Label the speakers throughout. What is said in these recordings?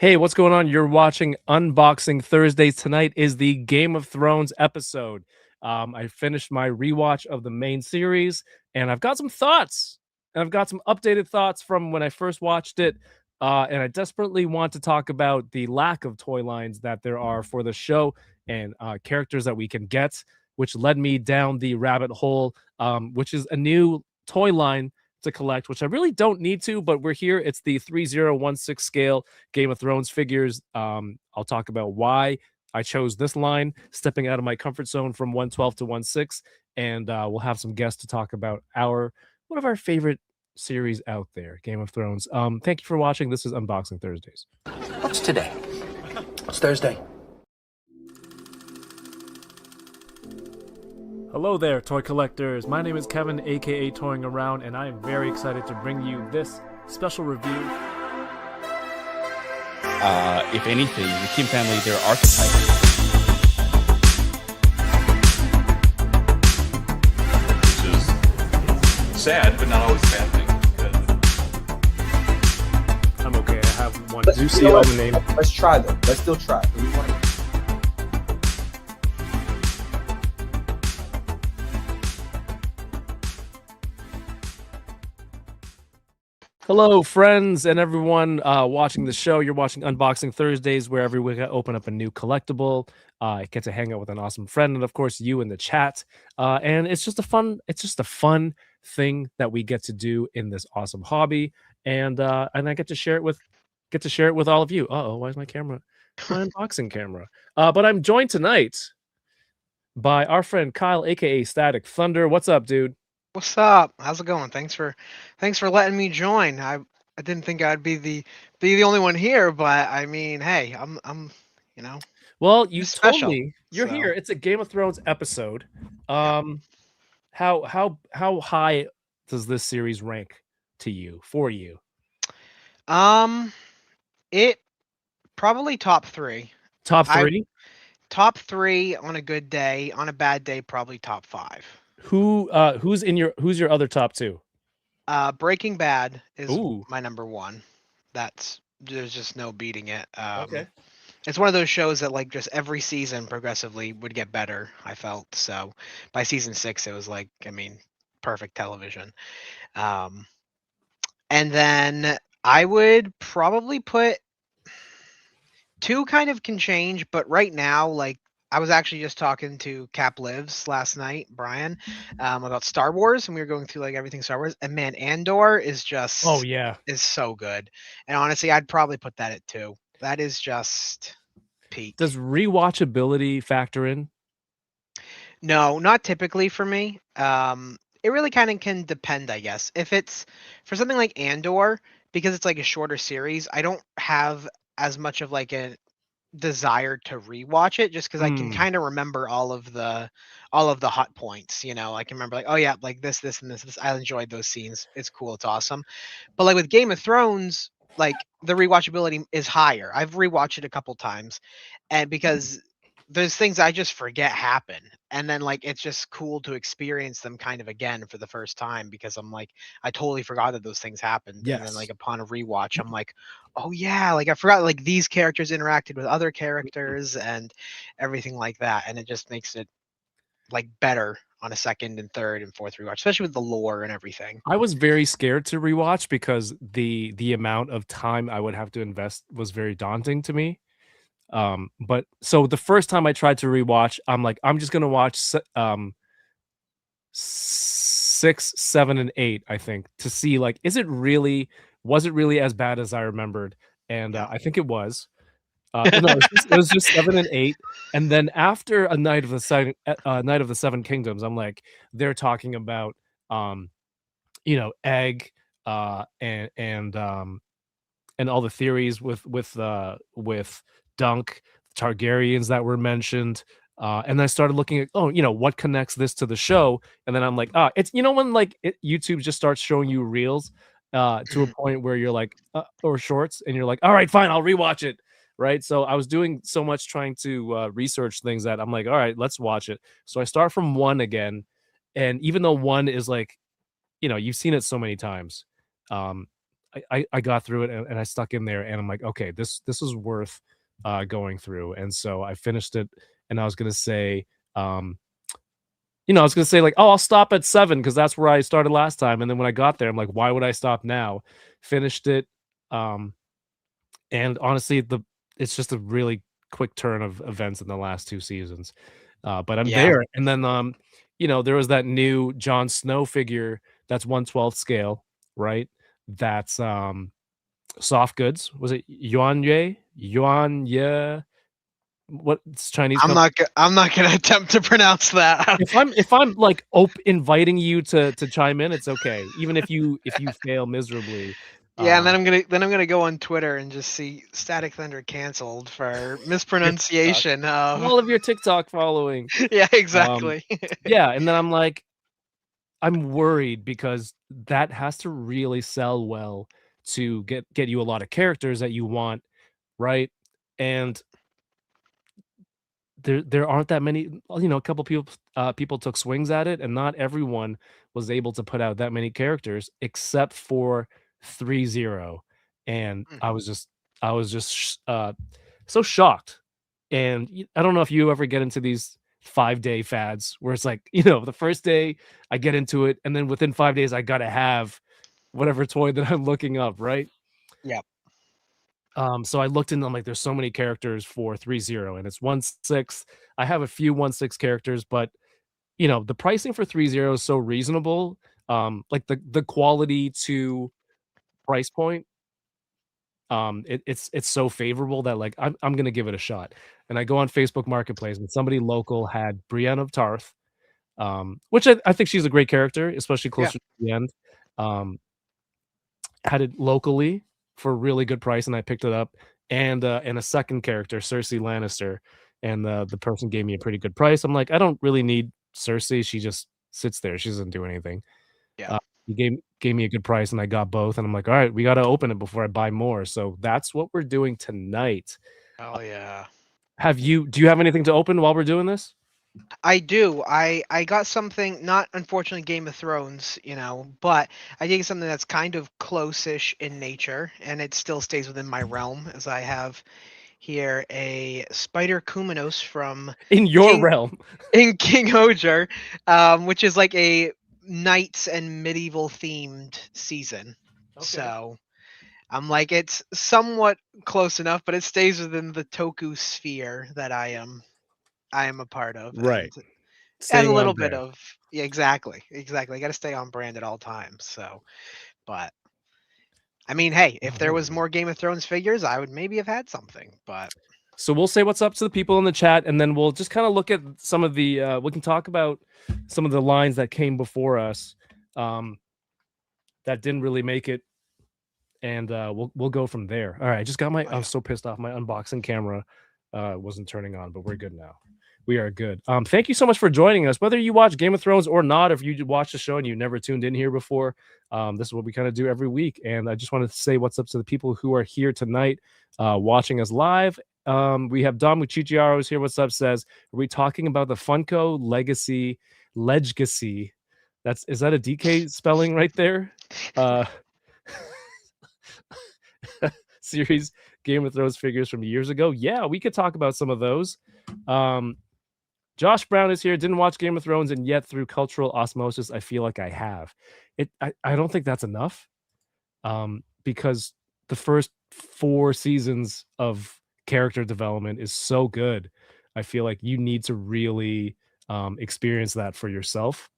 Speaker 1: Hey, what's going on? You're watching Unboxing Thursdays. Tonight is the Game of Thrones episode. I finished my rewatch of the main series, and I've got some thoughts. And I've got some updated thoughts from when I first watched it. And I desperately want to talk about the lack of toy lines that there are for the show and characters that we can get, which led me down the rabbit hole, which is a new toy line to collect, which I really don't need to, but we're here. It's the 3016 scale Game of Thrones figures. I'll talk about why I chose this line, stepping out of my comfort zone from 112 to 16, and we'll have some guests to talk about one of our favorite series out there, Game of Thrones. Thank you for watching. This is Unboxing Thursdays.
Speaker 2: What's today? It's Thursday.
Speaker 1: Hello there, toy collectors. My name is Kevin, aka Toying Around, and I am very excited to bring you this special review.
Speaker 3: If anything, the Kim family, they're archetypes.
Speaker 4: Which is sad, but not always a bad thing.
Speaker 1: I'm okay. I have one.
Speaker 2: Let's,
Speaker 1: Do you
Speaker 2: you
Speaker 1: see
Speaker 2: know
Speaker 1: all
Speaker 2: what?
Speaker 1: the name?
Speaker 2: Let's try though. Let's still try. We wanna-
Speaker 1: Hello, friends and everyone watching the show. You're watching Unboxing Thursdays, where every week I open up a new collectible. I get to hang out with an awesome friend, and of course, you in the chat. And it's just a fun thing that we get to do in this awesome hobby, and I get to share it with all of you. Oh, why is my unboxing camera? But I'm joined tonight by our friend Kyle, aka Static Thunder. What's up, dude?
Speaker 5: What's up? How's it going? Thanks for letting me join. I didn't think I'd be the only one here, but I mean, hey, I'm
Speaker 1: Well, you
Speaker 5: It's
Speaker 1: told
Speaker 5: special,
Speaker 1: me you're
Speaker 5: so-
Speaker 1: here. It's a Game of Thrones episode. How high does this series rank to you for you?
Speaker 5: it probably top 3.
Speaker 1: Top
Speaker 5: I-
Speaker 1: 3?
Speaker 5: Top 3 on a good day. On a bad day, probably top 5.
Speaker 1: Who's your other top 2?
Speaker 5: Breaking Bad is
Speaker 1: Ooh.
Speaker 5: my number 1. There's just no beating it.
Speaker 1: Okay.
Speaker 5: It's one of those shows that like just every season progressively would get better, I felt. So by season 6 it was like, I mean, perfect television. And then I would probably put 2 kind of can change, but right now, like I was actually just talking to Cap Lives last night, Brian, about Star Wars, and we were going through like everything Star Wars. And man, Andor is just
Speaker 1: Oh yeah.
Speaker 5: is so good. And honestly, I'd probably put that at 2. That is just peak.
Speaker 1: Does rewatchability factor in?
Speaker 5: No, not typically for me. It really kind of can depend, I guess. If it's for something like Andor, because it's like a shorter series, I don't have as much of like a desire to rewatch it, just because I can kind of remember all of the hot points. I can remember like, oh yeah, like this, and this. I enjoyed those scenes. It's cool. It's awesome. But like with Game of Thrones, like the rewatchability is higher. I've rewatched it a couple times, and because there's things I just forget happen. And then like it's just cool to experience them kind of again for the first time, because I'm like, I totally forgot that those things happened. And
Speaker 1: Yes.
Speaker 5: then like upon a rewatch, I'm like, oh yeah, like I forgot like these characters interacted with other characters and everything like that. And it just makes it like better on a second and third and fourth rewatch, especially with the lore and everything.
Speaker 1: I was very scared to rewatch because the amount of time I would have to invest was very daunting to me. But so the first time I tried to rewatch, I'm like, I'm just gonna watch 6, 7, and 8, I think, to see like, was it really as bad as I remembered? And I think it was. No, it was just 7 and 8, and then after a Night of the Seven Kingdoms, I'm like, they're talking about Egg and all the theories with Dunk, Targaryens that were mentioned. And I started looking at, what connects this to the show? And then I'm like, it's, when like YouTube just starts showing you reels to a point where you're like, or shorts, and you're like, all right, fine, I'll rewatch it. Right. So I was doing so much trying to research things that I'm like, all right, let's watch it. So I start from 1 again. And even though 1 is like, you've seen it so many times, I got through it and I stuck in there, and I'm like, okay, this is worth going through, and so I finished it, and I was gonna say, um, I was gonna say like, oh, I'll stop at 7 because that's where I started last time, and then when I got there, I'm like, why would I stop now? Finished it, um, and honestly, it's just a really quick turn of events in the last 2 seasons. But I'm
Speaker 5: Yeah.
Speaker 1: there, and then, there was that new Jon Snow figure that's 1/12 scale, right? That's, soft goods. Was it Yuanye? Yuanye? What's Chinese company?
Speaker 5: I'm not gonna attempt to pronounce that.
Speaker 1: If I'm, like, inviting you to chime in, it's okay, even if you fail miserably.
Speaker 5: Yeah, and
Speaker 1: Um,
Speaker 5: then I'm gonna go on Twitter and just see Static Thunder canceled for
Speaker 1: your TikTok
Speaker 5: mispronunciation of.
Speaker 1: all of your TikTok following.
Speaker 5: Yeah,
Speaker 1: Um,
Speaker 5: exactly.
Speaker 1: yeah, and then I'm like, I'm worried because that has to really sell well to get you a lot of characters that you want, right? And there aren't that many, a couple people took swings at it, and not everyone was able to put out that many characters except for Threezero. And
Speaker 5: Mm.
Speaker 1: I was just so shocked. And I don't know if you ever get into these 5-day fads where it's like, the first day I get into it, and then within 5 days I gotta have whatever toy that I'm looking up, right?
Speaker 5: Yep.
Speaker 1: So I looked into, I'm like, there's so many characters for Threezero, and it's 1/6. I have a few 1/6 characters, but the pricing for Threezero is so reasonable. Like the quality to price point, it's so favorable that like I'm gonna give it a shot. And I go on Facebook Marketplace, and somebody local had Brienne of Tarth, which I think she's a great character, especially
Speaker 5: Yeah.
Speaker 1: closer to the end. Um, had it locally for a really good price, and I picked it up, and a second character, Cersei Lannister, and the person gave me a pretty good price. I'm like, I don't really need Cersei. She just sits there. She doesn't do anything.
Speaker 5: Yeah.
Speaker 1: Uh, he gave me a good price, and I got both. And I'm like, all right, we got to open it before I buy more. So that's what we're doing tonight.
Speaker 5: Oh yeah.
Speaker 1: Do you have anything to open while we're doing this?
Speaker 5: I do. I got something, not unfortunately Game of Thrones, but I think something that's kind of close-ish in nature, and it still stays within my realm, as I have here a Spider Kuminos from
Speaker 1: In your
Speaker 5: King
Speaker 1: realm.
Speaker 5: in King Hojer, which is like a knights and medieval themed season.
Speaker 1: Okay.
Speaker 5: So I'm like, it's somewhat close enough, but it stays within the Toku sphere that I am a part of,
Speaker 1: Right.
Speaker 5: and a
Speaker 1: Staying on
Speaker 5: little bit
Speaker 1: brand.
Speaker 5: of, yeah, exactly. I got to stay on brand at all times. So, but I mean, hey, if
Speaker 1: Oh,
Speaker 5: there
Speaker 1: very
Speaker 5: was
Speaker 1: good.
Speaker 5: more Game of Thrones figures, I would maybe have had something. But
Speaker 1: So we'll say what's up to the people in the chat, and then we'll just kind of look at some of the we can talk about some of the lines that came before us, that didn't really make it, and we'll go from there. All right, I just got I was so pissed off, my unboxing camera wasn't turning on, but we're good now. We are good. Thank you so much for joining us. Whether you watch Game of Thrones or not, if you watch the show and you never tuned in here before, this is what we kind of do every week. And I just wanted to say what's up to the people who are here tonight, watching us live. We have Dom Muchichiaro is here. What's up? Says, are we talking about the Funko Legacy? Is that a DK spelling right there? Series Game of Thrones figures from years ago. Yeah, we could talk about some of those. Josh Brown is here. Didn't watch Game of Thrones, and yet through cultural osmosis, I feel like I have. I don't think that's enough, because the first 4 seasons of character development is so good. I feel like you need to really experience that for yourself.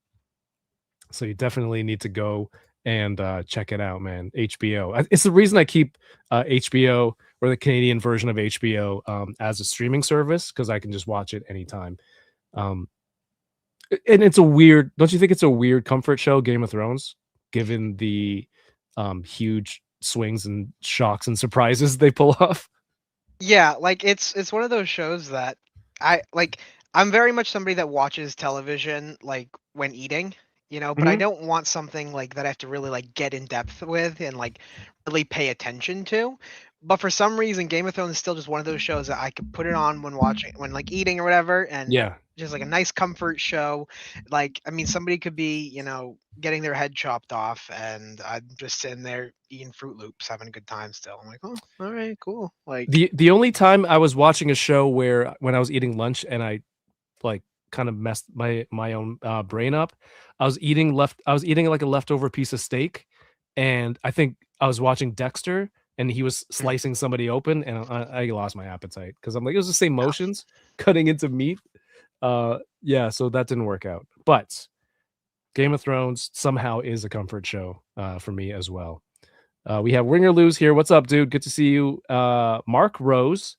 Speaker 1: So you definitely need to go and check it out, man. HBO. It's the reason I keep HBO, or the Canadian version of HBO, as a streaming service, because I can just watch it anytime. And it's don't you think it's a weird comfort show, Game of Thrones, given the huge swings and shocks and surprises they pull off?
Speaker 5: yeah, like it's one of those shows that I like. I'm very much somebody that watches television like when eating, but I
Speaker 1: Mhm.
Speaker 5: don't want something like that I have to really like get in depth with and like really pay attention to. But for some reason, Game of Thrones is still just one of those shows that I could put it on when watching, when like eating or whatever, and
Speaker 1: Yeah.
Speaker 5: just like a nice comfort show. Like, I mean, somebody could be, getting their head chopped off, and I'm just sitting there eating Fruit Loops, having a good time still. I'm like, oh, all right, cool. Like,
Speaker 1: The only time I was watching a show where when I was eating lunch and I like kind of messed my own brain up, I was eating like a leftover piece of steak, and I think I was watching Dexter, and he was slicing somebody open, and I lost my appetite because I'm like, it was the same motions cutting into meat. Yeah, so that didn't work out. But Game of Thrones somehow is a comfort show for me as well. We have Win or Lose here. What's up, dude? Good to see you. Mark Rose,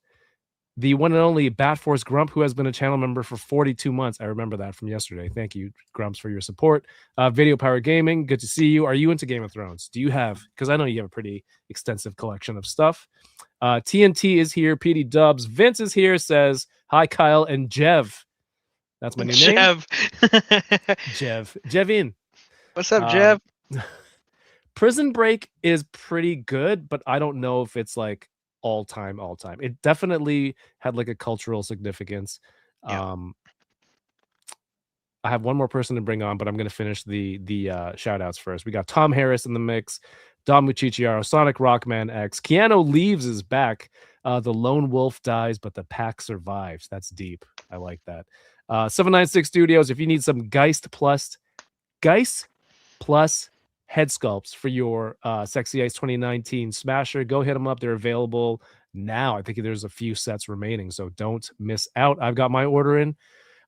Speaker 1: the one and only Bat Force Grump, who has been a channel member for 42 months. I remember that from yesterday. Thank you, Grumps, for your support. Video Power Gaming, good to see you. Are you into Game of Thrones? Do you have, because I know you have a pretty extensive collection of stuff. TNT is here. PD Dubs. Vince is here, says, hi, Kyle and Jev. That's my new name. Jevin.
Speaker 5: What's up, Jev?
Speaker 1: Prison Break is pretty good, but I don't know if it's like all time. It definitely had like a cultural significance.
Speaker 5: Yeah.
Speaker 1: I have one more person to bring on, but I'm going to finish the shout outs first. We got Tom Harris in the mix, Dom Muciciaro, Sonic Rockman X, Keanu Leaves is back. The lone wolf dies, but the pack survives. That's deep. I like that. 796 Studios, if you need some Geist plus head sculpts for your Sexy Ice 2019 Smasher, go hit them up. They're available now. I think there's a few sets remaining, so don't miss out. I've got my order in,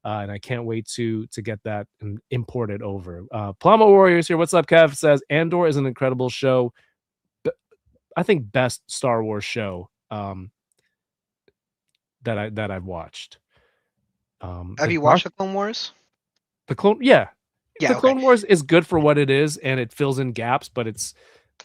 Speaker 1: and I can't wait to get that and import it over. Plama Warriors here. What's up, Kev? Says Andor is an incredible show. I think best Star Wars show that I've watched.
Speaker 5: Have you watched the Clone Wars?
Speaker 1: The Clone, yeah.
Speaker 5: Yeah,
Speaker 1: the Clone Wars is good for what it is, and it fills in gaps, but it's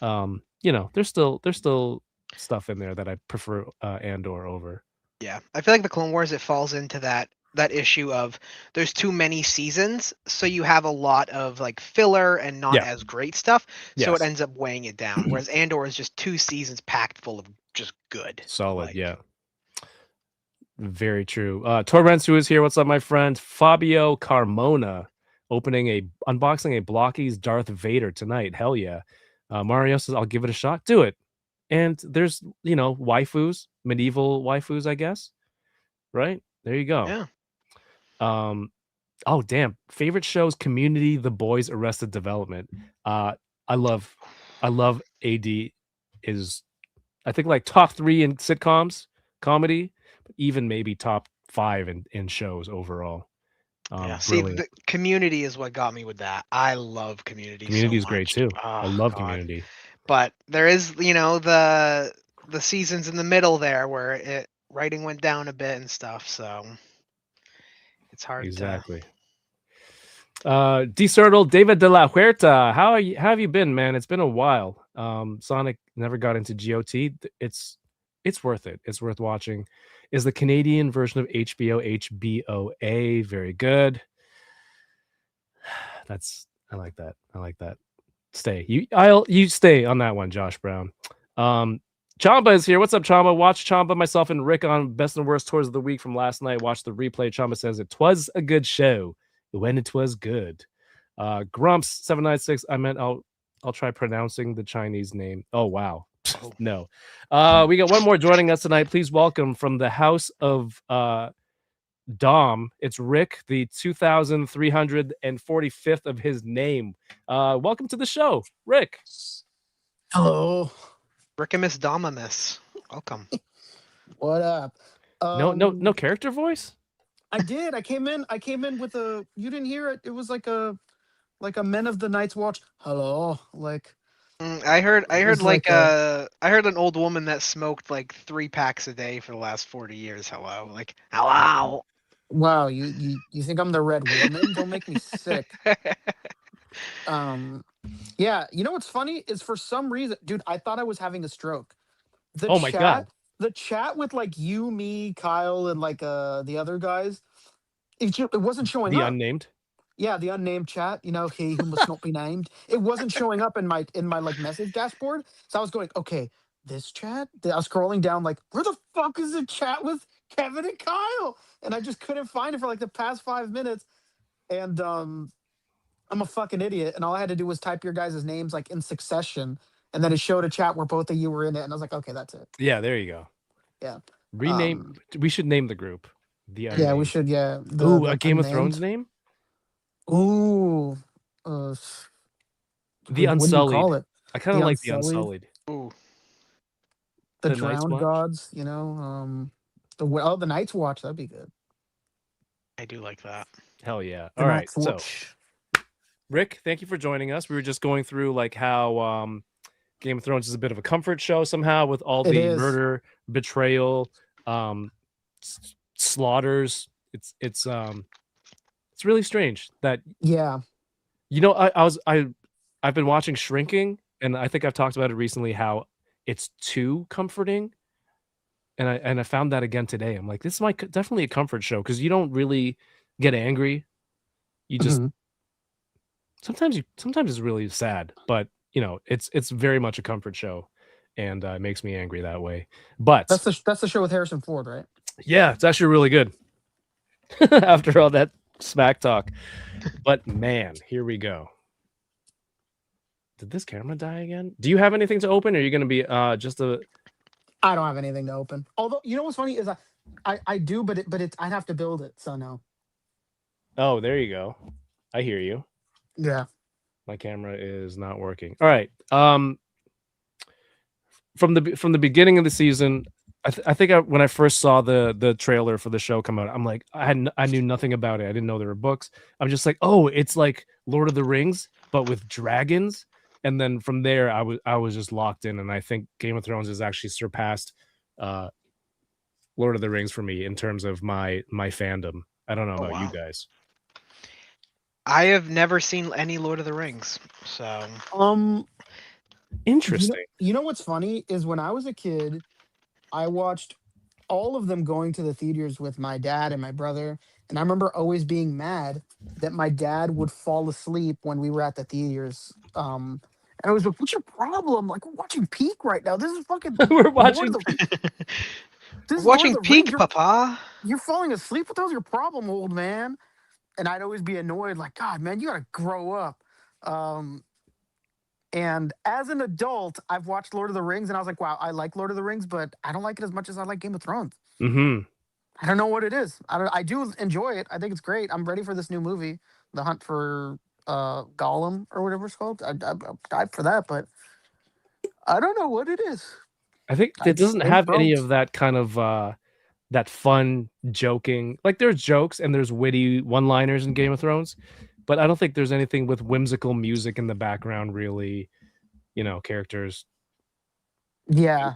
Speaker 1: there's still stuff in there that I prefer Andor over.
Speaker 5: Yeah, I feel like the Clone Wars, it falls into that issue of there's too many seasons, so you have a lot of like filler and not as great stuff, so it ends up weighing it down. Whereas Andor is just 2 seasons packed full of just good,
Speaker 1: solid. Yeah, very true. Torrentsu is here. What's up, my friend? Fabio Carmona unboxing a Blocky's Darth Vader tonight. Hell yeah. Mario says, I'll give it a shot. Do it. And there's, waifus, medieval waifus, I guess. Right? There you go.
Speaker 5: Yeah.
Speaker 1: Oh, damn. Favorite shows, Community, The Boys, Arrested Development. I love AD is, I think, like top 3 in sitcoms, comedy, but even maybe top 5 in shows overall.
Speaker 5: See, the Community is what got me with that. I love Community.
Speaker 1: Community is
Speaker 5: so
Speaker 1: great too. I love Community.
Speaker 5: But there is, the seasons in the middle there where writing went down a bit and stuff, so it's hard.
Speaker 1: Exactly. Decertal David de la Huerta, how have you been, man? It's been a while. Sonic never got into GOT. It's worth it. It's worth watching. Is the Canadian version of HBO HBOA. Very good. I like that. Stay. You stay on that one, Josh Brown. Chamba is here. What's up, Chamba? Watch Chamba, myself, and Rick on Best and Worst Tours of the Week from last night. Watch the replay. Chamba says it was a good show when it was good. Grumps 796. I meant I'll try pronouncing the Chinese name. Oh wow. No. We got one more joining us tonight. Please welcome from the house of Dom. It's Rick, the 2345th of his name. Welcome to the show, Rick.
Speaker 6: Hello.
Speaker 5: Rickamus Domamus. Welcome.
Speaker 6: What up?
Speaker 1: No character voice?
Speaker 6: I did. I came in with a, you didn't hear it. It was like a Men of the Night's Watch. Hello. Like
Speaker 5: I heard like I heard an old woman that smoked like 3 packs a day for the last 40 years. Hello. Like, hello.
Speaker 6: Wow, you think I'm the Red Woman? Don't make me sick. Yeah, you know what's funny is for some reason, dude, I thought I was having a stroke.
Speaker 1: My God.
Speaker 6: The chat with like you, me, Kyle, and like the other guys, it wasn't showing up.
Speaker 1: The unnamed?
Speaker 6: Yeah, the unnamed chat, he who must not be named. It wasn't showing up in my like message dashboard. So I was going, okay, this chat? I was scrolling down like, where the fuck is the chat with Kevin and Kyle? And I just couldn't find it for like the past 5 minutes. And I'm a fucking idiot, and all I had to do was type your guys' names like in succession, and then it showed a chat where both of you were in it, and I was like, okay, that's it.
Speaker 1: Yeah, there you go.
Speaker 6: Yeah.
Speaker 1: Rename. We should name the group. The
Speaker 6: Yeah, we
Speaker 1: Unnamed.
Speaker 6: should. Yeah.
Speaker 1: Ooh, a Game of
Speaker 6: Unnamed.
Speaker 1: Thrones name.
Speaker 6: Ooh.
Speaker 1: The
Speaker 6: What do you
Speaker 1: Unsullied.
Speaker 6: call it?
Speaker 1: I kind of like the Unsullied.
Speaker 5: Ooh.
Speaker 6: The
Speaker 1: Night's
Speaker 6: Drowned
Speaker 1: Watch?
Speaker 6: Gods. You know. The Night's Watch. That'd be good.
Speaker 5: I do like that.
Speaker 1: Hell yeah!
Speaker 6: The
Speaker 1: All right,
Speaker 6: Night's
Speaker 1: so
Speaker 6: Watch.
Speaker 1: Rick, thank you for joining us. We were just going through like how Game of Thrones is a bit of a comfort show somehow with all
Speaker 6: It
Speaker 1: the
Speaker 6: is.
Speaker 1: murder, betrayal, slaughters. It's really strange that
Speaker 6: Yeah.
Speaker 1: I've been watching Shrinking, and I think I've talked about it recently how it's too comforting. And I found that again today. I'm like, this is definitely a comfort show because you don't really get angry. You just
Speaker 6: Mhm.
Speaker 1: sometimes it's really sad, but it's very much a comfort show, and it makes me angry that way. But
Speaker 6: That's the show with Harrison Ford, right?
Speaker 1: yeah, it's actually really good. After all that smack talk, but man, here we go. Did this camera die again? Do you have anything to open? Or are you going to be just a?
Speaker 6: I don't have anything to open. Although, you know what's funny is I do, but it's I'd have to build it, so no.
Speaker 1: Oh, there you go. I hear you.
Speaker 6: Yeah.
Speaker 1: My camera is not working. All right. From the beginning of the season, I think when I first saw the trailer for the show come out, I'm like, I knew nothing about it. I didn't know there were books. I'm just like, oh, it's like Lord of the Rings, but with dragons. And then from there, I was just locked in, and I think Game of Thrones has actually surpassed Lord of the Rings for me in terms of my fandom. I don't know about you guys.
Speaker 5: I have never seen any Lord of the Rings, so
Speaker 1: Interesting.
Speaker 6: You know what's funny is when I was a kid, I watched all of them going to the theaters with my dad and my brother, and I remember always being mad that my dad would fall asleep when we were at the theaters. And I was like, "What's your problem? Like, we're watching Peak right now. This is fucking
Speaker 1: We're watching.
Speaker 6: This is
Speaker 5: watching
Speaker 6: Lord of the
Speaker 5: Peak,
Speaker 6: Rings.
Speaker 5: Papa.
Speaker 6: You're falling asleep. What the hell's your problem, old man?" And I'd always be annoyed, like, God, man, you gotta grow up. And as an adult, I've watched Lord of the Rings, and I was like, wow, I like Lord of the Rings, but I don't like it as much as I like Game of Thrones.
Speaker 1: Mm-hmm.
Speaker 6: I don't know what it is. I do enjoy it. I think it's great. I'm ready for this new movie, The Hunt for Gollum or whatever it's called. I'm hyped for that, but I don't know what it is.
Speaker 1: I think it doesn't have any of that kind of that fun joking. Like there's jokes and there's witty one-liners in Game of Thrones, but I don't think there's anything with whimsical music in the background. Really, characters.
Speaker 6: Yeah,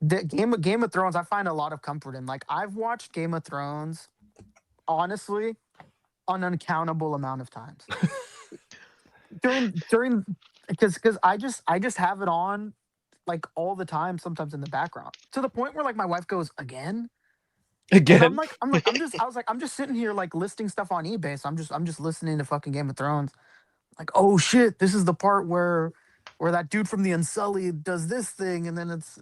Speaker 6: the Game of Thrones, I find a lot of comfort in. Like I've watched Game of Thrones, honestly, an uncountable amount of times. during because I just have it on like all the time, sometimes in the background, to the point where like my wife goes, again.
Speaker 1: Again,
Speaker 6: I'm just sitting here like listing stuff on eBay, so I'm just listening to fucking Game of Thrones. Like, oh shit, this is the part where that dude from the Unsullied does this thing, and then it's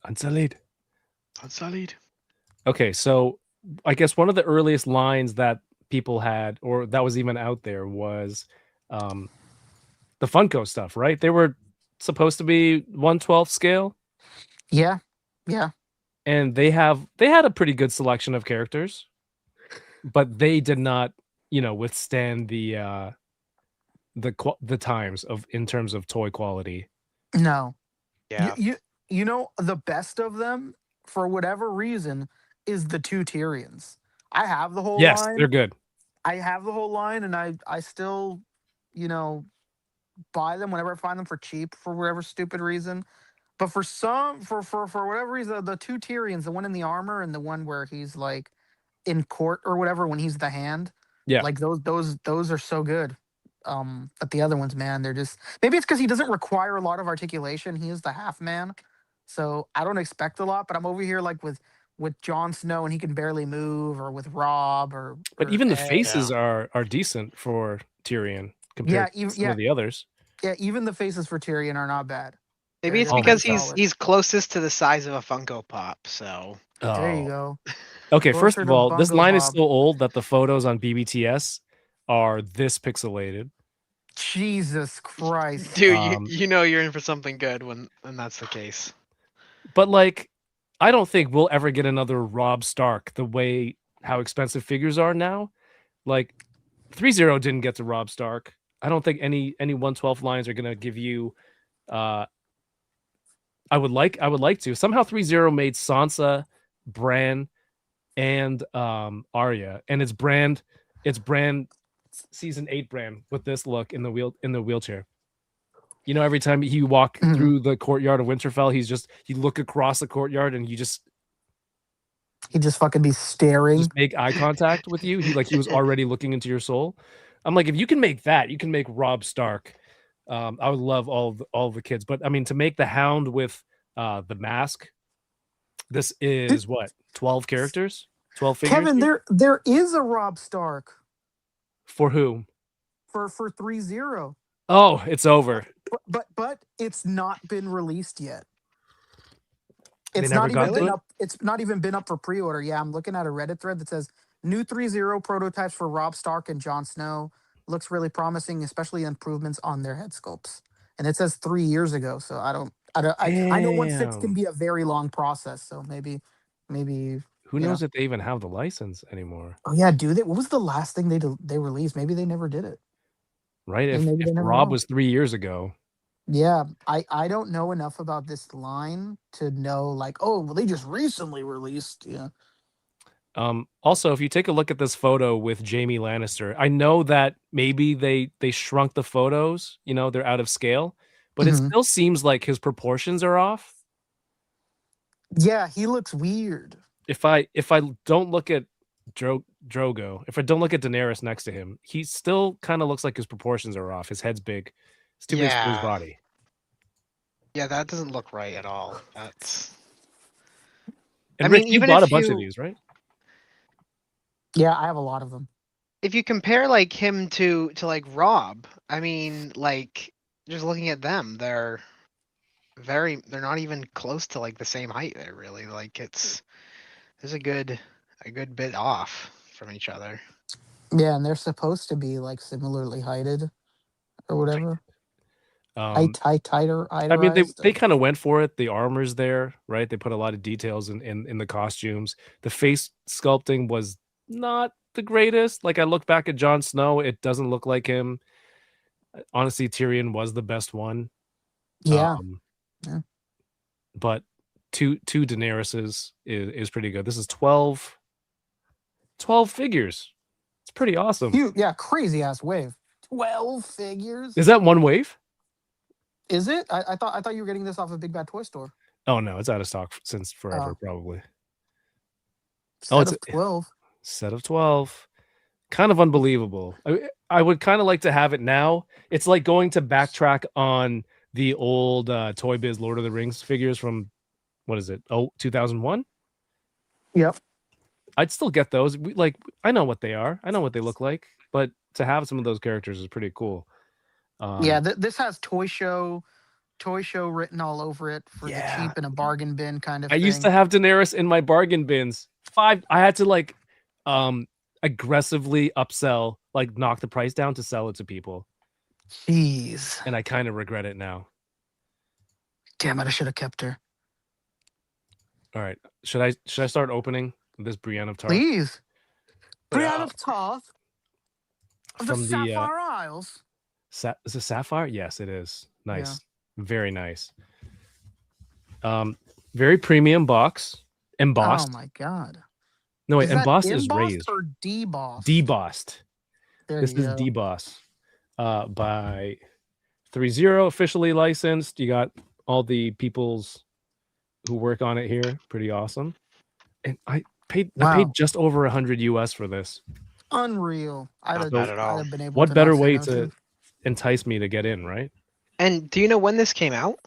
Speaker 1: Unsullied.
Speaker 5: Unsullied.
Speaker 1: Okay, so I guess one of the earliest lines that people had, or that was even out there, was the Funko stuff, right? They were supposed to be 1/12 scale.
Speaker 6: yeah.
Speaker 1: And they had a pretty good selection of characters, but they did not, withstand the times in terms of toy quality.
Speaker 6: No.
Speaker 5: Yeah.
Speaker 6: You know the best of them, for whatever reason, is the two Tyrions. I have the whole
Speaker 1: Yes,
Speaker 6: line.
Speaker 1: they're good.
Speaker 6: I have the whole line, and I still, buy them whenever I find them for cheap for whatever stupid reason. But for whatever reason, the two Tyrions, the one in the armor and the one where he's like in court or whatever when he's the hand,
Speaker 1: Yeah,
Speaker 6: like those are so good. But the other ones, man, they're just, maybe it's because he doesn't require a lot of articulation. He is the half man, so I don't expect a lot. But I'm over here like with Jon Snow, and he can barely move, or with Rob,
Speaker 1: but
Speaker 6: or
Speaker 1: even the
Speaker 6: Ed.
Speaker 1: faces are decent for Tyrion compared to some of the others.
Speaker 6: Yeah, even the faces for Tyrion are not bad.
Speaker 5: Maybe it's
Speaker 1: Oh my
Speaker 5: because
Speaker 1: God.
Speaker 5: he's closest to the size of a Funko Pop. So
Speaker 6: There you
Speaker 1: Oh.
Speaker 6: go.
Speaker 1: Okay, first
Speaker 6: Closer
Speaker 1: of
Speaker 6: to
Speaker 1: all, this
Speaker 6: Bungo
Speaker 1: line is
Speaker 6: Bob.
Speaker 1: so old that the photos on BBTS are this pixelated.
Speaker 6: Jesus Christ.
Speaker 5: dude,
Speaker 1: Um,
Speaker 5: you know you're in for something good when that's the case.
Speaker 1: But like, I don't think we'll ever get another Rob Stark the way how expensive figures are now. Like, Threezero didn't get to Rob Stark. I don't think any 112 lines are gonna give you. Uh, I would like to. Somehow Threezero made Sansa, Bran, and Arya, and it's Bran season 8 Bran with this look in the wheelchair. You know, every time he walk
Speaker 6: Mhm.
Speaker 1: through the courtyard of Winterfell, he look across the courtyard and he
Speaker 6: He just fucking be staring.
Speaker 1: just make eye contact with you. He was already looking into your soul. I'm like, if you can make that, you can make Rob Stark. I would love all the kids, but I mean, to make the Hound with the mask, this is what 12 characters, 12 figures
Speaker 6: Kevin, there is a Rob Stark
Speaker 1: for whom?
Speaker 6: for 3-0.
Speaker 1: Oh, it's over.
Speaker 6: But it's not been released yet.
Speaker 1: They
Speaker 6: It's
Speaker 1: never
Speaker 6: not
Speaker 1: got
Speaker 6: even
Speaker 1: to
Speaker 6: been
Speaker 1: it?
Speaker 6: up. It's not even been up for pre-order. Yeah, I'm looking at a Reddit thread that says new 3-0 prototypes for Rob Stark and Jon Snow. Looks really promising, especially improvements on their head sculpts. And it says 3 years ago, so I know 1/6 can
Speaker 1: Damn.
Speaker 6: be a very long process. So maybe
Speaker 1: Who
Speaker 6: you know.
Speaker 1: knows if they even have the license anymore?
Speaker 6: Oh yeah, do they? What was the last thing they released? Maybe they never did it.
Speaker 1: Right?
Speaker 6: Maybe
Speaker 1: If
Speaker 6: they never
Speaker 1: Rob
Speaker 6: will.
Speaker 1: was 3 years ago.
Speaker 6: Yeah, I don't know enough about this line to know like, oh, well, they just recently released. Yeah.
Speaker 1: Also, if you take a look at this photo with Jamie Lannister, I know that maybe they shrunk the photos, you know, they're out of scale, but it
Speaker 6: Mhm.
Speaker 1: still seems like his proportions are off.
Speaker 6: Yeah, he looks weird.
Speaker 1: If I don't look at Drogo, if I don't look at Daenerys next to him, he still kind of looks like his proportions are off. His head's big. It's too big for his
Speaker 5: Yeah,
Speaker 1: body.
Speaker 5: yeah, that doesn't look right at all. That's.
Speaker 1: And
Speaker 5: I
Speaker 1: Rich,
Speaker 5: mean,
Speaker 1: you
Speaker 5: even
Speaker 1: bought a
Speaker 5: if
Speaker 1: bunch of
Speaker 5: you
Speaker 1: these, right?
Speaker 6: Yeah, I have a lot of them.
Speaker 5: if you compare like him to like Rob, I mean, like just looking at them, they're not even close to like the same height there really. Like there's a good bit off from each other.
Speaker 6: Yeah, and they're supposed to be like similarly heighted or whatever.
Speaker 1: Um,
Speaker 6: Tighter,
Speaker 1: I mean,
Speaker 6: iterized.
Speaker 1: they kind of went for it. The armor's there, right? They put a lot of details in the costumes. The face sculpting was not the greatest. Like I look back at Jon Snow, it doesn't look like him. Honestly, Tyrion was the best one.
Speaker 6: Yeah.
Speaker 1: Um,
Speaker 6: Yeah.
Speaker 1: but two Daenerys's is pretty good. This is 12 figures. It's pretty awesome.
Speaker 6: Huge, yeah, crazy ass wave. 12 figures.
Speaker 1: Is that one wave?
Speaker 6: Is it? I thought you were getting this off of Big Bad Toy Store.
Speaker 1: Oh no, it's out of stock since forever,
Speaker 6: Oh.
Speaker 1: probably.
Speaker 6: Set
Speaker 1: it's
Speaker 6: of 12.
Speaker 1: Set of 12. Kind of unbelievable. I would kind of like to have it now. It's like going to backtrack on the old Toy Biz Lord of the Rings figures from, what is it? Oh, 2001?
Speaker 6: Yep.
Speaker 1: I'd still get those. I know what they are. I know what they look like. But to have some of those characters is pretty cool.
Speaker 6: Yeah, this has toy show written all over it for the cheap and a bargain bin kind of
Speaker 1: I
Speaker 6: thing.
Speaker 1: used to have Daenerys in my bargain bins. I had to aggressively upsell, like knock the price down to sell it to people.
Speaker 6: Jeez.
Speaker 1: And I kind of regret it now.
Speaker 6: Damn it, I should have kept her.
Speaker 1: All right. Should I start opening this Brienne of Tarth?
Speaker 6: Please. Brienne of Tarth. Of the
Speaker 1: From the
Speaker 6: Sapphire Isles.
Speaker 1: is it Sapphire? Yes, it is. Nice. Very nice. Very premium box. Embossed.
Speaker 6: Oh my god.
Speaker 1: No, wait,
Speaker 6: Is that
Speaker 1: embossed is
Speaker 6: embossed
Speaker 1: raised.
Speaker 6: or debossed?
Speaker 1: Debossed.
Speaker 6: There
Speaker 1: This
Speaker 6: you
Speaker 1: is
Speaker 6: go.
Speaker 1: deboss. By Threezero, officially licensed. You got all the peoples who work on it here. Pretty awesome. And I paid just over 100 US for this.
Speaker 6: Unreal.
Speaker 5: Not bad at all.
Speaker 6: I'd have been able
Speaker 1: What
Speaker 6: to
Speaker 1: better
Speaker 6: not say
Speaker 1: way
Speaker 6: no
Speaker 1: to entice me to get in, right?
Speaker 5: And do you know when this came out?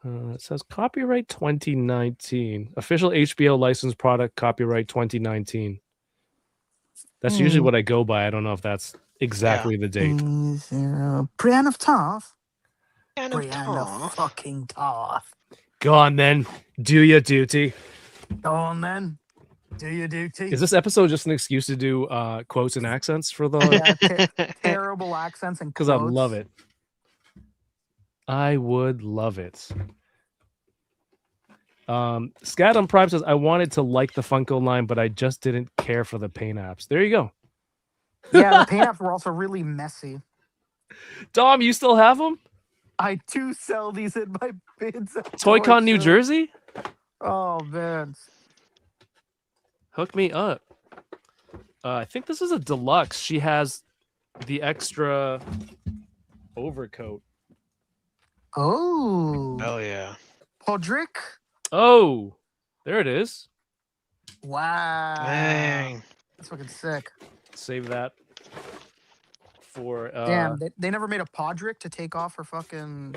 Speaker 1: It says copyright 2019. Official HBO licensed product, copyright 2019. That's usually what I go by. I don't know if that's exactly the date.
Speaker 6: Threezero. Brienne of Tarth.
Speaker 5: Brienne of
Speaker 6: Brienne of
Speaker 5: Tarth.
Speaker 6: fucking Tarth.
Speaker 1: Go on then. Do your duty.
Speaker 6: Go on then. Do your duty.
Speaker 1: Is this episode just an excuse to do quotes and accents for the?
Speaker 6: Yeah, terrible accents and
Speaker 1: Because
Speaker 6: quotes.
Speaker 1: I love it. I would love it. Scat on Prime says, I wanted to like the Funko line, but I just didn't care for the paint apps. There you go.
Speaker 6: Yeah, the paint apps were also really messy.
Speaker 1: Dom, you still have them?
Speaker 6: I do sell these in my bids.
Speaker 1: Toy-Con New Jersey?
Speaker 6: Oh, man.
Speaker 1: Hook me up. I think this is a deluxe. She has the extra overcoat.
Speaker 6: Oh.
Speaker 5: Oh yeah.
Speaker 6: Podrick.
Speaker 1: Oh, there it is.
Speaker 6: Wow.
Speaker 5: Dang.
Speaker 6: That's fucking sick.
Speaker 1: Save that for
Speaker 6: Damn, they never made a Podrick to take off her fucking,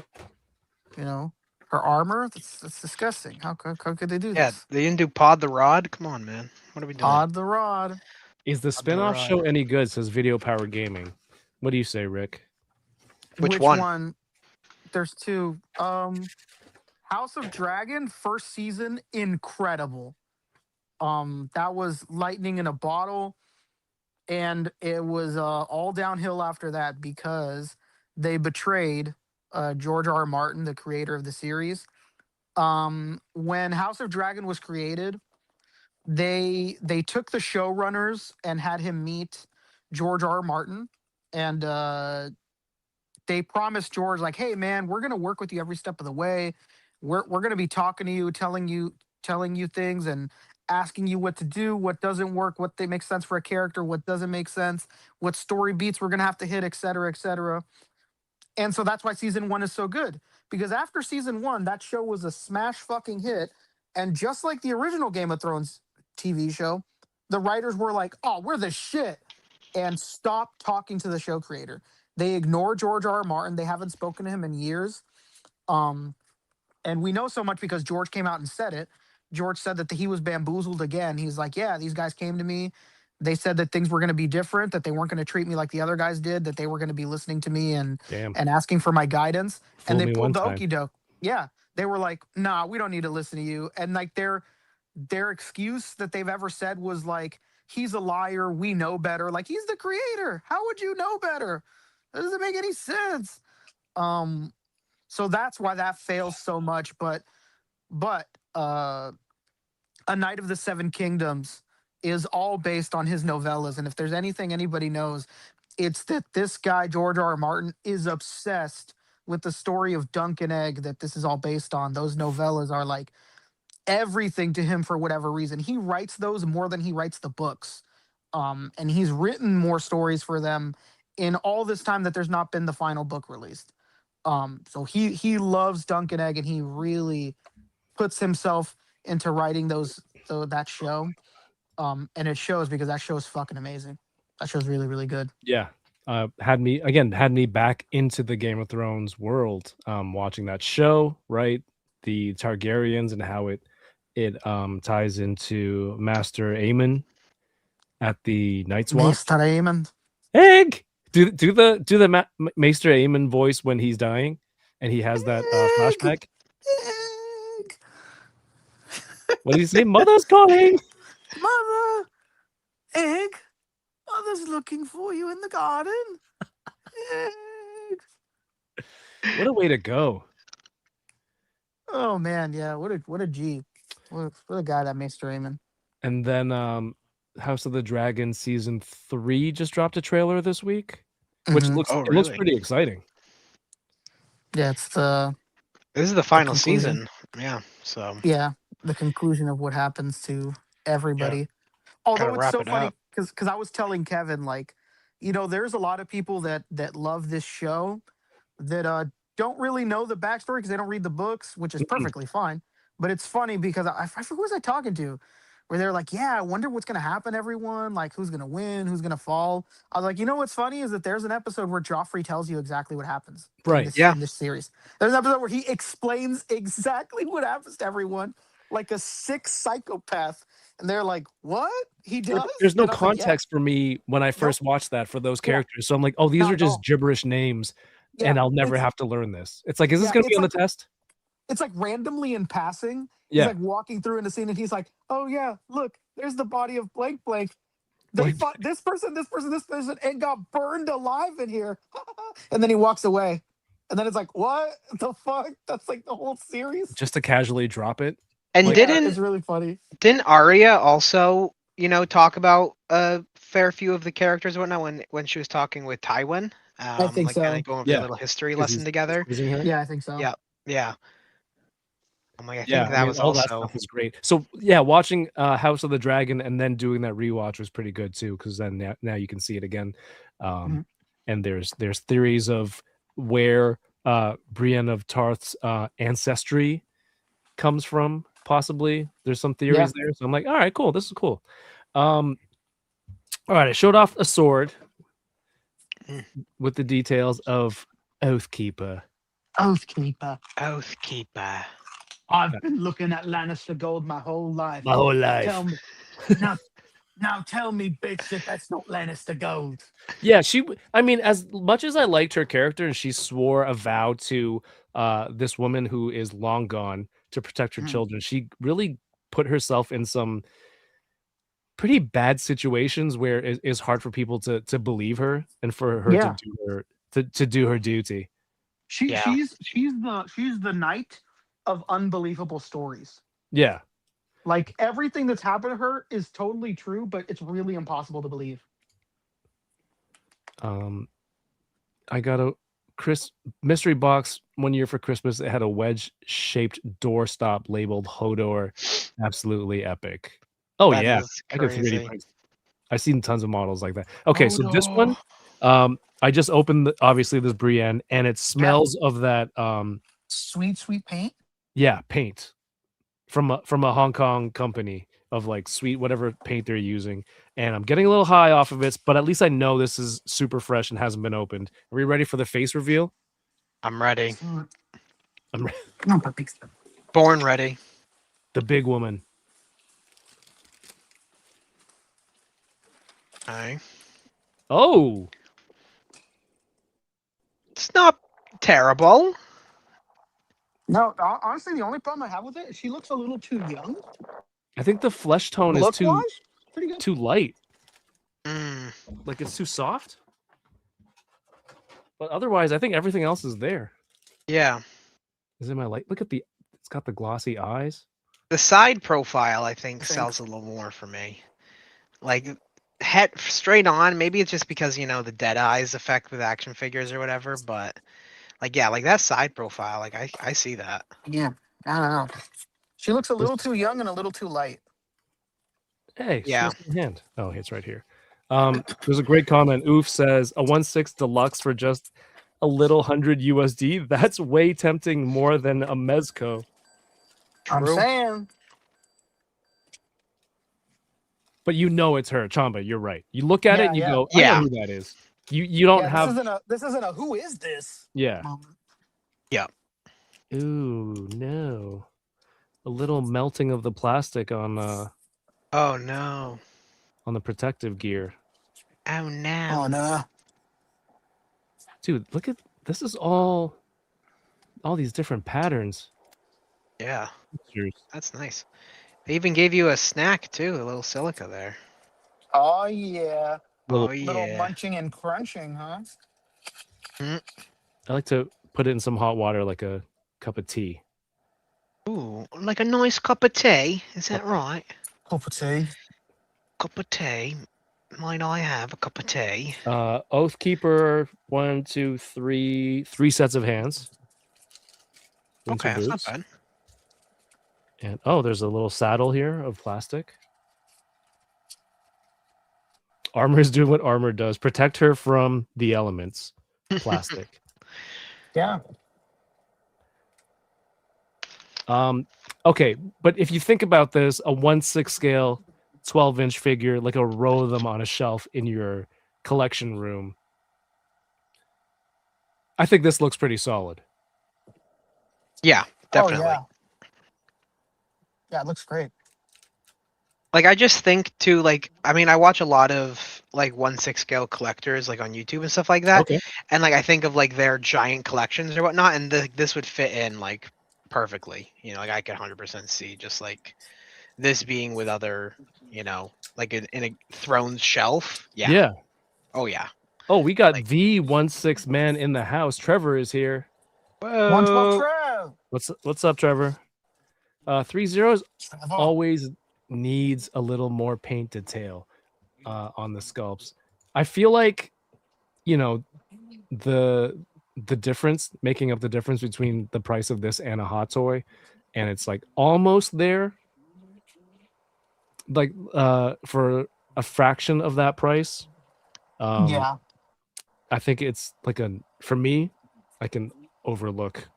Speaker 6: her armor. That's disgusting. How could they do
Speaker 5: Yeah,
Speaker 6: this?
Speaker 5: they didn't do Pod the Rod. Come on, man. What are we doing?
Speaker 6: Pod the Rod.
Speaker 1: Is the
Speaker 5: the
Speaker 1: spin-off show
Speaker 5: rod.
Speaker 1: any good? Says Video Power Gaming. What do you say, Rick?
Speaker 5: Which one?
Speaker 6: There's two. House of Dragon first season, incredible. That was lightning in a bottle, and it was all downhill after that because they betrayed George R. R. Martin, the creator of the series. When House of Dragon was created, they took the showrunners and had him meet George R. R. Martin, and they promised George, like, hey man, we're gonna work with you every step of the way. We're gonna be talking to you, telling you things and asking you what to do, what doesn't work, what they make sense for a character, what doesn't make sense, what story beats we're gonna have to hit, et cetera, et cetera. And so that's why season 1 is so good. Because after season 1, that show was a smash fucking hit. And just like the original Game of Thrones TV show, the writers were like, oh, we're the shit. And stopped talking to the show creator. They ignore George R. R. Martin. They haven't spoken to him in years. And we know so much because George came out and said it. George said that he was bamboozled again. He's like, yeah, these guys came to me. They said that things were going to be different, that they weren't going to treat me like the other guys did, that they were going to be listening to me and asking for my guidance. And they pulled the okey doke. Yeah. They were like, nah, we don't need to listen to you. And like their excuse that they've ever said was like, he's a liar. We know better. Like, he's the creator. How would you know better? That doesn't make any sense. So that's why that fails so much. But A Knight of the Seven Kingdoms is all based on his novellas. And if there's anything anybody knows, it's that this guy, George R. R. Martin, is obsessed with the story of Dunk and Egg that this is all based on. Those novellas are like everything to him for whatever reason. He writes those more than he writes the books. And he's written more stories for them in all this time that there's not been the final book released. So he loves Dunk and Egg, and he really puts himself into writing that show. And it shows because that show is fucking amazing. That show's really, really good.
Speaker 1: Yeah. Had me back into the Game of Thrones world, watching that show, right? The Targaryens and how it ties into Master Aemon at the Night's Watch.
Speaker 6: Master Aemon.
Speaker 1: Egg! Do the Maester Aemon voice when he's dying and he has that flashback.
Speaker 6: Egg.
Speaker 1: What did he say? Mother's calling.
Speaker 6: Mother, Egg, Mother's looking for you in the garden. Egg.
Speaker 1: What a way to go.
Speaker 6: Oh man, yeah, what a G. What a guy, that Maester Aemon.
Speaker 1: And then House of the Dragon season 3 just dropped a trailer this week, which looks pretty exciting.
Speaker 6: Yeah,
Speaker 5: this is the final
Speaker 6: conclusion.
Speaker 5: season. Yeah, so
Speaker 6: yeah, the conclusion of what happens to everybody.
Speaker 5: Yeah.
Speaker 6: Although
Speaker 5: Gotta
Speaker 6: it's so
Speaker 5: wrap it
Speaker 6: funny
Speaker 5: up.
Speaker 6: because I was telling Kevin, like, there's a lot of people that love this show that don't really know the backstory because they don't read the books, which is perfectly fine. But it's funny because I forget who was I talking to, where they're like, yeah, I wonder what's gonna happen, everyone. Like, who's gonna win, who's gonna fall. I was like, what's funny is that there's an episode where Joffrey tells you exactly what happens.
Speaker 1: Right.
Speaker 6: In this series. There's an episode where he explains exactly what happens to everyone. like a sick psychopath, and they're like, "What he does?"
Speaker 1: There's no
Speaker 6: And I was like, "Yeah,
Speaker 1: context for me when I
Speaker 6: nope,
Speaker 1: first watched that for those
Speaker 6: yeah,
Speaker 1: characters. So I'm like, oh, these
Speaker 6: not
Speaker 1: are
Speaker 6: at
Speaker 1: just
Speaker 6: all."
Speaker 1: gibberish names,
Speaker 6: Yeah,
Speaker 1: and I'll never
Speaker 6: it's
Speaker 1: have to learn this. It's like, is this
Speaker 6: yeah,
Speaker 1: gonna be on the test?
Speaker 6: it's like randomly in passing, he's
Speaker 1: Yeah.
Speaker 6: like walking through in a scene, and he's like, "Oh yeah, look, there's the body of blank blank. They
Speaker 1: Like,
Speaker 6: fought this person, this person, this person, and got burned alive in here." And then he walks away, and then it's like, "What the fuck?" That's like the whole series.
Speaker 1: just to casually drop it.
Speaker 5: And
Speaker 1: Like,
Speaker 6: Yeah, it's really funny.
Speaker 5: didn't Arya also, talk about a fair few of the characters and whatnot when she was talking with Tywin?
Speaker 6: I think
Speaker 5: Like kind
Speaker 6: so.
Speaker 5: of going over
Speaker 1: yeah,
Speaker 5: their little history
Speaker 1: 'cause
Speaker 5: lesson
Speaker 1: he's
Speaker 5: together.
Speaker 1: quizzing her.
Speaker 6: Yeah, I think so.
Speaker 5: Yeah, yeah. I'm like, I
Speaker 1: Yeah,
Speaker 5: think
Speaker 1: I
Speaker 5: that
Speaker 1: mean,
Speaker 5: was
Speaker 1: all that
Speaker 5: also
Speaker 1: stuff was great. So yeah, watching House of the Dragon and then doing that rewatch was pretty good too, because then now you can see it again.
Speaker 6: Mhm.
Speaker 1: And there's theories of where Brienne of Tarth's ancestry comes from, possibly. There's some
Speaker 6: Yeah.
Speaker 1: theories there. So I'm like, all right, cool. This is cool. All right, I showed off a sword with the details of Oathkeeper.
Speaker 6: Oathkeeper.
Speaker 5: Oathkeeper.
Speaker 6: I've been looking at Lannister gold my whole life.
Speaker 1: My whole life.
Speaker 6: Tell me now. Now tell me, bitch, that that's not Lannister gold.
Speaker 1: Yeah, I mean, as much as I liked her character and she swore a vow to this woman who is long gone to protect her
Speaker 6: Mhm.
Speaker 1: children, she really put herself in some pretty bad situations where it is hard for people to believe her and for her
Speaker 6: Yeah,
Speaker 1: to do her duty.
Speaker 5: Yeah.
Speaker 6: she's the knight of unbelievable stories.
Speaker 1: Yeah.
Speaker 6: Like everything that's happened to her is totally true, but it's really impossible to believe.
Speaker 1: I got a mystery box one year for Christmas. It had a wedge-shaped doorstop labeled Hodor. Absolutely epic. Oh
Speaker 5: That
Speaker 1: yeah,
Speaker 5: is
Speaker 1: I could 3D
Speaker 5: crazy.
Speaker 1: print. I've seen tons of models like that. Okay, so this
Speaker 5: Hodor.
Speaker 1: one, I just opened obviously this Brienne, and it smells of that
Speaker 6: Sweet, sweet paint.
Speaker 1: yeah, paint from a Hong Kong company of like sweet whatever paint they're using. And I'm getting a little high off of it, but at least I know this is super fresh and hasn't been opened. Are we ready for the face reveal?
Speaker 5: I'm ready.
Speaker 1: I'm
Speaker 6: No, but big stuff.
Speaker 5: Born ready.
Speaker 1: the big woman.
Speaker 5: Okay.
Speaker 1: Oh,
Speaker 5: It's not terrible.
Speaker 6: No, honestly, the only problem I have with it is she looks a little too young.
Speaker 1: I think the flesh tone is
Speaker 6: Look wise, pretty good.
Speaker 1: too light.
Speaker 5: Mm.
Speaker 1: Like it's too soft. But otherwise, I think everything else is there.
Speaker 5: Yeah.
Speaker 1: Is it my light? Look at it's got the glossy eyes.
Speaker 5: The side profile, I think, sells a little more for me. Like head straight on, maybe it's just because the dead eyes effect with action figures or whatever, but like that side profile, like I see that.
Speaker 6: Yeah, I don't know. She looks a little too young and a little too light.
Speaker 1: Hey,
Speaker 5: Yeah.
Speaker 1: show us your hand. Oh, it's right here. There's a great comment. Oof says a 1/6 deluxe for just a little 100 USD. That's way tempting more than a Mezco.
Speaker 6: I'm
Speaker 5: True.
Speaker 6: saying.
Speaker 1: But you know it's her, Chamba. You're right. You look at it
Speaker 6: Yeah,
Speaker 1: and you
Speaker 6: yeah.
Speaker 1: go, I
Speaker 5: Yeah.
Speaker 1: know who that is. You don't
Speaker 6: Yeah,
Speaker 1: have
Speaker 6: this isn't a who is this
Speaker 1: yeah.
Speaker 6: moment.
Speaker 1: Ooh, no. A little melting of the plastic on
Speaker 5: Oh no.
Speaker 1: the protective gear.
Speaker 5: Oh no.
Speaker 6: Oh no.
Speaker 1: Dude, look at this is all these different patterns.
Speaker 5: Yeah.
Speaker 1: Pictures.
Speaker 5: That's nice. They even gave you a snack too, a little silica there.
Speaker 6: Oh yeah.
Speaker 1: Little-
Speaker 5: Oh
Speaker 6: Little
Speaker 5: yeah.
Speaker 6: munching and crunching, huh?
Speaker 1: I like to put it in some hot water like a cup of tea.
Speaker 5: Ooh, like a nice cup of tea. Is that right?
Speaker 6: Cup of tea.
Speaker 5: Cup of tea. Might I have a cup of tea?
Speaker 1: Oathkeeper, 1, 2, 3 sets of hands. Winter
Speaker 5: Okay, that's not
Speaker 1: boots.
Speaker 5: bad.
Speaker 1: And oh, there's a little saddle here of plastic. Armor is doing what armor does. Protect her from the elements. Plastic.
Speaker 6: Yeah.
Speaker 1: Okay, but if you think about this, a 1/6 scale, 12-inch figure, like a row of them on a shelf in your collection room. I think this looks pretty solid.
Speaker 5: Yeah, definitely.
Speaker 6: Oh, yeah. Yeah, it looks great.
Speaker 5: Like I just think too, like I mean, I watch a lot of like 1/6 scale collectors like on YouTube and stuff like that,
Speaker 1: Okay.
Speaker 5: and like I think of like their giant collections or whatnot, and this would fit in like perfectly. You know, like I can 100% see just like this being with other, you know, like in a Thrones shelf. Yeah.
Speaker 1: Yeah.
Speaker 5: Oh yeah.
Speaker 1: Oh, we got
Speaker 5: Like-
Speaker 1: the 1/6 man in the house. Trevor is here.
Speaker 6: 112
Speaker 5: Whoa.
Speaker 6: Trev.
Speaker 1: What's up, Trevor? 3-0
Speaker 6: Trevor.
Speaker 1: always needs a little more paint detail on the sculpts. I feel like, you know, the difference, making up the difference between the price of this and a hot toy, and it's like almost there. Like for a fraction of that price.
Speaker 6: Yeah.
Speaker 1: I think it's like for me, I can overlook.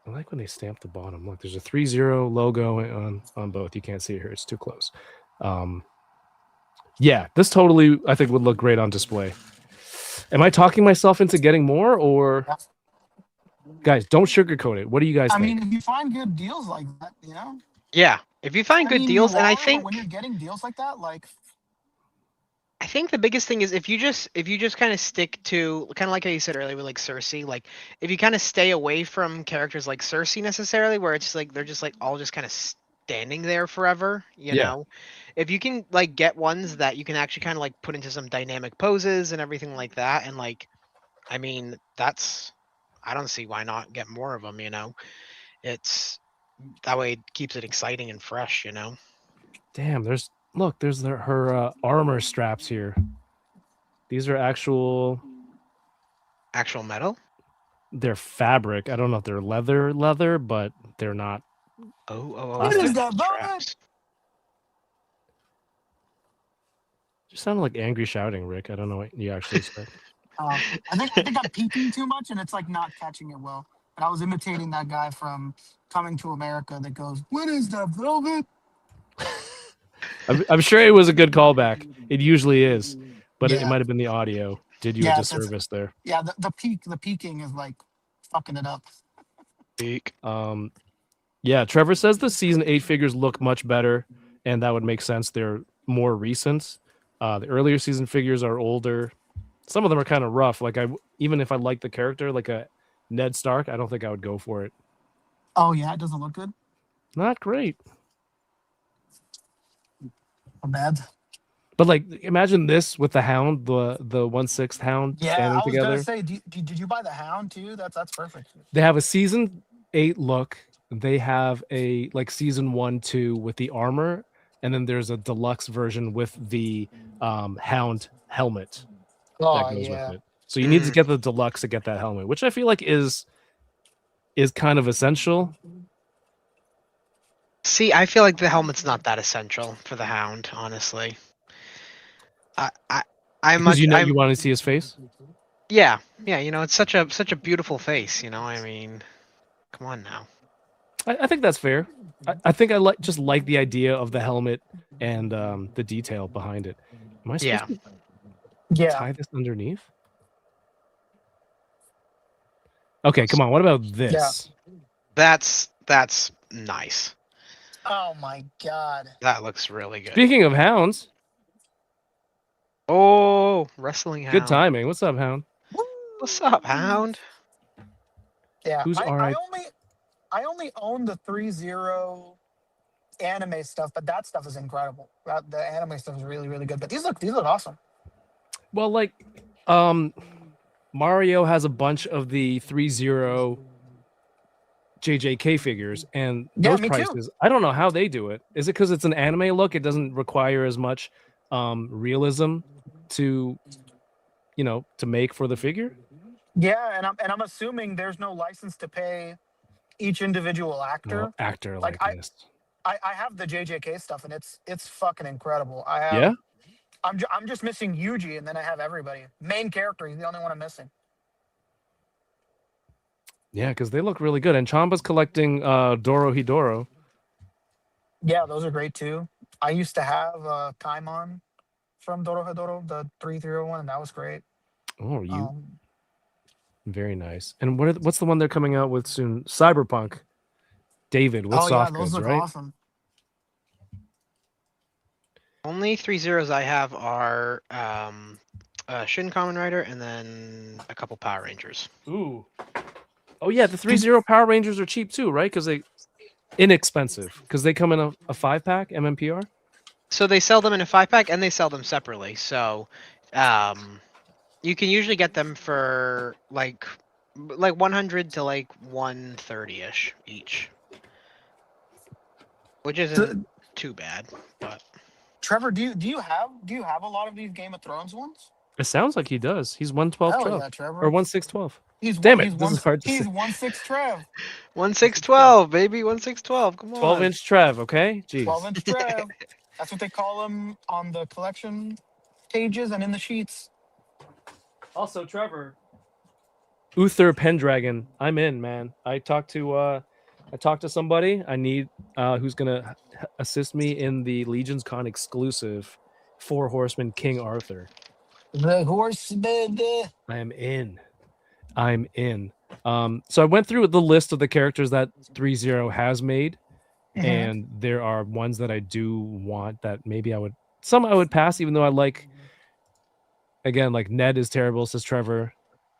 Speaker 1: I like when they stamp the bottom. Look, there's a 3-0 logo on both. You can't see it here; it's too close. Yeah, this totally I think would look great on display. Am I talking myself into getting more, or guys? Don't sugarcoat it. What do you guys
Speaker 6: I
Speaker 1: think?
Speaker 6: mean, if you find good deals like that, you know.
Speaker 5: Yeah. If you find
Speaker 6: I
Speaker 5: good
Speaker 6: mean,
Speaker 5: deals,
Speaker 6: you
Speaker 5: and I
Speaker 6: are, but
Speaker 5: think
Speaker 6: when you're getting deals like that, like
Speaker 5: I think the biggest thing is if you just kind of stick to kind of like how you said earlier with like Cersei, like if you kind of stay away from characters like Cersei necessarily, where it's like they're just like all just kind of standing there forever, you
Speaker 1: Yeah.
Speaker 5: know. If you can like get ones that you can actually kind of like put into some dynamic poses and everything like that, and like, I mean, that's I don't see why not get more of them, you know. It's that way it keeps it exciting and fresh, you know.
Speaker 1: Damn, there's her armor straps here. These are actual.
Speaker 5: Actual metal.
Speaker 1: They're fabric. I don't know if they're leather, but they're not.
Speaker 5: Oh,
Speaker 6: what is
Speaker 1: Plastic.
Speaker 6: that?
Speaker 5: straps.
Speaker 1: Just sounded like angry shouting, Rick. I don't know what you actually said.
Speaker 6: I think I'm peeking too much, and it's like not catching it well. But I was imitating that guy from Coming to America that goes, "What is that velvet?"
Speaker 1: I'm sure it was a good callback. It usually is, but it
Speaker 6: Yeah.
Speaker 1: might have been the audio. Did you a
Speaker 6: Yeah, that's-
Speaker 1: disservice there?
Speaker 6: Yeah, the peaking is like fucking it up.
Speaker 5: Peak.
Speaker 1: Yeah, Trevor says the season 8 figures look much better, and that would make sense. They're more recent. The earlier season figures are older. Some of them are kind of rough. Like even if I like the character, like a Ned Stark, I don't think I would go for it.
Speaker 6: Oh yeah, it doesn't look good.
Speaker 1: Not great.
Speaker 6: Not bad.
Speaker 1: But like, imagine this with the Hound, the 1/6 Hound
Speaker 6: Yeah,
Speaker 1: standing
Speaker 6: I was
Speaker 1: together.
Speaker 6: gonna say, did you buy the Hound too? That's perfect.
Speaker 1: They have a season 8 look. They have a like season 1, 2 with the armor, and then there's a deluxe version with the Hound helmet
Speaker 6: Oh
Speaker 1: that goes
Speaker 6: yeah.
Speaker 1: with it. So you need to get the deluxe to get that helmet, which I feel like is kind of essential.
Speaker 5: See, I feel like the helmet's not that essential for the Hound, honestly. I'm
Speaker 1: Because
Speaker 5: much.
Speaker 1: you want to see his face.
Speaker 5: Yeah, you know, it's such a beautiful face. You know, I mean, come on now.
Speaker 1: I think that's fair. I think I just like the idea of the helmet and the detail behind it. Am I supposed to
Speaker 6: Yeah.
Speaker 1: tie this underneath? Okay, come on. What about this?
Speaker 5: That's nice.
Speaker 6: Oh my god.
Speaker 5: That looks really good.
Speaker 1: Speaking of hounds,
Speaker 5: Oh, wrestling Hound.
Speaker 1: good timing. What's up, Hound?
Speaker 5: What's up, Hound?
Speaker 6: Yeah.
Speaker 1: Who's
Speaker 6: I
Speaker 1: alright?
Speaker 6: only own the 3-0 anime stuff, but that stuff is incredible. The anime stuff is really, really good. But these look awesome.
Speaker 1: Well, like, Mario has a bunch of the 3-0 JJK figures, and
Speaker 6: Yeah,
Speaker 1: those
Speaker 6: me too.
Speaker 1: prices, I don't know how they do it. Is it because it's an anime look? It doesn't require as much realism to, to make for the figure?
Speaker 6: Yeah, and I'm assuming there's no license to pay each individual actor.
Speaker 1: No actor
Speaker 6: Like,
Speaker 1: likeness.
Speaker 6: I have the JJK stuff, and it's fucking incredible. I have.
Speaker 1: Yeah?
Speaker 6: I'm just missing Yuji, and then I have everybody. Main character, he's the only one I'm missing.
Speaker 1: Yeah, because they look really good. And Chamba's collecting Doro Hidoro.
Speaker 6: Yeah, those are great too. I used to have Kaimon from Dorohedoro, the 3-0 and that was great.
Speaker 1: Oh, very nice. And what's the one they're coming out with soon? Cyberpunk. David with
Speaker 6: Oh yeah,
Speaker 1: soft
Speaker 6: those
Speaker 1: goods,
Speaker 6: look
Speaker 1: right?
Speaker 6: awesome.
Speaker 5: Only 3 zeros I have are Shin Kamen Rider and then a couple Power Rangers.
Speaker 1: Ooh. Oh yeah, the 3-0 Power Rangers are cheap too, right? Because they inexpensive because they come in a 5-pack MMPR.
Speaker 5: So they sell them in a 5-pack and they sell them separately. So you can usually get them for like 100 to like 130-ish each. Which isn't too bad, but
Speaker 6: Trevor, do you have a lot of these Game of Thrones ones?
Speaker 1: It sounds like he does. He's 112
Speaker 6: Hell
Speaker 1: Trev
Speaker 6: yeah, Trevor.
Speaker 1: or 1612.
Speaker 6: He's
Speaker 1: Damn
Speaker 6: he's
Speaker 1: it, this
Speaker 6: one
Speaker 1: is hard to
Speaker 6: he's
Speaker 1: say.
Speaker 6: 1/6 Trev.
Speaker 5: 1612, baby, 1612. Come on.
Speaker 1: 12-inch Trev, okay? Jeez.
Speaker 6: 12-inch Trev. That's what they call him on the collection pages and in the sheets.
Speaker 1: Also, Trevor. Uther Pendragon. I'm in, man. I talked to somebody I need who's gonna assist me in the Legions Con exclusive 4 Horsemen King Arthur.
Speaker 6: The horseman.
Speaker 1: I'm in. So I went through the list of the characters that 3-0 has made, and there are ones that I do want that maybe I would pass, even though I like, again, like Ned is terrible, says Trevor.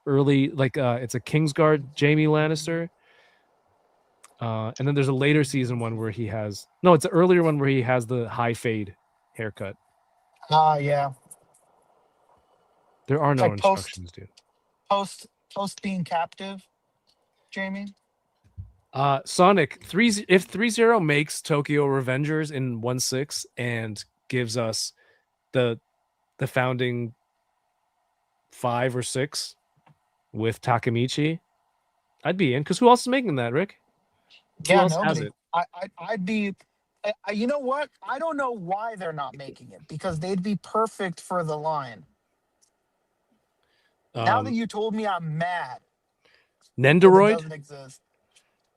Speaker 1: Early, like it's a Kingsguard Jaime Lannister. And then there's a later season one where he has it's an earlier one where he has the high fade haircut.
Speaker 6: Yeah.
Speaker 1: There are no
Speaker 6: like
Speaker 1: instructions, dude.
Speaker 6: Post being captive, Jamie.
Speaker 1: Sonic if 3-0 makes Tokyo Revengers in 1/6 and gives us the founding 5 or 6 with Takemichi, I'd be in, because who else is making that, Rick? Who
Speaker 6: Yeah,
Speaker 1: else has
Speaker 6: nobody.
Speaker 1: it?
Speaker 6: I'd be. You know what? I don't know why they're not making it, because they'd be perfect for the line. Now that you told me, I'm mad. that It
Speaker 1: Nendoroid?
Speaker 6: doesn't exist.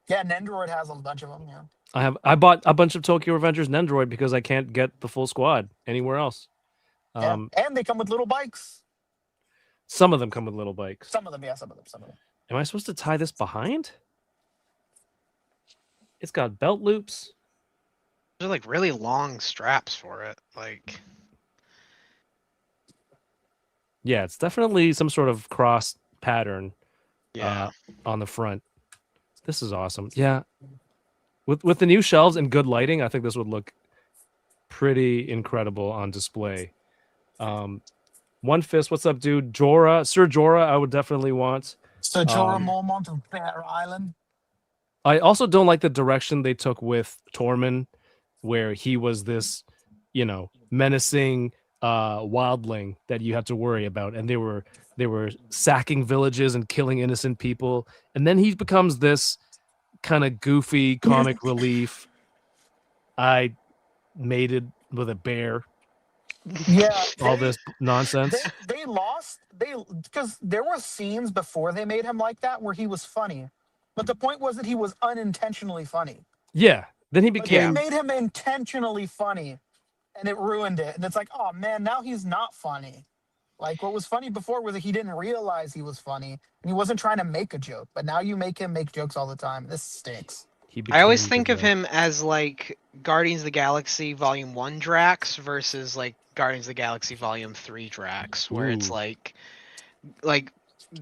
Speaker 6: Yeah, Nendoroid has a bunch of them. Yeah.
Speaker 1: I bought a bunch of Tokyo Revengers Nendoroid because I can't get the full squad anywhere else.
Speaker 6: Yeah. And they come with little bikes.
Speaker 1: Some of them come with little bikes.
Speaker 6: Some of them, yeah, some of them.
Speaker 1: Am I supposed to tie this behind? It's got belt loops.
Speaker 5: There's like really long straps for it. Like,
Speaker 1: Yeah, it's definitely some sort of cross pattern
Speaker 5: yeah.
Speaker 1: on the front. This is awesome. Yeah. With the new shelves and good lighting, I think this would look pretty incredible on display. One Fist, what's up, dude? Sir Jorah, I would definitely want.
Speaker 6: So Jorah Mormont of Bear Island.
Speaker 1: I also don't like the direction they took with Tormund, where he was this, menacing wildling that you had to worry about, and they were sacking villages and killing innocent people, and then he becomes this kind of goofy comic relief. I mated with a bear.
Speaker 6: Yeah,
Speaker 1: All this nonsense.
Speaker 6: They lost. Because there were scenes before they made him like that where he was funny, but the point was that he was unintentionally funny.
Speaker 1: Yeah. Then he
Speaker 6: But
Speaker 1: became.
Speaker 6: they made him intentionally funny, and it ruined it. And it's like, oh man, now he's not funny. Like, what was funny before was that he didn't realize he was funny, and he wasn't trying to make a joke. But now you make him make jokes all the time. This stinks.
Speaker 5: I always think of him as like Guardians of the Galaxy Volume 1 Drax versus like Guardians of the Galaxy Volume 3 Drax, where it's like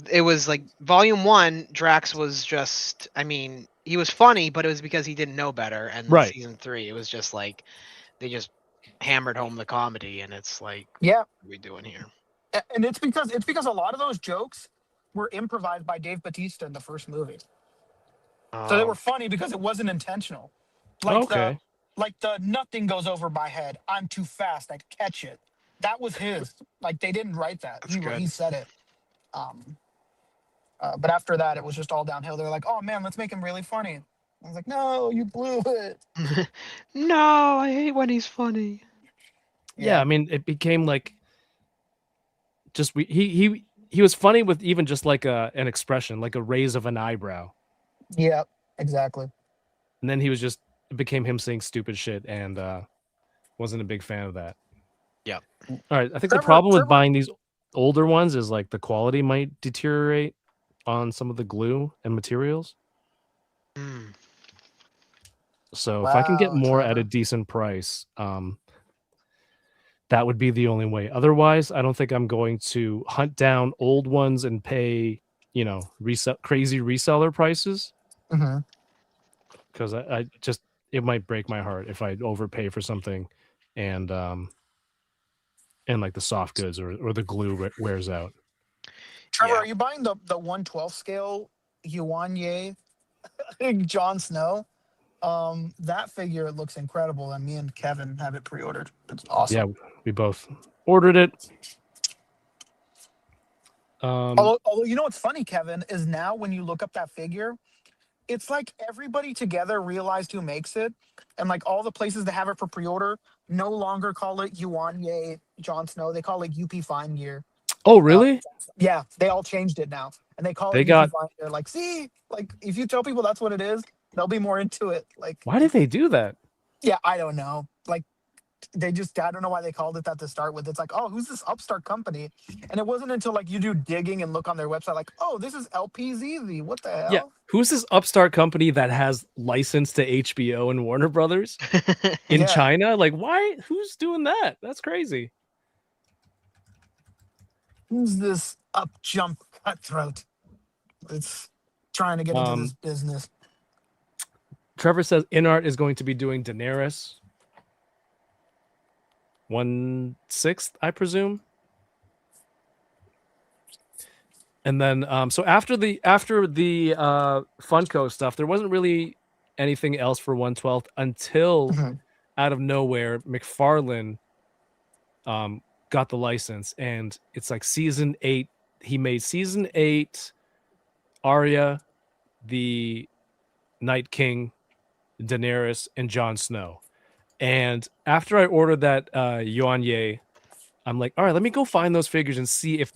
Speaker 5: it was like Volume 1 Drax was just, I mean, he was funny, but it was because he didn't know better. And Season 3, it was just like they just hammered home the comedy, and it's like,
Speaker 6: Yeah,
Speaker 5: what are we doing here?
Speaker 6: and it's because a lot of those jokes were improvised by Dave Bautista in the first movie. So they were funny because it wasn't intentional. Like the nothing goes over my head. I'm too fast. I catch it. That was his. Like, they didn't write that. He said it. But after that, it was just all downhill. They were like, oh man, let's make him really funny. I was like, no, you blew it.
Speaker 5: No, I hate when he's funny.
Speaker 1: Yeah, I mean, it became like just he was funny with even just like an expression, like a raise of an eyebrow.
Speaker 6: Yeah, exactly.
Speaker 1: And then it became him saying stupid shit, and wasn't a big fan of that.
Speaker 5: Yeah.
Speaker 1: All right, I think the problem with buying these older ones is like the quality might deteriorate on some of the glue and materials. So if I can get
Speaker 6: Wow,
Speaker 1: more at a
Speaker 6: Trevor.
Speaker 1: decent price, that would be the only way. Otherwise, I don't think I'm going to hunt down old ones and pay, crazy reseller prices,
Speaker 6: Hmm.
Speaker 1: because I just it might break my heart if I overpay for something, and like the soft goods or the glue wears out.
Speaker 6: Trevor,
Speaker 5: Yeah.
Speaker 6: are you buying the 1/12 scale Yuan Ye Jon Snow? That figure looks incredible, and me and Kevin have it pre-ordered. It's awesome.
Speaker 1: Yeah, we both ordered it.
Speaker 6: Although you know what's funny, Kevin, is now when you look up that figure, it's like everybody together realized who makes it, and like all the places that have it for pre-order no longer call it Yuan Ye Jon Snow. They call it UP Fine Gear.
Speaker 1: Oh, really?
Speaker 6: Yeah, they all changed it now, and they call
Speaker 1: They
Speaker 6: it
Speaker 1: got.
Speaker 6: UP Fine Gear. Like, see, like if you tell people that's what it is, they'll be more into it. Like,
Speaker 1: Why did they do that?
Speaker 6: yeah, I don't know. Like, they just, I don't know why they called it that to start with. It's like, oh, who's this upstart company? And it wasn't until like you do digging and look on their website, like, oh, this is LPZZ. What the hell?
Speaker 1: Yeah, who's this upstart company that has license to HBO and Warner Brothers in
Speaker 6: Yeah.
Speaker 1: China? Like, why? Who's doing that? That's crazy.
Speaker 6: Who's this up jump cutthroat? It's trying to get into this business.
Speaker 1: Trevor says InArt is going to be doing Daenerys 1/6, I presume. And then so after the Funko stuff, there wasn't really anything else for 1/12 until out of nowhere McFarlane got the license, and it's like season 8. He made season 8 Arya, the Night King, Daenerys, and Jon Snow. And after I ordered that Yuan Ye, I'm like, all right, let me go find those figures and see if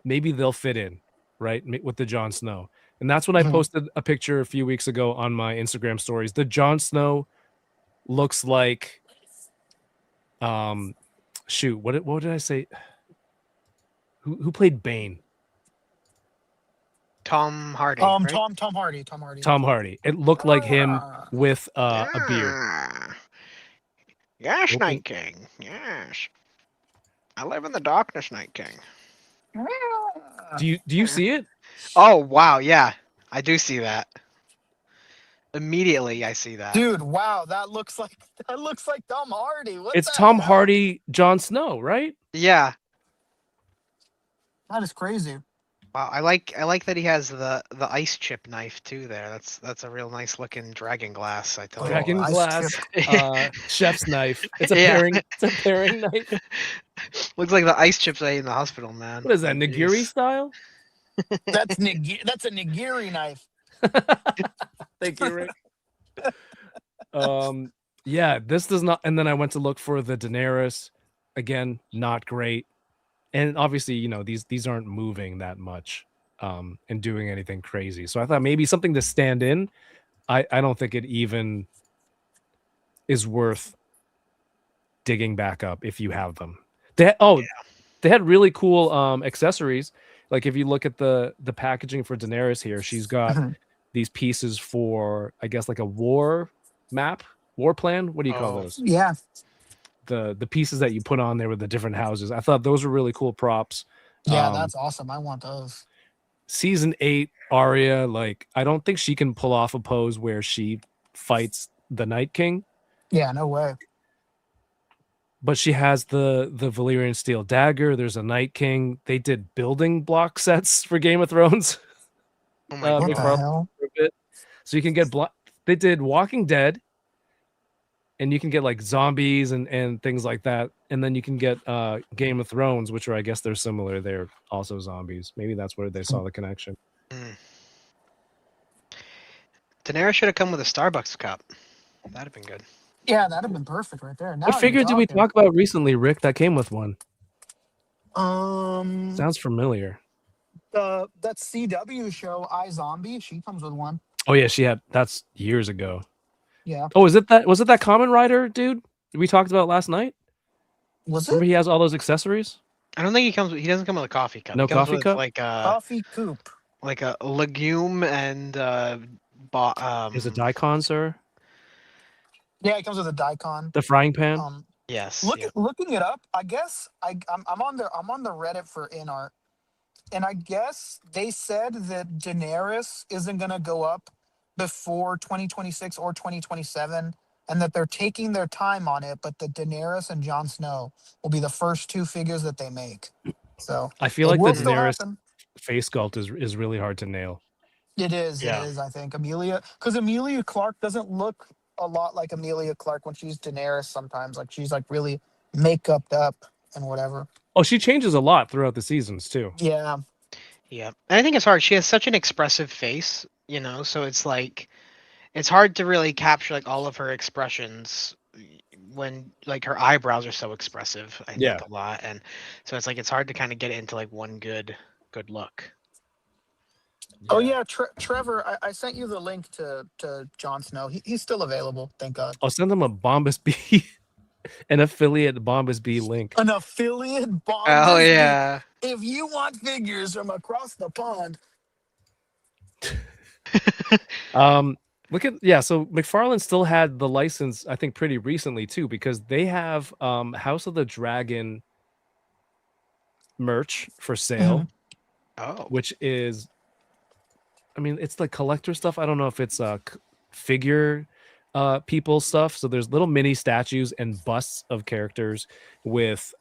Speaker 1: maybe they'll fit in, right, with the Jon Snow. And that's when I posted a picture a few weeks ago on my Instagram stories. The Jon Snow looks like, shoot, what did I say? Who played Bane?
Speaker 5: Tom Hardy.
Speaker 6: Tom
Speaker 5: right?
Speaker 6: Hardy.
Speaker 1: Tom Hardy. It looked like him with a beard.
Speaker 5: Yes,
Speaker 1: Open-
Speaker 5: Night King. Yes. I live in the darkness, Night King.
Speaker 1: Do you see it?
Speaker 5: Oh wow, yeah. I do see that. Immediately I see that.
Speaker 6: Dude, wow, that looks like Tom Hardy. What
Speaker 1: It's
Speaker 6: the
Speaker 1: Tom
Speaker 6: hell?
Speaker 1: Hardy, Jon Snow, right?
Speaker 5: Yeah.
Speaker 6: That is crazy.
Speaker 5: Wow, I like that he has the ice chip knife too there. That's a real nice looking dragon glass, I tell you.
Speaker 1: Dragon
Speaker 6: ice
Speaker 1: glass, chef's knife. It's a
Speaker 5: Yeah.
Speaker 1: pairing knife.
Speaker 5: Looks like the ice chips I ate in the hospital, man.
Speaker 1: What is that,
Speaker 5: Jeez.
Speaker 1: nigiri style?
Speaker 6: That's a nigiri knife.
Speaker 1: Thank you, Rick. Yeah, this does not. And then I went to look for the Daenerys. Again, not great. And obviously, these aren't moving that much and doing anything crazy. So I thought maybe something to stand in. I don't think it even is worth digging back up if you have them. They had really cool accessories. Like if you look at the packaging for Daenerys here, she's got these pieces for, I guess, like a war plan. What do you call those?
Speaker 6: Yeah.
Speaker 1: The pieces that you put on there with the different houses. I thought those were really cool props.
Speaker 6: Yeah, that's awesome. I want those.
Speaker 1: Season 8 Arya, like I don't think she can pull off a pose where she fights the Night King.
Speaker 6: Yeah, no way.
Speaker 1: But she has the Valyrian steel dagger. There's a Night King. They did building block sets for Game of Thrones.
Speaker 5: Oh my
Speaker 6: What the
Speaker 5: god.
Speaker 6: hell?
Speaker 1: So you can get they did Walking Dead, and you can get like zombies and things like that. And then you can get Game of Thrones, which are, I guess they're similar. They're also zombies. Maybe that's where they saw the connection.
Speaker 5: Daenerys should have come with a Starbucks cup. That'd have been good.
Speaker 6: Yeah, that'd have been perfect right there. Now
Speaker 1: What figure did we talk about recently, Rick, that came with one? Sounds familiar.
Speaker 6: That CW show, iZombie, she comes with one.
Speaker 1: Oh yeah, that's years ago.
Speaker 6: Yeah.
Speaker 1: Oh, was it that Kamen Rider dude we talked about last night?
Speaker 6: Was
Speaker 1: Remember
Speaker 6: it?
Speaker 1: he has all those accessories?
Speaker 5: I don't think he doesn't come with a coffee cup.
Speaker 1: No
Speaker 5: He comes
Speaker 1: coffee
Speaker 5: with
Speaker 1: cup?
Speaker 5: like
Speaker 6: Coffee coupe.
Speaker 5: like a legume and
Speaker 1: Is it Daikon, sir?
Speaker 6: Yeah, it comes with a daikon.
Speaker 1: The frying pan.
Speaker 5: Yes. Yeah.
Speaker 6: Looking it up, I guess I'm on the Reddit for InArt, and I guess they said that Daenerys isn't gonna go up before 2026 or 2027, and that they're taking their time on it, but that Daenerys and Jon Snow will be the first two figures that they make. So
Speaker 1: I feel
Speaker 6: it
Speaker 1: like the
Speaker 6: will still
Speaker 1: Daenerys
Speaker 6: happen.
Speaker 1: face sculpt is really hard to nail.
Speaker 6: It is. It
Speaker 5: Yeah.
Speaker 6: is. I think because Amelia Clark doesn't look a lot like Amelia Clark when she's Daenerys. Sometimes, like she's like really makeuped up and whatever.
Speaker 1: Oh, she changes a lot throughout the seasons too.
Speaker 6: Yeah.
Speaker 5: Yeah. And I think it's hard. She has such an expressive face, so it's like it's hard to really capture like all of her expressions when like her eyebrows are so expressive, I
Speaker 1: Yeah.
Speaker 5: think a lot. And so it's like it's hard to kind of get it into like one good look.
Speaker 6: Oh yeah, Trevor, I sent you the link to Jon Snow. He's still available, thank God.
Speaker 1: I'll send them a Bombas B, an affiliate Bombas B link.
Speaker 6: An affiliate bond.
Speaker 5: Oh yeah.
Speaker 6: If you want figures from across the pond.
Speaker 1: Look at so McFarlane still had the license, I think, pretty recently too, because they have House of the Dragon merch for sale,
Speaker 5: Oh.
Speaker 1: which is, I mean, it's like collector stuff. I don't know if it's figure people stuff. So there's little mini statues and busts of characters with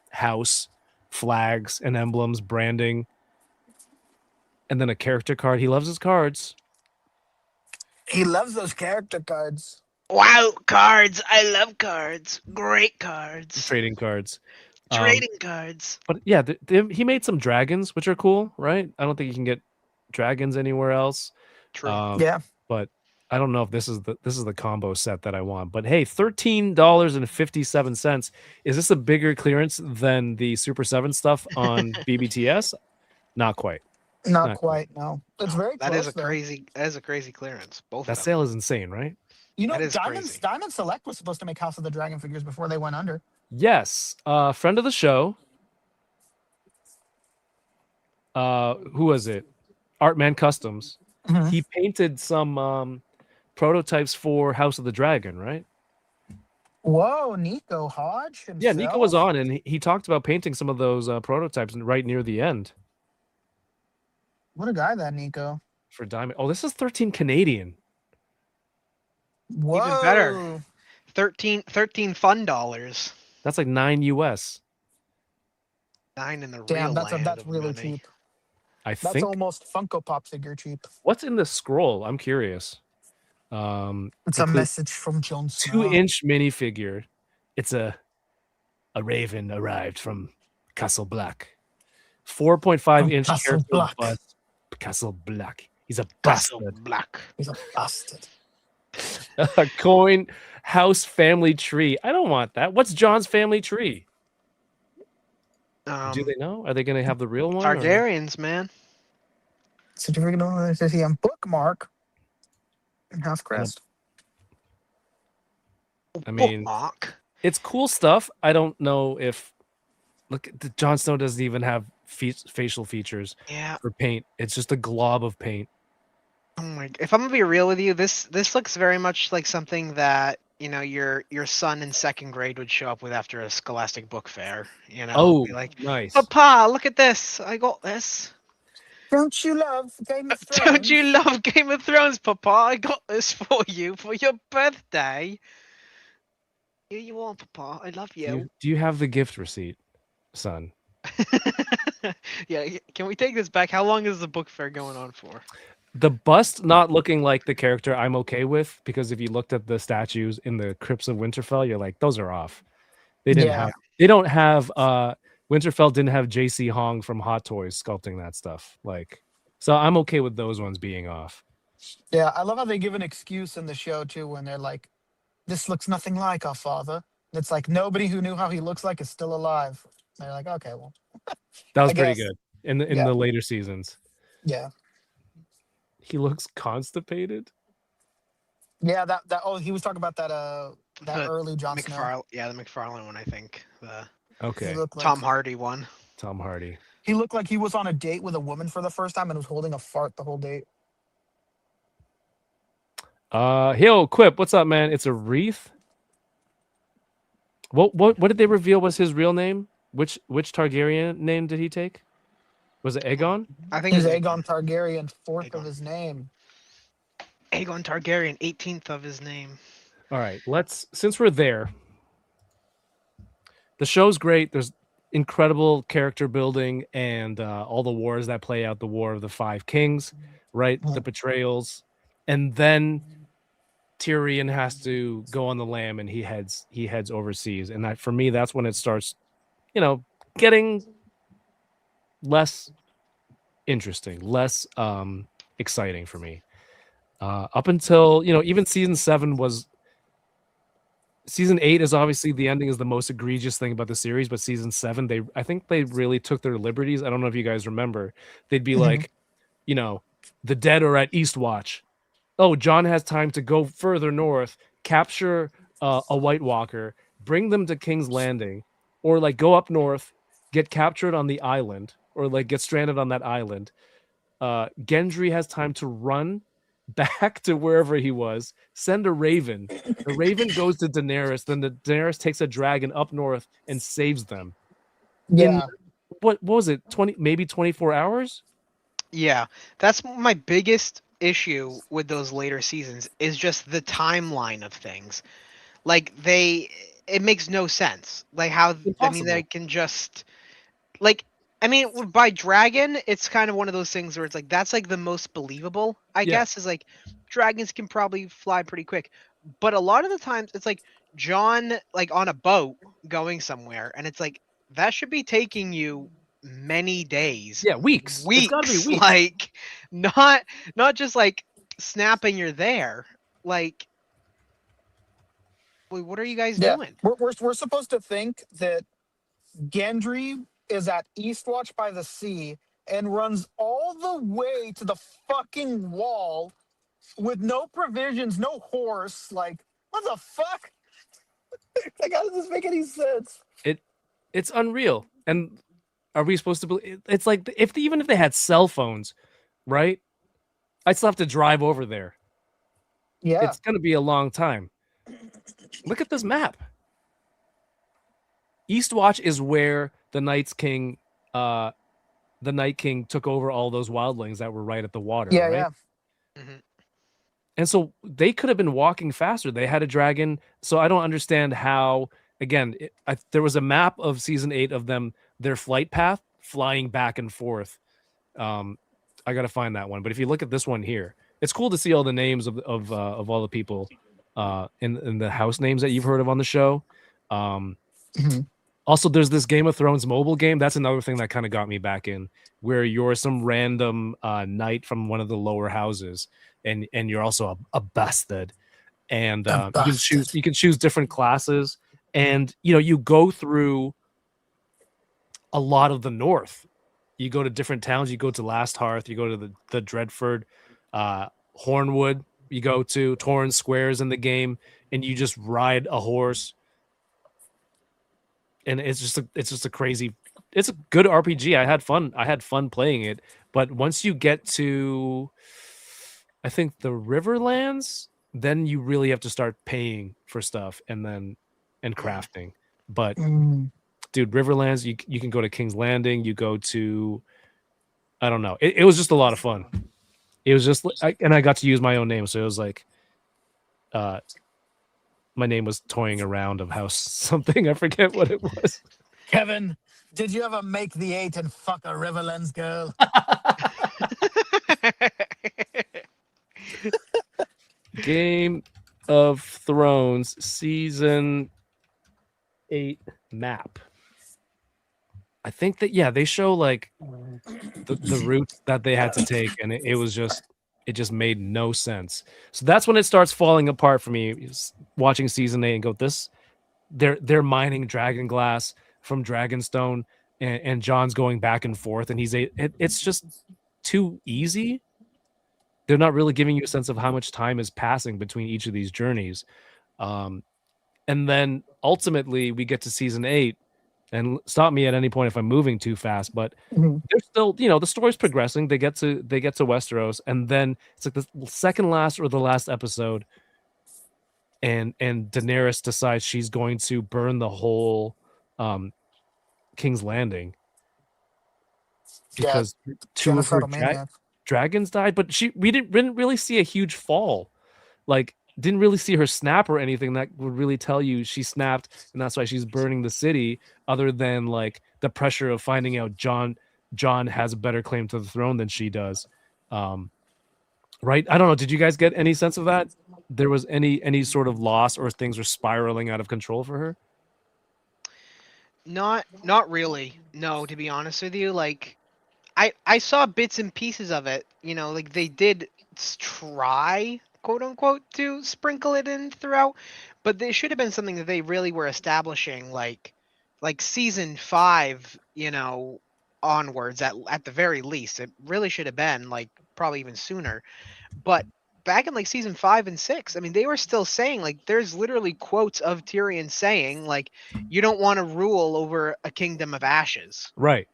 Speaker 1: house flags and emblems, branding, and then a character card. He loves his cards.
Speaker 6: He loves those character cards.
Speaker 5: Wow, cards. I love cards. Great cards.
Speaker 1: Trading cards.
Speaker 5: Trading cards.
Speaker 1: But yeah, he made some dragons, which are cool, right? I don't think you can get dragons anywhere else.
Speaker 5: True.
Speaker 6: Yeah.
Speaker 1: But I don't know if this is the combo set that I want. But hey, $13.57. Is this a bigger clearance than the Super 7 stuff on BBTS? Not quite.
Speaker 6: Not quite. No, it's very.
Speaker 5: That
Speaker 6: close,
Speaker 5: is a
Speaker 6: though.
Speaker 5: crazy. That is a crazy clearance. Both.
Speaker 1: That
Speaker 5: of them.
Speaker 1: sale is insane, right?
Speaker 5: That is crazy.
Speaker 6: Diamond Select was supposed to make House of the Dragon figures before they went under.
Speaker 1: Yes. Friend of the show. Who was it? Artman Customs.
Speaker 6: Mhm.
Speaker 1: He painted some prototypes for House of the Dragon, right?
Speaker 6: Whoa, Nico Hodge himself?
Speaker 1: Yeah, Nico was on, and he talked about painting some of those prototypes right near the end.
Speaker 6: What a guy, that Nico.
Speaker 1: For Diamond. Oh, this is 13 Canadian.
Speaker 6: Whoa.
Speaker 5: Even better. 13 fun dollars.
Speaker 1: That's like 9 US.
Speaker 5: 9 in the
Speaker 6: Damn,
Speaker 5: real
Speaker 6: that's
Speaker 5: land
Speaker 6: that's
Speaker 5: of
Speaker 6: really
Speaker 5: money.
Speaker 6: cheap.
Speaker 1: That's
Speaker 6: That's almost Funko Pop figure cheap.
Speaker 1: What's in the scroll? I'm curious.
Speaker 6: It's a message from Jon Snow.
Speaker 1: 2-inch minifigure. It's a raven arrived from Castle Black. 4.5-inch
Speaker 6: Castle
Speaker 1: character
Speaker 6: Black.
Speaker 1: bust. Castle Black. He's a
Speaker 5: Castle
Speaker 1: bastard.
Speaker 5: Black.
Speaker 6: He's a bastard.
Speaker 1: A coin house family tree. I don't want that. What's John's family tree? Do they know? Are they going to have the real one?
Speaker 5: Targaryens, man.
Speaker 6: Certificate of authenticity and bookmark and House Crest.
Speaker 1: I mean,
Speaker 5: Bookmark.
Speaker 1: it's cool stuff. I don't know if Jon Snow doesn't even have facial features for paint. It's just a glob of paint.
Speaker 5: Oh my! If I'm gonna be real with you, this looks very much like something that your son in second grade would show up with after a Scholastic book fair.
Speaker 1: Oh,
Speaker 5: be like,
Speaker 1: nice.
Speaker 5: Papa, look at this! I got this.
Speaker 6: Don't you love Game of Thrones?
Speaker 5: Don't you love Game of Thrones, Papa? I got this for you for your birthday. Here you are, Papa. I love you.
Speaker 1: Do you have the gift receipt, son?
Speaker 5: Yeah. Can we take this back? How long is the book fair going on for?
Speaker 1: The bust not looking like the character I'm okay with, because if you looked at the statues in the Crypts of Winterfell, you're like, those are off. They don't have Winterfell didn't have JC Hong from Hot Toys sculpting that stuff. So I'm okay with those ones being off.
Speaker 6: Yeah, I love how they give an excuse in the show too when they're like, this looks nothing like our father. And it's like nobody who knew how he looks like is still alive. And they're like, okay, well.
Speaker 1: That was pretty good in the later seasons.
Speaker 6: Yeah.
Speaker 1: He looks constipated.
Speaker 6: Yeah, he was talking about that early Jon Snow.
Speaker 5: Yeah, the McFarlane one, I think.
Speaker 1: Okay.
Speaker 5: Tom Hardy one.
Speaker 1: Tom Hardy.
Speaker 6: He looked like he was on a date with a woman for the first time and was holding a fart the whole date.
Speaker 1: Yo, Quip, what's up, man? It's a wreath. What did they reveal was his real name? Which Targaryen name did he take? Was it Aegon?
Speaker 5: I think
Speaker 6: He's
Speaker 5: it's
Speaker 6: Aegon Targaryen, fourth of
Speaker 5: Aegon.
Speaker 6: his name.
Speaker 5: Aegon Targaryen, 18th of his name.
Speaker 1: All right, since we're there, the show's great. There's incredible character building and all the wars that play out. The War of the Five Kings, right? The betrayals, and then Tyrion has to go on the lam, and he heads overseas. And that, for me, that's when it starts, getting less interesting, less exciting for me. Up until even season 7 was. Season 8 is obviously the ending is the most egregious thing about the series, but season 7, I think they really took their liberties. I don't know if you guys remember. They'd be like, the dead are at Eastwatch. Oh, Jon has time to go further north, capture a White Walker, bring them to King's Landing, or like go up north, get captured on the island, or like get stranded on that island. Gendry has time to run back to wherever he was, send a raven. The raven goes to Daenerys, then the Daenerys takes a dragon up north and saves them.
Speaker 6: Yeah.
Speaker 1: What was it? 24 hours?
Speaker 5: Yeah, that's my biggest issue with those later seasons is just the timeline of things. Like it makes no sense. Like how they can just by dragon, it's kind of one of those things where it's like that's like the most believable, I guess, is like dragons can probably fly pretty quick. But a lot of the times it's like Jon like on a boat going somewhere, and it's like that should be taking you many days.
Speaker 1: Yeah, weeks. It's gotta be weeks.
Speaker 5: Like not just like snapping you're there. Like wait, what are you guys doing?
Speaker 6: We're supposed to think that Gendry is at Eastwatch by the sea and runs all the way to the fucking wall with no provisions, no horse. Like, what the fuck? Like, how does this make any sense?
Speaker 1: It's unreal. And are we supposed to believe? It's like even if they had cell phones, right? I still have to drive over there.
Speaker 6: Yeah,
Speaker 1: it's gonna be a long time. Look at this map. Eastwatch is where the Night King took over all those wildlings that were right at the water.
Speaker 6: yeah,
Speaker 1: right?
Speaker 6: yeah.
Speaker 5: Mm-hmm.
Speaker 1: And so they could have been walking faster. They had a dragon. So I don't understand how. Again, there was a map of season 8 of them, their flight path, flying back and forth. I got to find that one. But if you look at this one here, it's cool to see all the names of all the people in the house names that you've heard of on the show. Also, there's this Game of Thrones mobile game. That's another thing that kind of got me back in, where you're some random knight from one of the lower houses, and you're also a bastard, and you can choose different classes, and you go through a lot of the north. You go to different towns. You go to Last Hearth. You go to the Dreadford, Hornwood. You go to Torrance Squares in the game, and you just ride a horse. And it's just a crazy. It's a good RPG. I had fun playing it. But once you get to, I think, the Riverlands, then you really have to start paying for stuff and crafting. But dude, Riverlands, you can go to King's Landing. You go to, I don't know. It was just a lot of fun. It was just, and I got to use my own name, so it was like, my name was toying around of house something. I forget what it was.
Speaker 6: Kevin, did you ever make the 8 and fuck a Riverlands girl?
Speaker 1: Game of Thrones season 8 map. I think that they show like the route that they had to take, and it just made no sense. So that's when it starts falling apart for me. Watching season 8 and go, they're mining dragon glass from Dragonstone, and Jon's going back and forth, and it's just too easy. They're not really giving you a sense of how much time is passing between each of these journeys. And then ultimately we get to season 8, and stop me at any point if I'm moving too fast. But
Speaker 6: Mhm.
Speaker 1: they're still, the story's progressing. They get to Westeros, and then it's like the second last or the last episode, and Daenerys decides she's going to burn the whole um, King's Landing
Speaker 6: Yeah,
Speaker 1: because two of her
Speaker 6: genocidal maniac.
Speaker 1: dragons died. But we didn't really see a huge fall. Like, didn't really see her snap or anything that would really tell you she snapped, and that's why she's burning the city. Other than like the pressure of finding out John has a better claim to the throne than she does. Um, right? I don't know. Did you guys get any sense of that? There was any sort of loss, or things were spiraling out of control for her?
Speaker 5: Not really. No, to be honest with you, like I saw bits and pieces of it. Like they did try, quote unquote, to sprinkle it in throughout, but they should have been something that they really were establishing, like season 5, onwards at the very least. It really should have been like probably even sooner. But back in like season 5 and 6, I mean, they were still saying, like, there's literally quotes of Tyrion saying, like, you don't want to rule over a kingdom of ashes,
Speaker 1: Right.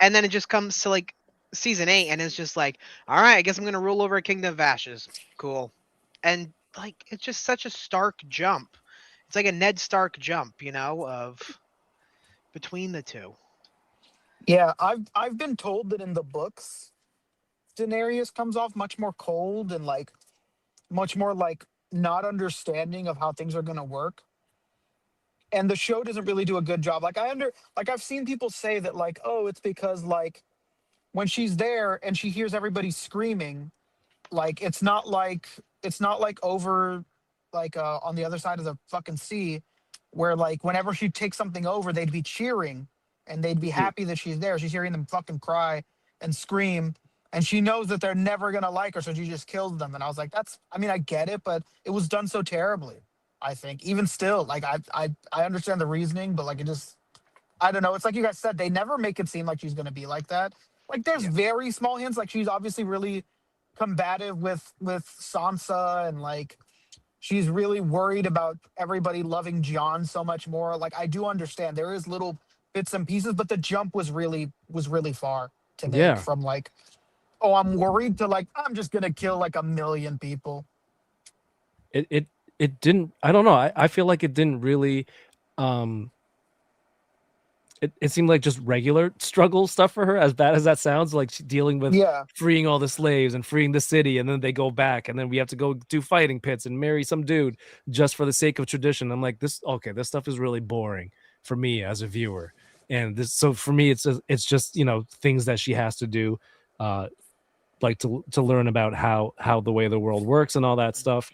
Speaker 5: And then it just comes to like season 8, and it's just like, all right, I guess I'm gonna rule over a kingdom of ashes. Cool. And like, it's just such a stark jump. It's like a Ned Stark jump, of between the two.
Speaker 6: Yeah, I've been told that in the books, Daenerys comes off much more cold and like much more like not understanding of how things are gonna work. And the show doesn't really do a good job. Like I've seen people say that like, oh, it's because like when she's there and she hears everybody screaming, like it's not like over like on the other side of the fucking sea where like whenever she takes something over, they'd be cheering and they'd be
Speaker 1: Mm.
Speaker 6: happy that she's there. She's hearing them fucking cry and scream. And she knows that they're never gonna like her, so she just kills them. And I was like, I mean, I get it, but it was done so terribly. I think even still, like I understand the reasoning, but like it just I don't know. It's like you guys said, they never make it seem like she's gonna be like that. Like there's
Speaker 5: Yeah.
Speaker 6: very small hints, like she's obviously really combative with Sansa and like she's really worried about everybody loving John so much more. Like I do understand there is little bits and pieces, but the jump was really far to make
Speaker 1: Yeah.
Speaker 6: from like, oh, I'm worried to like I'm just gonna kill like a million people.
Speaker 1: It didn't. I don't know. I feel like it didn't really. Um, it seemed like just regular struggle stuff for her, as bad as that sounds, like she's dealing with
Speaker 6: Yeah.
Speaker 1: freeing all the slaves and freeing the city, and then they go back, and then we have to go do fighting pits and marry some dude just for the sake of tradition. I'm like, this stuff is really boring for me as a viewer. And this, so for me, it's just things that she has to do, uh, like to learn about how the way the world works and all that stuff.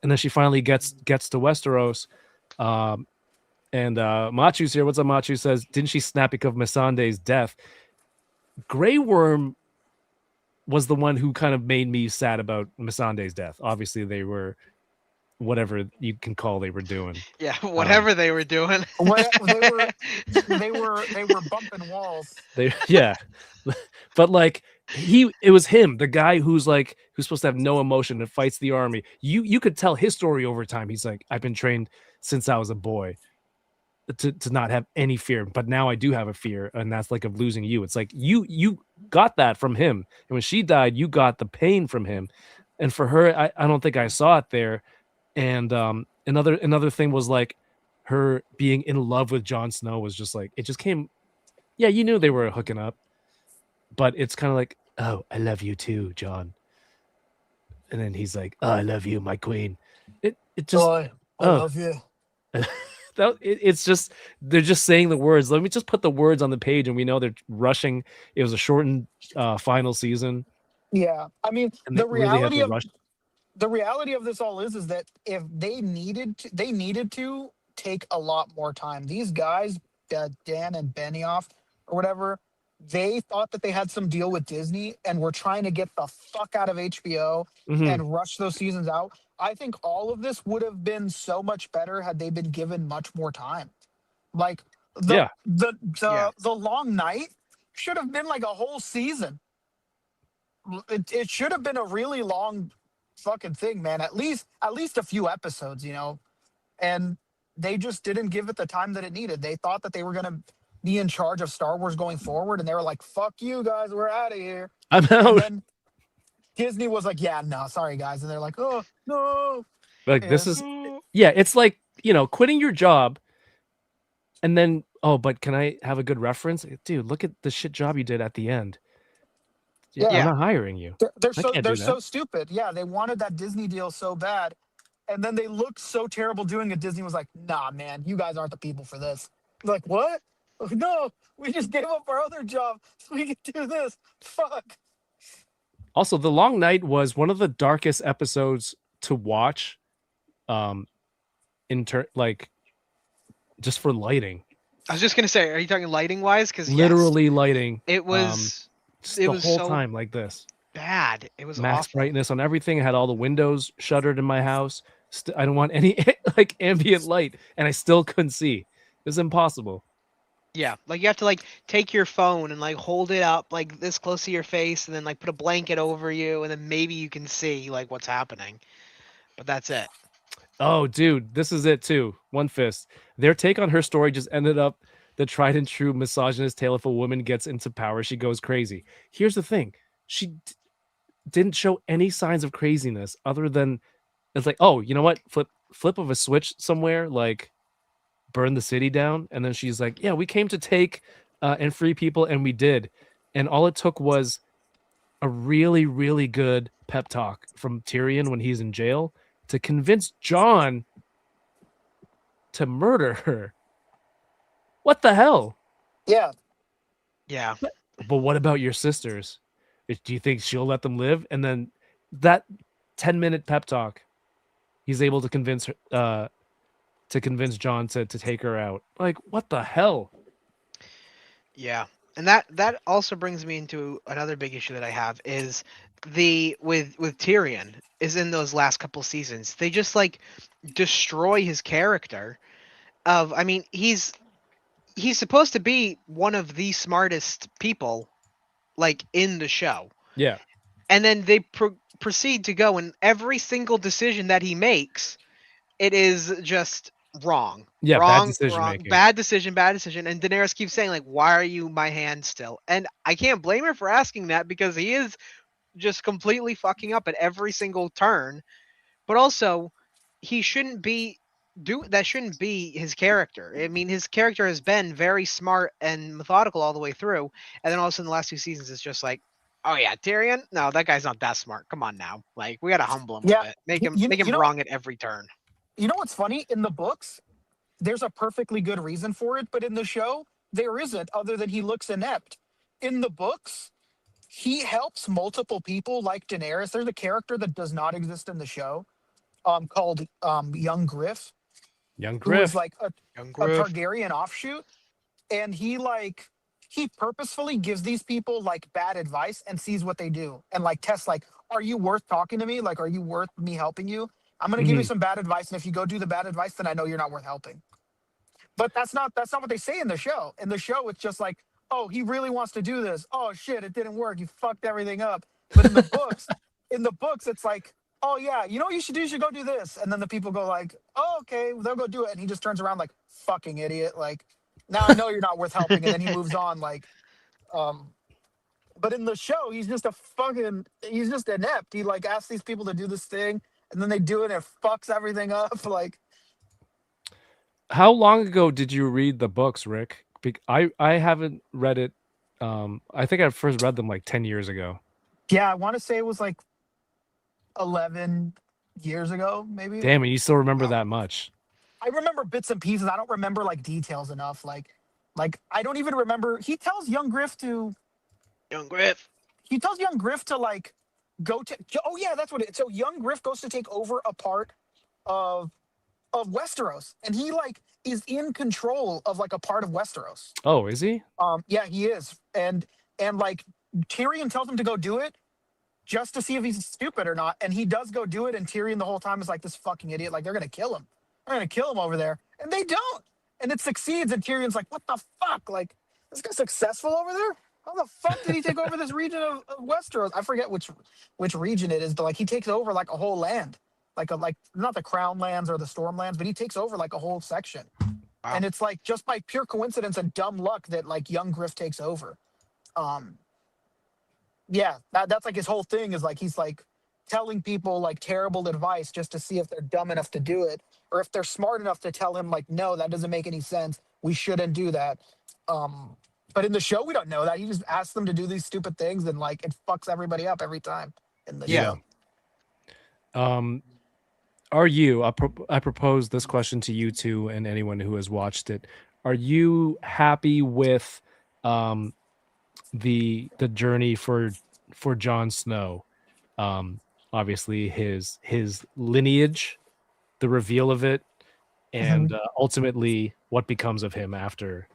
Speaker 1: And then she finally gets to Westeros. Um, and Machu's here. What's up, Machu? Says, didn't she snap because of Missandei's death? Grey Worm was the one who kind of made me sad about Missandei's death. Obviously, they were whatever you can call they were doing.
Speaker 5: Yeah, whatever they were doing.
Speaker 6: What they were bumping walls.
Speaker 1: Yeah, but like it was him, the guy who's supposed to have no emotion and fights the army. You could tell his story over time. He's like, I've been trained since I was a boy to not have any fear, but now I do have a fear, and that's like of losing you. It's like you got that from him, and when she died, you got the pain from him. And for her, I don't think I saw it there. And another thing was like her being in love with Jon Snow was just like, it just came. Yeah, you knew they were hooking up, but it's kind of like, oh, I love you too, John. And then he's like, oh, I love you, my queen. It just
Speaker 6: I
Speaker 1: oh.
Speaker 6: love you.
Speaker 1: It's just they're just saying the words. Let me just put the words on the page, and we know they're rushing. It was a shortened final season,
Speaker 6: Yeah. I mean,
Speaker 1: and they really have to rush.
Speaker 6: the reality of this all is that if they needed to take a lot more time. These guys, Dan and Benioff or whatever, they thought that they had some deal with Disney and were trying to get the fuck out of HBO
Speaker 1: Mhm.
Speaker 6: and rush those seasons out. I think all of this would have been so much better had they been given much more time. Like
Speaker 1: Yeah.
Speaker 6: the long night should have been like a whole season. It should have been a really long fucking thing, man. At least a few episodes, And they just didn't give it the time that it needed. They thought that they were going to be in charge of Star Wars going forward, and they were like, "Fuck you guys, we're out of here."
Speaker 1: I'm
Speaker 6: And
Speaker 1: out.
Speaker 6: then Disney was like, "Yeah, no, sorry guys," and they're like, "Oh no."
Speaker 1: Like this
Speaker 6: Yeah.
Speaker 1: is yeah, it's like, quitting your job and then, "Oh, but can I have a good reference?" Dude, look at the shit job you did at the end. Yeah, we're
Speaker 6: Yeah.
Speaker 1: not hiring you.
Speaker 6: They're
Speaker 1: I
Speaker 6: so
Speaker 1: can't
Speaker 6: they're
Speaker 1: do that.
Speaker 6: so stupid. Yeah, they wanted that Disney deal so bad, and then they looked so terrible doing it. Disney was like, "Nah, man, you guys aren't the people for this." Like, what? No, we just gave up our other job so we could do this. Fuck.
Speaker 1: Also, The Long Night was one of the darkest episodes to watch, like, just for lighting.
Speaker 5: I was just gonna say, are you talking lighting wise? Because
Speaker 1: Literally lighting.
Speaker 5: it was
Speaker 1: just
Speaker 5: it
Speaker 1: the
Speaker 5: was
Speaker 1: whole
Speaker 5: so
Speaker 1: time like this.
Speaker 5: bad. It was
Speaker 1: Max
Speaker 5: awful.
Speaker 1: brightness on everything. I had all the windows shuttered in my house. I don't want any like ambient light, and I still couldn't see. It was impossible.
Speaker 5: Yeah, like you have to like take your phone and like hold it up like this close to your face, and then like put a blanket over you, and then maybe you can see like what's happening. But that's it.
Speaker 1: Oh, dude, this is it too. One Fist. Their take on her story just ended up the tried and true misogynist tale. If a woman gets into power, she goes crazy. Here's the thing: she didn't show any signs of craziness other than it's like, oh, you know what? Flip of a switch somewhere, like burn the city down, and then she's like, yeah, we came to take and free people, and we did. And all it took was a really, really good pep talk from Tyrion when he's in jail to convince Jon to murder her. What the hell?
Speaker 6: Yeah.
Speaker 5: Yeah.
Speaker 1: But what about your sisters? Do you think she'll let them live? And then that 10-minute pep talk, he's able to convince her, to convince Jon to take her out. Like, what the hell?
Speaker 5: Yeah. And that also brings me into another big issue that I have is with Tyrion is in those last couple seasons. They just like destroy his character I mean, he's supposed to be one of the smartest people like in the show.
Speaker 1: Yeah.
Speaker 5: And then they proceed to go, and every single decision that he makes, it is just wrong.
Speaker 1: Yeah,
Speaker 5: wrong,
Speaker 1: bad decision
Speaker 5: wrong,
Speaker 1: making.
Speaker 5: bad decision. And Daenerys keeps saying like, "Why are you my hand still?" And I can't blame her for asking that because he is just completely fucking up at every single turn. But also, he shouldn't be that shouldn't be his character. I mean, his character has been very smart and methodical all the way through, and then all of a sudden the last 2 seasons it's just like, oh yeah, Tyrion? No, that guy's not that smart. Come on now. Like, we gotta humble him
Speaker 6: Yeah.
Speaker 5: a bit. Make him
Speaker 6: You know,
Speaker 5: wrong at every turn.
Speaker 6: you know what's funny? In the books, there's a perfectly good reason for it, but in the show, there isn't, other than he looks inept. In the books, he helps multiple people like Daenerys. There's a character that does not exist in the show, called Young Griff,
Speaker 1: Young
Speaker 6: who is
Speaker 1: Griff.
Speaker 6: like
Speaker 5: Young
Speaker 6: a
Speaker 5: Griff.
Speaker 6: Targaryen offshoot, and he purposefully gives these people like bad advice and sees what they do and like tests like, are you worth talking to me? Like, are you worth me helping you? I'm gonna give you some bad advice, and if you go do the bad advice, then I know you're not worth helping. But that's not what they say in the show. In the show, it's just like, oh, he really wants to do this. Oh shit, it didn't work. You fucked everything up. But in the books, it's like, oh yeah, you know what you should do? You should go do this. And then the people go like, oh, okay, they'll go do it. And he just turns around like, fucking idiot. Like, now I know you're not worth helping. And then he moves on. Like, but in the show, he's just inept. He like asks these people to do this thing, and then they do it and it fucks everything up. Like,
Speaker 1: How long ago did you read the books, Rick? I haven't read it. I think I first read them like 10 years ago.
Speaker 6: yeah, I want to say it was like 11 years ago, maybe.
Speaker 1: Damn, and you still remember that much.
Speaker 6: I remember bits and pieces. I don't remember like details enough. Like I don't even remember. He tells Young Griff to like go to. Oh yeah, that's what it. So Young Griff goes to take over a part of Westeros, and he like is in control of like a part of Westeros.
Speaker 1: Oh, is he?
Speaker 6: Yeah, he is, and like Tyrion tells him to go do it just to see if he's stupid or not, and he does go do it, and Tyrion the whole time is like, this fucking idiot, like they're gonna kill him. They're gonna kill him over there, and they don't, and it succeeds, and Tyrion's like, what the fuck, like this guy's successful over there. How the fuck did he take over this region of Westeros? I forget which region it is, but like he takes over like a whole land. like not the Crown lands or the Storm lands, but he takes over like a whole section.
Speaker 5: Wow.
Speaker 6: And it's like just by pure coincidence and dumb luck that like young Griff takes over. Yeah, that's like his whole thing is like he's like telling people like terrible advice just to see if they're dumb enough to do it, or if they're smart enough to tell him like, no, that doesn't make any sense. We shouldn't do that. But in the show, we don't know that. He just asks them to do these stupid things, and like it fucks everybody up every time in the
Speaker 5: Yeah.
Speaker 6: show.
Speaker 1: Are you? I propose this question to you two and anyone who has watched it. Are you happy with the journey for Jon Snow? Obviously his lineage, the reveal of it, and ultimately what becomes of him after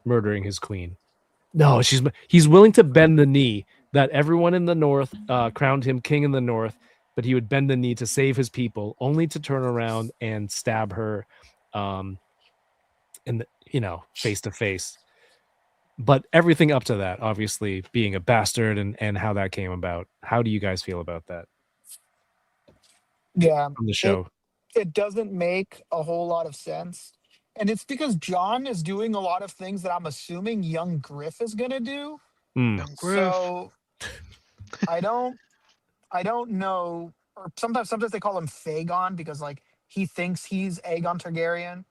Speaker 1: murdering his queen. No, he's willing to bend the knee that everyone in the North crowned him king in the North, but he would bend the knee to save his people, only to turn around and stab her, face to face. But everything up to that, obviously, being a bastard and how that came about. How do you guys feel about that
Speaker 6: Yeah,
Speaker 1: from the show?
Speaker 6: it doesn't make a whole lot of sense, and it's because John is doing a lot of things that I'm assuming young Griff is gonna do.
Speaker 5: Young Griff.
Speaker 6: So I don't know. Or sometimes they call him Fagon because like he thinks he's Aegon Targaryen.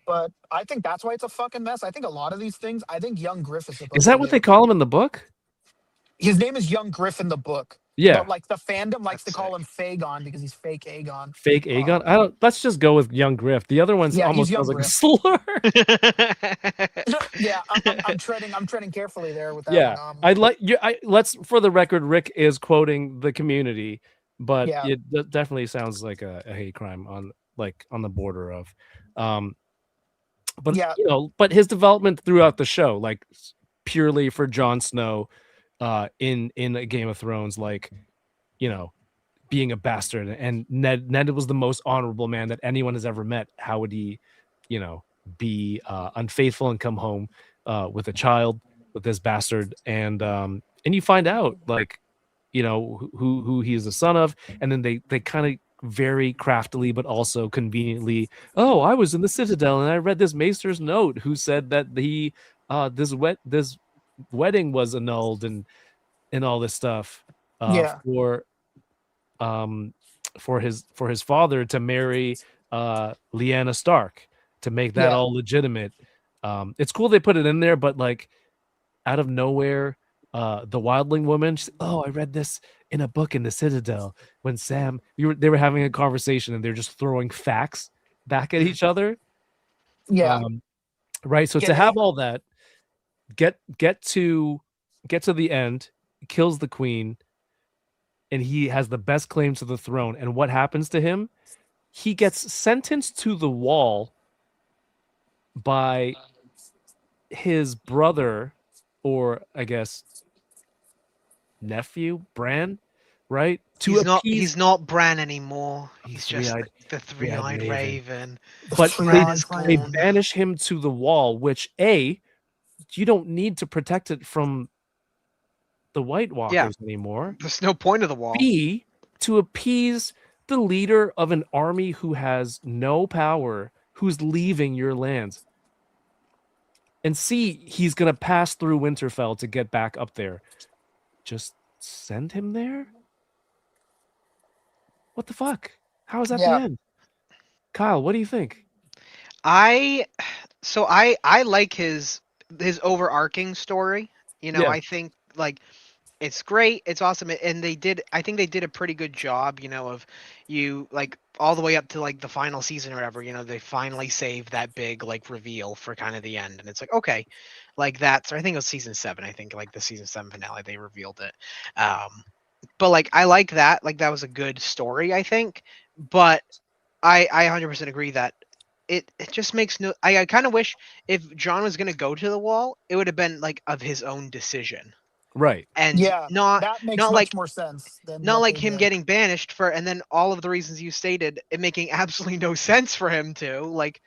Speaker 6: But I think that's why it's a fucking mess. I think a lot of these things. I think young Griff is supposed.
Speaker 1: Is that
Speaker 6: to
Speaker 1: what
Speaker 6: do.
Speaker 1: they call him in the book?
Speaker 6: His name is Young Griff in the book.
Speaker 1: Yeah,
Speaker 6: But like the fandom likes
Speaker 5: That's
Speaker 6: to call him Fagon because he's fake Aegon.
Speaker 1: fake Aegon. I don't. Let's just go with young Griff. The other one's
Speaker 6: Yeah,
Speaker 1: almost
Speaker 6: he's young
Speaker 1: sounds like a
Speaker 6: Griff.
Speaker 1: slur.
Speaker 6: Yeah, I'm treading carefully there with that.
Speaker 1: Yeah,
Speaker 6: one.
Speaker 1: I like you. Let's, for the record, Rick is quoting the community, but
Speaker 6: Yeah.
Speaker 1: it definitely sounds like a hate crime on the border of. But
Speaker 6: Yeah.
Speaker 1: but his development throughout the show, like purely for Jon Snow, in a Game of Thrones, like being a bastard, and Ned was the most honorable man that anyone has ever met. How would he, be unfaithful and come home with a child with this bastard? And you find out who he is the son of, and then they kind of very craftily but also conveniently, oh, I was in the Citadel and I read this maester's note who said that this wedding was annulled and all this stuff for his father to marry Lyanna Stark, to make that all legitimate. It's cool they put it in there, but like out of nowhere, the wildling woman, she's, oh, I read this in a book in the Citadel when Sam, they were having a conversation and they're just throwing facts back at each other.
Speaker 6: Yeah.
Speaker 1: Right. So to have all that, get to the end, kills the queen, and he has the best claim to the throne. And what happens to him? He gets sentenced to the wall by his brother, or I guess nephew, Bran, right?
Speaker 5: He's not Bran anymore. He's just the three-eyed raven.
Speaker 1: But they
Speaker 5: gone.
Speaker 1: banish him to the wall, which you don't need to protect it from the White Walkers anymore.
Speaker 5: There's no point of the wall.
Speaker 1: B, to appease the leader of an army who has no power, who's leaving your lands. And C, he's gonna pass through Winterfell to get back up there. Just send him there? What the fuck? How is that the end? Kyle, what do you think?
Speaker 5: I like his overarching story. I think like it's great, it's awesome, and I think they did a pretty good job, of like all the way up to like the final season or whatever. They finally saved that big like reveal for kind of the end, and it's like, okay, like that's, I think it was season 7. I think like the season 7 finale they revealed it. But like I like that, like that was a good story, I think. But I 100% agree that it just makes no. I kind of wish if John was gonna go to the wall, it would have been like of his own decision.
Speaker 1: Right.
Speaker 5: And
Speaker 6: that makes much more sense than
Speaker 5: not like him getting banished for, and then all of the reasons you stated, it making absolutely no sense for him to like.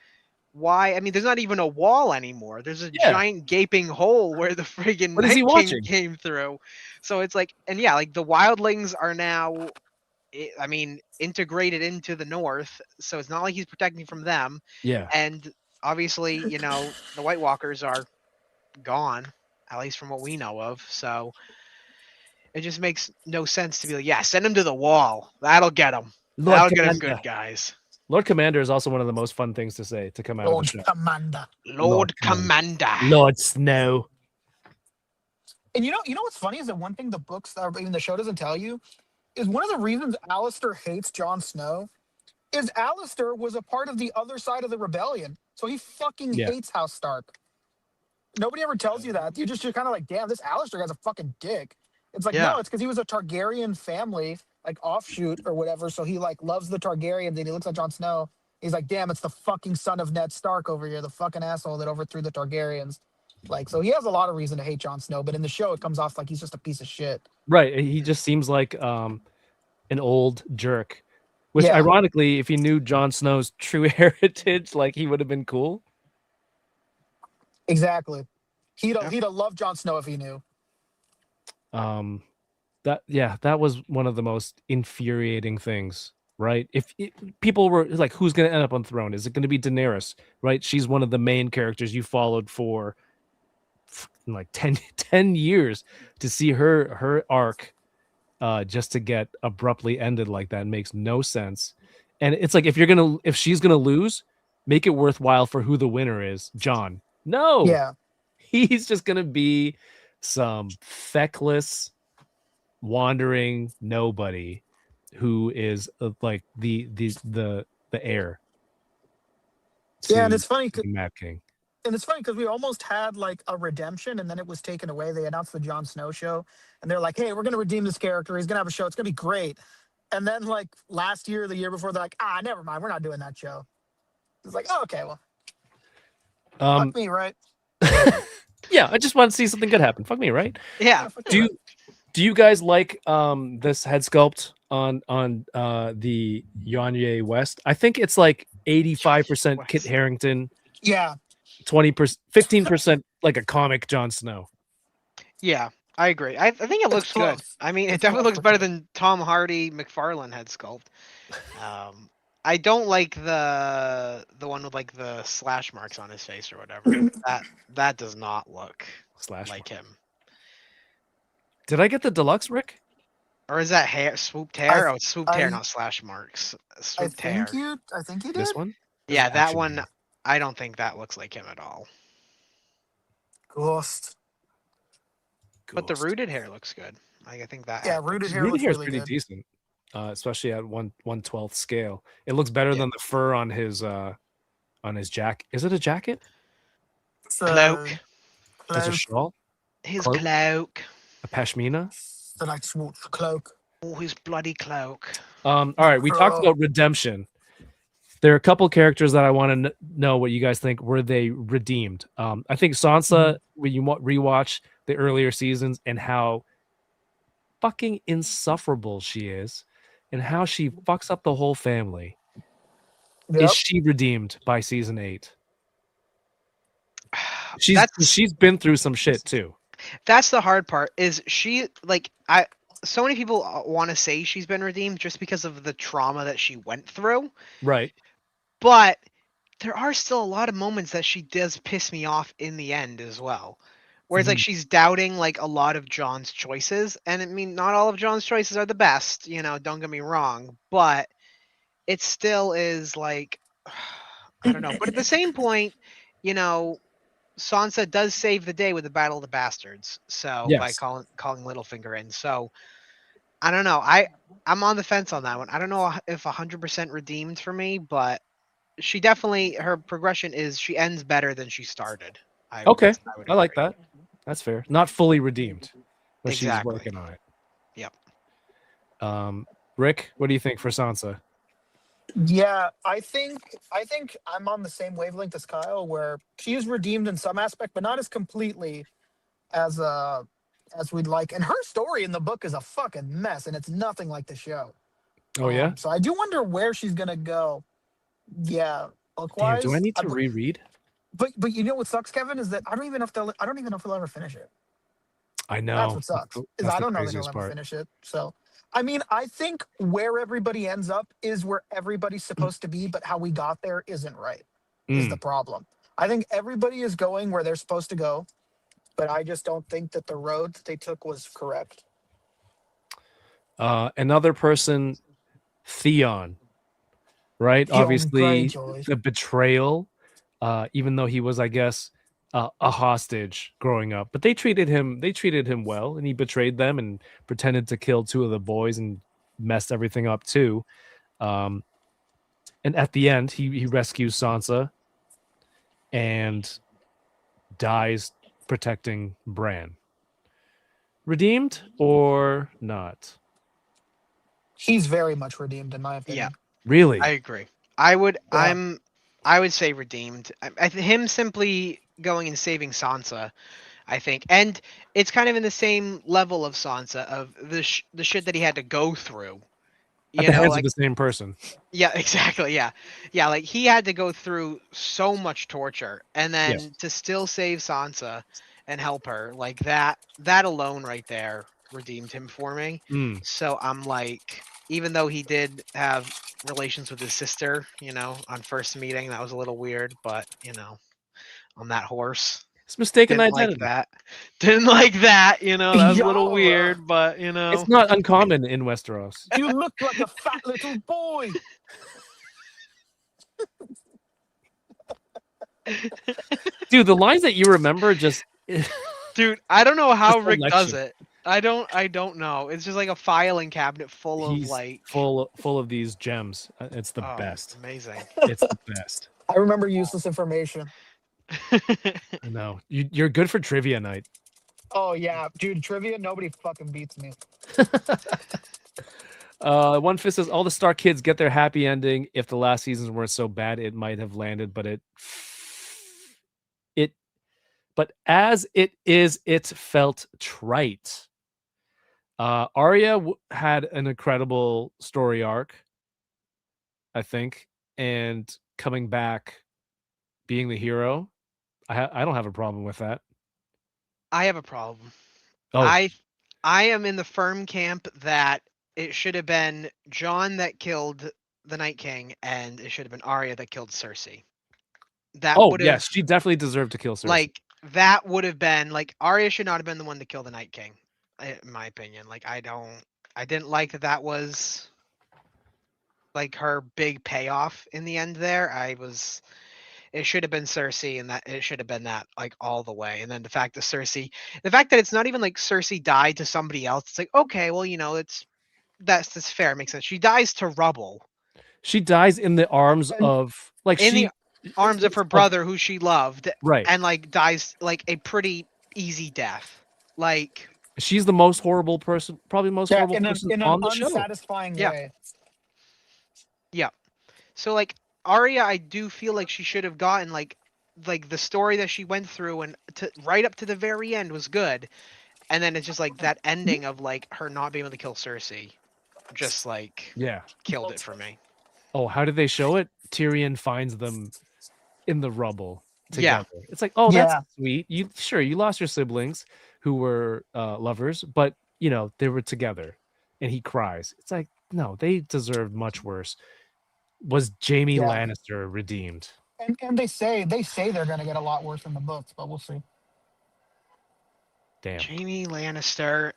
Speaker 5: why. I mean, there's not even a wall anymore. There's a
Speaker 1: Yeah.
Speaker 5: giant gaping hole where the friggin'
Speaker 1: What is he
Speaker 5: Night King
Speaker 1: watching?
Speaker 5: came through. So it's like, and yeah, like the wildlings are now, I mean, integrated into the North. So it's not like he's protecting from them.
Speaker 1: Yeah.
Speaker 5: And obviously, you know, the White Walkers are gone, at least from what we know of. So it just makes no sense to be like, yeah, send him to the wall. That'll get him.
Speaker 1: Lord
Speaker 5: That'll get him
Speaker 1: Commander.
Speaker 5: good guys.
Speaker 1: Lord Commander is also one of the most fun things to say to come out
Speaker 6: Lord
Speaker 1: of the show.
Speaker 6: Commander.
Speaker 5: Lord Commander.
Speaker 1: Lord Snow.
Speaker 6: And you know what's funny is that one thing the books or even the show doesn't tell you is one of the reasons Alistair hates Jon Snow is Alistair was a part of the other side of the rebellion. So he fucking hates House Stark. Nobody ever tells you that. You're kind of like, damn, this Alistair guy's a fucking dick. It's like, no, it's because he was a Targaryen family, like offshoot or whatever. So he like loves the Targaryens and he looks at Jon Snow. He's like, damn, it's the fucking son of Ned Stark over here, the fucking asshole that overthrew the Targaryens. Like, so he has a lot of reason to hate Jon Snow, but in the show, it comes off like he's just a piece of shit.
Speaker 1: Right. He just seems like an old jerk, which ironically, if he knew Jon Snow's true heritage, like he would have been cool.
Speaker 6: Exactly. He'd have loved Jon Snow if he knew.
Speaker 1: That was one of the most infuriating things, right? If people were like, who's going to end up on the throne? Is it going to be Daenerys, right? She's one of the main characters you followed for like 10 years to see her arc just to get abruptly ended like that makes no sense. And it's like, if she's gonna lose, make it worthwhile for who the winner is. Jon. No.
Speaker 6: Yeah.
Speaker 1: He's just gonna be some feckless wandering nobody who is like the heir.
Speaker 6: Yeah, and it's funny
Speaker 1: Mad King.
Speaker 6: And it's funny because we almost had like a redemption and then it was taken away. They announced the Jon Snow show and they're like, hey, we're going to redeem this character. He's going to have a show. It's going to be great. And then like last year, the year before, they're like, never mind. We're not doing that show. It's like, oh, okay, well, fuck me, right?
Speaker 1: Yeah, I just want to see something good happen. Fuck me, right?
Speaker 5: Yeah.
Speaker 1: Do you guys like this head sculpt on the Yanye West? I think it's like 85% Kit Harington.
Speaker 6: Yeah.
Speaker 1: 20%, 15% like a comic Jon Snow.
Speaker 5: Yeah, I agree. I think it looks good. I mean, it definitely looks better than Tom Hardy McFarlane head sculpt. I don't like the one with like the slash marks on his face or whatever. that does not look like him.
Speaker 1: Did I get the deluxe, Rick?
Speaker 5: Or is that hair swooped hair? It's swooped hair, not slash marks. Swooped hair.
Speaker 6: I think you did.
Speaker 1: This one?
Speaker 5: Yeah, that one. I don't think that looks like him at all.
Speaker 6: Ghost.
Speaker 5: But the rooted hair looks good. I think that.
Speaker 6: Yeah, rooted hair
Speaker 1: is
Speaker 6: really
Speaker 1: pretty
Speaker 6: good.
Speaker 1: decent, especially at 1/12 scale. It looks better than the fur on his jacket. Is it a jacket?
Speaker 6: It's
Speaker 5: cloak.
Speaker 1: That's a shawl.
Speaker 5: His cloak.
Speaker 1: A pashmina.
Speaker 6: The like swoop the cloak.
Speaker 5: Oh, his bloody cloak.
Speaker 1: All right, we talked about redemption. There are a couple characters that I want to know what you guys think. Were they redeemed? I think Sansa, when you rewatch the earlier seasons and how fucking insufferable she is and how she fucks up the whole family. Yep. Is she redeemed by season 8? She's been through some shit too.
Speaker 5: That's the hard part. Is she like so many people want to say she's been redeemed just because of the trauma that she went through.
Speaker 1: Right.
Speaker 5: But there are still a lot of moments that she does piss me off in the end as well. Where it's like she's doubting like a lot of Jon's choices. And I mean, not all of Jon's choices are the best, don't get me wrong. But it still is like, I don't know. But at the same point, Sansa does save the day with the Battle of the Bastards. So by calling Littlefinger in. So I don't know. I'm on the fence on that one. I don't know if 100% redeemed for me, but she definitely, her progression is she ends better than she started. I
Speaker 1: like that. That's fair. Not fully redeemed, but she's working on it.
Speaker 5: Yep.
Speaker 1: Rick, what do you think for Sansa?
Speaker 6: Yeah, I think I'm on the same wavelength as Kyle, where she is redeemed in some aspect, but not as completely as we'd like. And her story in the book is a fucking mess, and it's nothing like the show.
Speaker 1: Oh yeah.
Speaker 6: So I do wonder where she's gonna go. Yeah,
Speaker 1: Damn, do I
Speaker 6: book-wise.
Speaker 1: need to reread?
Speaker 6: But you know what sucks, Kevin, is that I don't even know if they'll ever finish it.
Speaker 1: I
Speaker 6: That's
Speaker 1: know.
Speaker 6: what sucks. Is
Speaker 1: That's
Speaker 6: I
Speaker 1: the
Speaker 6: don't know that he'll
Speaker 1: craziest
Speaker 6: ever
Speaker 1: part.
Speaker 6: finish it. So, I mean, I think where everybody ends up is where everybody's supposed to be, but how we got there isn't right. Is the
Speaker 1: Mm.
Speaker 6: problem. I think everybody is going where they're supposed to go, but I just don't think that the road that they took was correct.
Speaker 1: Another person, Theon, right?
Speaker 6: Yo, great
Speaker 1: Obviously,
Speaker 6: choice.
Speaker 1: the betrayal, even though he was, I guess, a hostage growing up, but they treated him well, and he betrayed them and pretended to kill two of the boys and messed everything up too. Um, and at the end, he rescues Sansa and dies protecting Bran. Redeemed or not?
Speaker 6: He's very much redeemed, in my
Speaker 5: Yeah,
Speaker 6: opinion.
Speaker 1: Really?
Speaker 5: I agree. I would.
Speaker 6: Yeah.
Speaker 5: I would say redeemed. Him simply going and saving Sansa, I think, and it's kind of in the same level of Sansa of the shit that he had to go through.
Speaker 1: At
Speaker 5: You
Speaker 1: the
Speaker 5: know,
Speaker 1: hands of
Speaker 5: like
Speaker 1: the same person.
Speaker 5: yeah, exactly. Yeah, yeah. Like he had to go through so much torture, and
Speaker 1: Yes.
Speaker 5: then to still save Sansa and help her, like that. That alone, right there, redeemed him for me.
Speaker 1: Mm.
Speaker 5: So I'm like, even though he did have relations with his sister, on first meeting, that was a little weird, but on that horse,
Speaker 1: It's mistaken
Speaker 5: didn't like
Speaker 1: identity.
Speaker 5: that. Didn't like that. That was a little
Speaker 6: Yo,
Speaker 5: weird, but
Speaker 1: It's not uncommon in Westeros.
Speaker 6: you look like a fat little boy.
Speaker 1: Dude, the lines that you remember just
Speaker 5: dude, I don't know how
Speaker 1: Just
Speaker 5: Rick does
Speaker 1: election.
Speaker 5: it. I don't know. It's just like a filing cabinet full of
Speaker 1: he's
Speaker 5: like
Speaker 1: full of these gems. It's the
Speaker 5: oh,
Speaker 1: best.
Speaker 5: amazing.
Speaker 1: It's the best.
Speaker 6: I remember useless information.
Speaker 1: I know. You're good for trivia night.
Speaker 6: Oh yeah, dude, trivia, nobody fucking beats me.
Speaker 1: One Fist says all the Stark kids get their happy ending. If the last seasons weren't so bad, it might have landed, but as it is, it felt trite. Arya had an incredible story arc, I think, and coming back, being the hero. I don't have a problem with that.
Speaker 5: I have a problem.
Speaker 1: Oh,
Speaker 5: I am in the firm camp that it should have been Jon that killed the Night King, and it should have been Arya that killed Cersei. That would have
Speaker 1: yes, she definitely deserved to kill Cersei.
Speaker 5: like that would have been like Arya should not have been the one to kill the Night King, in my opinion. Like I didn't like that was like her big payoff in the end there. It should have been Cersei, and that it should have been that like all the way. And then the fact that it's not even like Cersei died to somebody else. It's like, okay, well, that's fair. It makes sense. She dies to rubble
Speaker 1: She dies in the arms of
Speaker 5: in the arms of her brother who she loved,
Speaker 1: right,
Speaker 5: and like dies like a pretty easy death. Like
Speaker 1: she's the most horrible person, probably the most horrible person
Speaker 6: in
Speaker 1: on
Speaker 6: an
Speaker 1: the show.
Speaker 6: unsatisfying
Speaker 5: Yeah.
Speaker 6: way.
Speaker 5: Yeah. So like Arya, I do feel like she should have gotten like the story that she went through and right up to the very end was good, and then it's just like that ending of like her not being able to kill Cersei, just like killed it for me.
Speaker 1: Oh, how did they show it? Tyrion finds them in the rubble
Speaker 5: Yeah.
Speaker 1: together. It's like, oh, that's
Speaker 6: Yeah.
Speaker 1: sweet. You lost your siblings who were lovers, but they were together, and he cries. It's like, no, they deserved much worse. Was Jaime
Speaker 6: Yeah.
Speaker 1: Lannister redeemed?
Speaker 6: And they say they're gonna get a lot worse in the books, but we'll see.
Speaker 1: Damn.
Speaker 5: Jaime Lannister,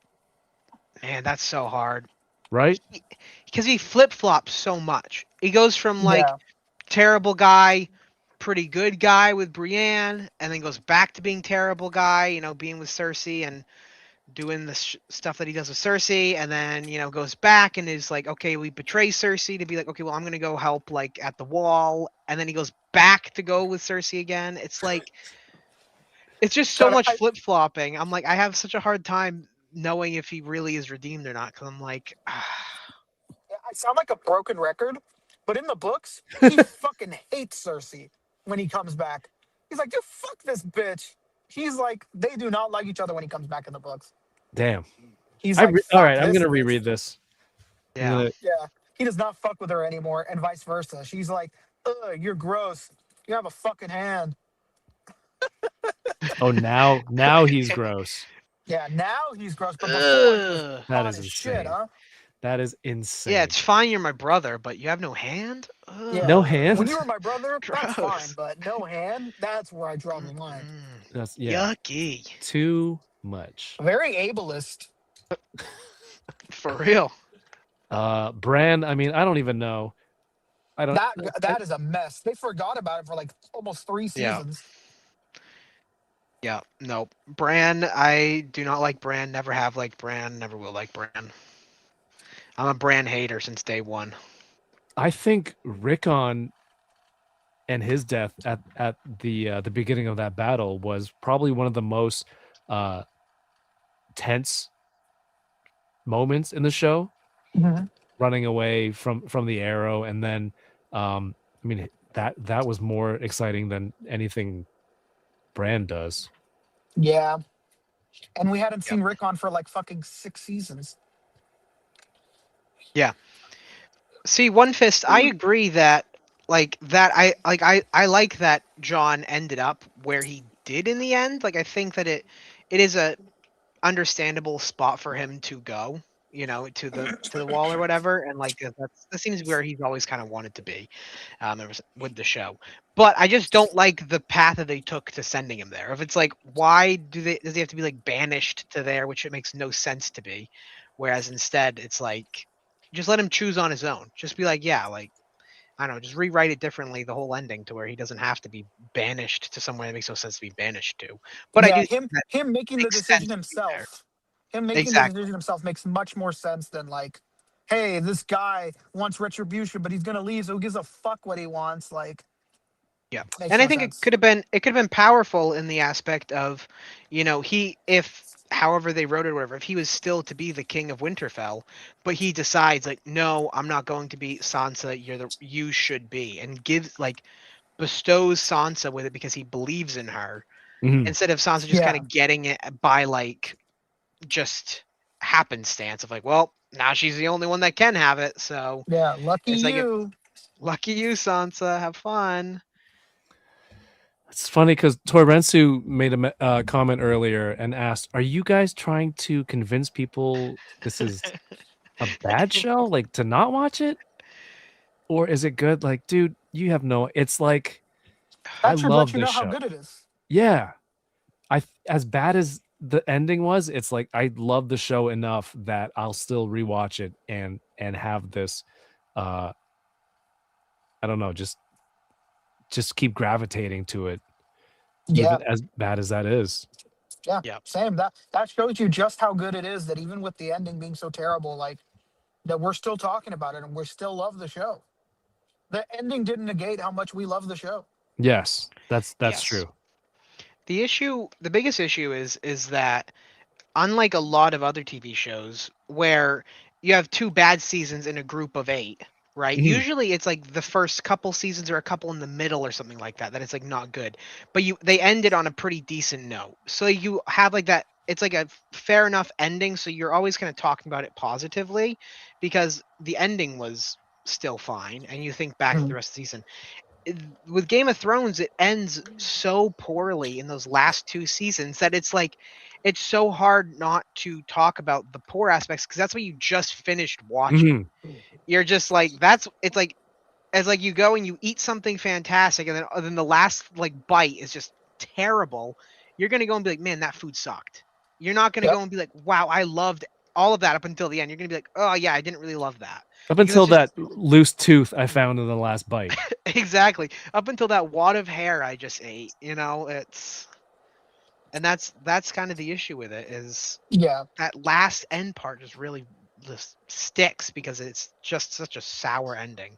Speaker 5: man, that's so hard.
Speaker 1: Right?
Speaker 5: Because he flip-flops so much. He goes from like
Speaker 6: Yeah.
Speaker 5: terrible guy, pretty good guy with Brienne, and then goes back to being terrible guy, being with Cersei and doing the stuff that he does with Cersei, and then goes back and is like, okay, we betray Cersei to be like, okay, well, I'm gonna go help like at the wall, and then he goes back to go with Cersei again. It's like it's just so much flip-flopping. I'm like, I have such a hard time knowing if he really is redeemed or not, because I'm like
Speaker 6: I sound like a broken record, but in the books, he fucking hates Cersei when he comes back. He's like, dude, fuck this bitch. He's like, they do not like each other when he comes back in the books.
Speaker 1: Damn.
Speaker 6: He's like,
Speaker 1: all right, I'm
Speaker 6: this
Speaker 1: gonna
Speaker 6: bitch.
Speaker 1: reread this.
Speaker 5: yeah.
Speaker 6: Yeah. He does not fuck with her anymore, and vice versa. She's like, ugh, you're gross. You have a fucking hand.
Speaker 1: Oh, now he's gross.
Speaker 6: Yeah, now he's gross, but before he was
Speaker 5: Ugh.
Speaker 1: That
Speaker 6: hot
Speaker 1: is
Speaker 6: as shit,
Speaker 1: insane.
Speaker 6: huh?
Speaker 1: That is insane.
Speaker 5: Yeah, it's fine. You're my brother, but you have no hand.
Speaker 6: Yeah.
Speaker 1: No
Speaker 5: Ugh,
Speaker 1: hand?
Speaker 6: When you were my brother, that's fine,
Speaker 5: Gross.
Speaker 6: but no hand, that's where I draw the line.
Speaker 1: That's
Speaker 5: Yucky.
Speaker 1: too much.
Speaker 6: Very ableist.
Speaker 5: For real.
Speaker 1: Bran, I mean, I don't even know. I don't.
Speaker 6: That is a mess. They forgot about it for like almost 3
Speaker 5: Yeah.
Speaker 6: seasons.
Speaker 5: Yeah. Nope. Bran, I do not like Bran. Never have liked Bran. Never will like Bran. I'm a Bran hater since day one.
Speaker 1: I think Rickon and his death at the beginning of that battle was probably one of the most tense moments in the show.
Speaker 6: Mhm.
Speaker 1: Running away from the arrow, and then I mean that was more exciting than anything Bran does.
Speaker 6: Yeah. And we hadn't
Speaker 5: Yep.
Speaker 6: seen Rickon for like fucking 6 seasons.
Speaker 5: Yeah. See, One Fist, I agree that I like that Jon ended up where he did in the end. Like I think that it is a understandable spot for him to go, you know, to the wall or whatever, and like that seems where he's always kind of wanted to be, with the show. But I just don't like the path that they took to sending him there. If it's like, why does he have to be like banished to there, which it makes no sense to be, whereas instead it's like just let him choose on his own. Just be like, yeah, like I don't know, just rewrite it differently, the whole ending, to where he doesn't have to be banished to somewhere that makes no sense to be banished to. But I
Speaker 6: Yeah,
Speaker 5: do think that
Speaker 6: him making the
Speaker 5: makes
Speaker 6: decision
Speaker 5: sense to be there.
Speaker 6: himself. Him making the decision himself makes much more sense than like, hey, this guy wants retribution, but he's gonna leave, so who gives a fuck what he wants? Like,
Speaker 5: Yeah,
Speaker 6: makes
Speaker 5: and I
Speaker 6: no
Speaker 5: think
Speaker 6: sense.
Speaker 5: it could have been powerful in the aspect of, you know, if however they wrote it or whatever, if he was still to be the king of Winterfell, but he decides like, no, I'm not going to be Sansa. You should be, and gives like bestows Sansa with it because he believes in her,
Speaker 1: Mhm.
Speaker 5: instead of Sansa just
Speaker 6: Yeah.
Speaker 5: kind of getting it by like just happenstance of like, well, now she's the only one that can have it, so
Speaker 6: Yeah, lucky
Speaker 5: it's like,
Speaker 6: you.
Speaker 5: lucky you, Sansa, have fun.
Speaker 1: It's funny because Torensu made a comment earlier and asked, "Are you guys trying to convince people this is a bad show, like to not watch it, or is it good?" Like, dude, you have no. It's like I
Speaker 6: That should
Speaker 1: love
Speaker 6: let you
Speaker 1: this
Speaker 6: know how
Speaker 1: show.
Speaker 6: good it is.
Speaker 1: Yeah, as bad as the ending was, it's like I love the show enough that I'll still rewatch it and have this. I don't know, just keep gravitating to it,
Speaker 6: Yeah,
Speaker 1: even as bad as that is.
Speaker 6: yeah.
Speaker 5: Yep.
Speaker 6: Same. That shows you just how good it is that even with the ending being so terrible, like that we're still talking about it and we still love the show. The ending didn't negate how much we love the show.
Speaker 1: Yes, that's
Speaker 5: Yes.
Speaker 1: true.
Speaker 5: The biggest issue is that unlike a lot of other TV shows where you have 2 bad seasons in a group of 8, right?
Speaker 1: Mhm.
Speaker 5: Usually it's like the first couple seasons or a couple in the middle or something like that it's like not good. But they ended on a pretty decent note. So you have like that, it's like a fair enough ending, so you're always kind of talking about it positively because the ending was still fine and you think back to the rest of the season. With Game of Thrones, it ends so poorly in those last 2 seasons that it's like it's so hard not to talk about the poor aspects because that's what you just finished watching. You're just like it's like as like you go and you eat something fantastic and then the last like bite is just terrible. You're gonna go and be like, man, that food sucked. You're not gonna
Speaker 6: Yep.
Speaker 5: go and be like, wow, I loved all of that up until the end. You're gonna be like, oh yeah, I didn't really love that.
Speaker 1: Up
Speaker 5: Because
Speaker 1: until
Speaker 5: it's just-
Speaker 1: that loose tooth I found in the last bite.
Speaker 5: Exactly. Up until that wad of hair I just ate, you know, and that's kind of the issue with it is
Speaker 6: Yeah.
Speaker 5: that last end part just sticks because it's just such a sour ending.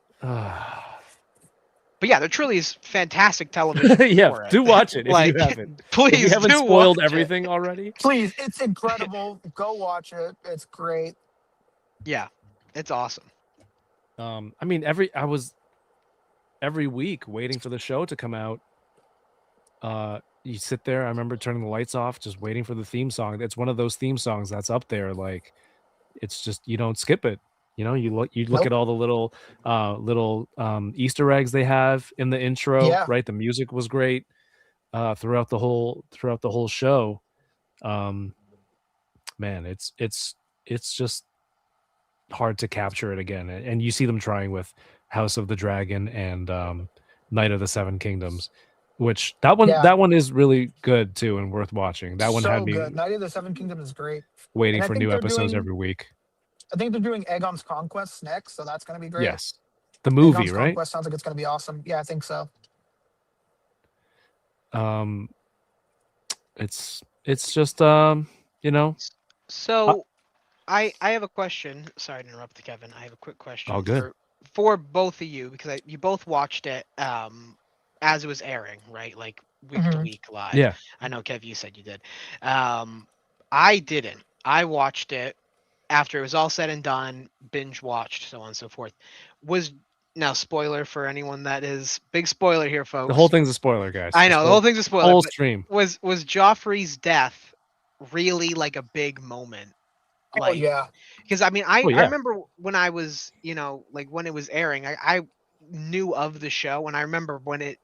Speaker 5: But yeah, there truly is fantastic television.
Speaker 1: Yeah,
Speaker 5: for it.
Speaker 1: do watch it if
Speaker 5: Like,
Speaker 1: you haven't.
Speaker 5: Please,
Speaker 1: If you haven't
Speaker 5: do
Speaker 1: spoiled
Speaker 5: watch
Speaker 1: everything already.
Speaker 6: Please, it's incredible. Go watch it. It's great.
Speaker 5: Yeah, it's awesome.
Speaker 1: I mean, I was every week waiting for the show to come out. You sit there. I remember turning the lights off, just waiting for the theme song. It's one of those theme songs that's up there. Like, it's just you don't skip it. You know, you look
Speaker 6: Nope.
Speaker 1: at all the little Easter eggs they have in the intro,
Speaker 6: Yeah.
Speaker 1: right? The music was great throughout the whole show. Um, man, it's just hard to capture it again, and you see them trying with House of the Dragon and Night of the Seven Kingdoms, which
Speaker 6: Yeah.
Speaker 1: that one is really good too and worth watching. That one had
Speaker 6: So
Speaker 1: me
Speaker 6: good. Night of the Seven Kingdoms is great.
Speaker 1: waiting
Speaker 6: And
Speaker 1: for new episodes every week.
Speaker 6: I think they're doing Aegon's Conquest next, so that's gonna be great.
Speaker 1: Yes, the movie,
Speaker 6: Aegon's
Speaker 1: right?
Speaker 6: Conquest sounds like it's gonna be awesome. Yeah, I think so.
Speaker 1: Um, it's just you know,
Speaker 5: So I have a question. Sorry to interrupt, Kevin. I have a quick question
Speaker 1: all good.
Speaker 5: for both of you because you both watched it as it was airing, right? Like week to
Speaker 6: Mhm.
Speaker 5: week live.
Speaker 1: Yeah.
Speaker 5: I know, Kev, you said you did. I didn't. I watched it after it was all said and done, binge watched, so on and so forth. Was now spoiler for anyone that is big spoiler here, folks.
Speaker 1: The whole thing's a spoiler, guys.
Speaker 5: I know the whole thing's a spoiler.
Speaker 1: Whole
Speaker 5: but
Speaker 1: stream.
Speaker 5: Was Joffrey's death really like a big moment?
Speaker 6: Oh
Speaker 5: Like,
Speaker 6: yeah.
Speaker 5: because I mean,
Speaker 1: Oh,
Speaker 5: I
Speaker 1: yeah.
Speaker 5: remember when I was, like when it was airing, I knew of the show, and I remember when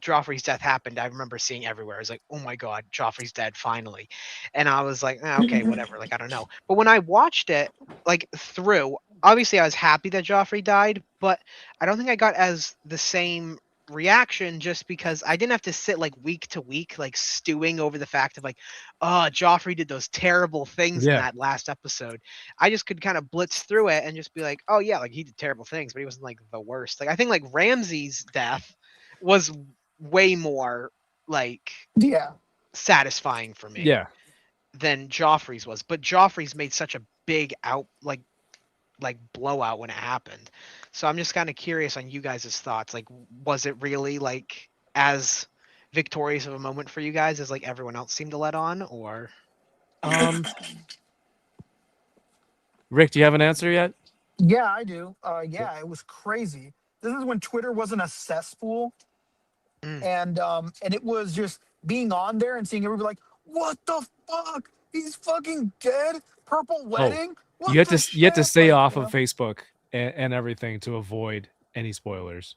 Speaker 5: Joffrey's death happened, I remember seeing everywhere. I was like, oh my god, Joffrey's dead finally, and I was like, okay, whatever, like I don't know. But when I watched it, like through, obviously I was happy that Joffrey died, but I don't think I got as the same reaction just because I didn't have to sit like week to week like stewing over the fact of like, oh, Joffrey did those terrible things in
Speaker 1: Yeah.
Speaker 5: that last episode. I just could kind of blitz through it and just be like, oh yeah, like he did terrible things, but he wasn't like the worst. Like I think like Ramsay's death was way more like
Speaker 6: Yeah.
Speaker 5: satisfying for me
Speaker 1: Yeah.
Speaker 5: than Joffrey's was. But Joffrey's made such a big like blowout when it happened. So I'm just kind of curious on you guys' thoughts. Like, was it really like as victorious of a moment for you guys as like everyone else seemed to let on, or?
Speaker 1: Rick, do you have an answer yet?
Speaker 6: Yeah, I do. Yeah, it was crazy. This is when Twitter wasn't a cesspool, and it was just being on there and seeing everybody like, "What the fuck? He's fucking dead. Purple wedding. What
Speaker 1: You had
Speaker 6: the
Speaker 1: to
Speaker 6: shit?"
Speaker 1: stay
Speaker 6: Like,
Speaker 1: off
Speaker 6: you
Speaker 1: of
Speaker 6: know?
Speaker 1: Facebook and everything to avoid any spoilers.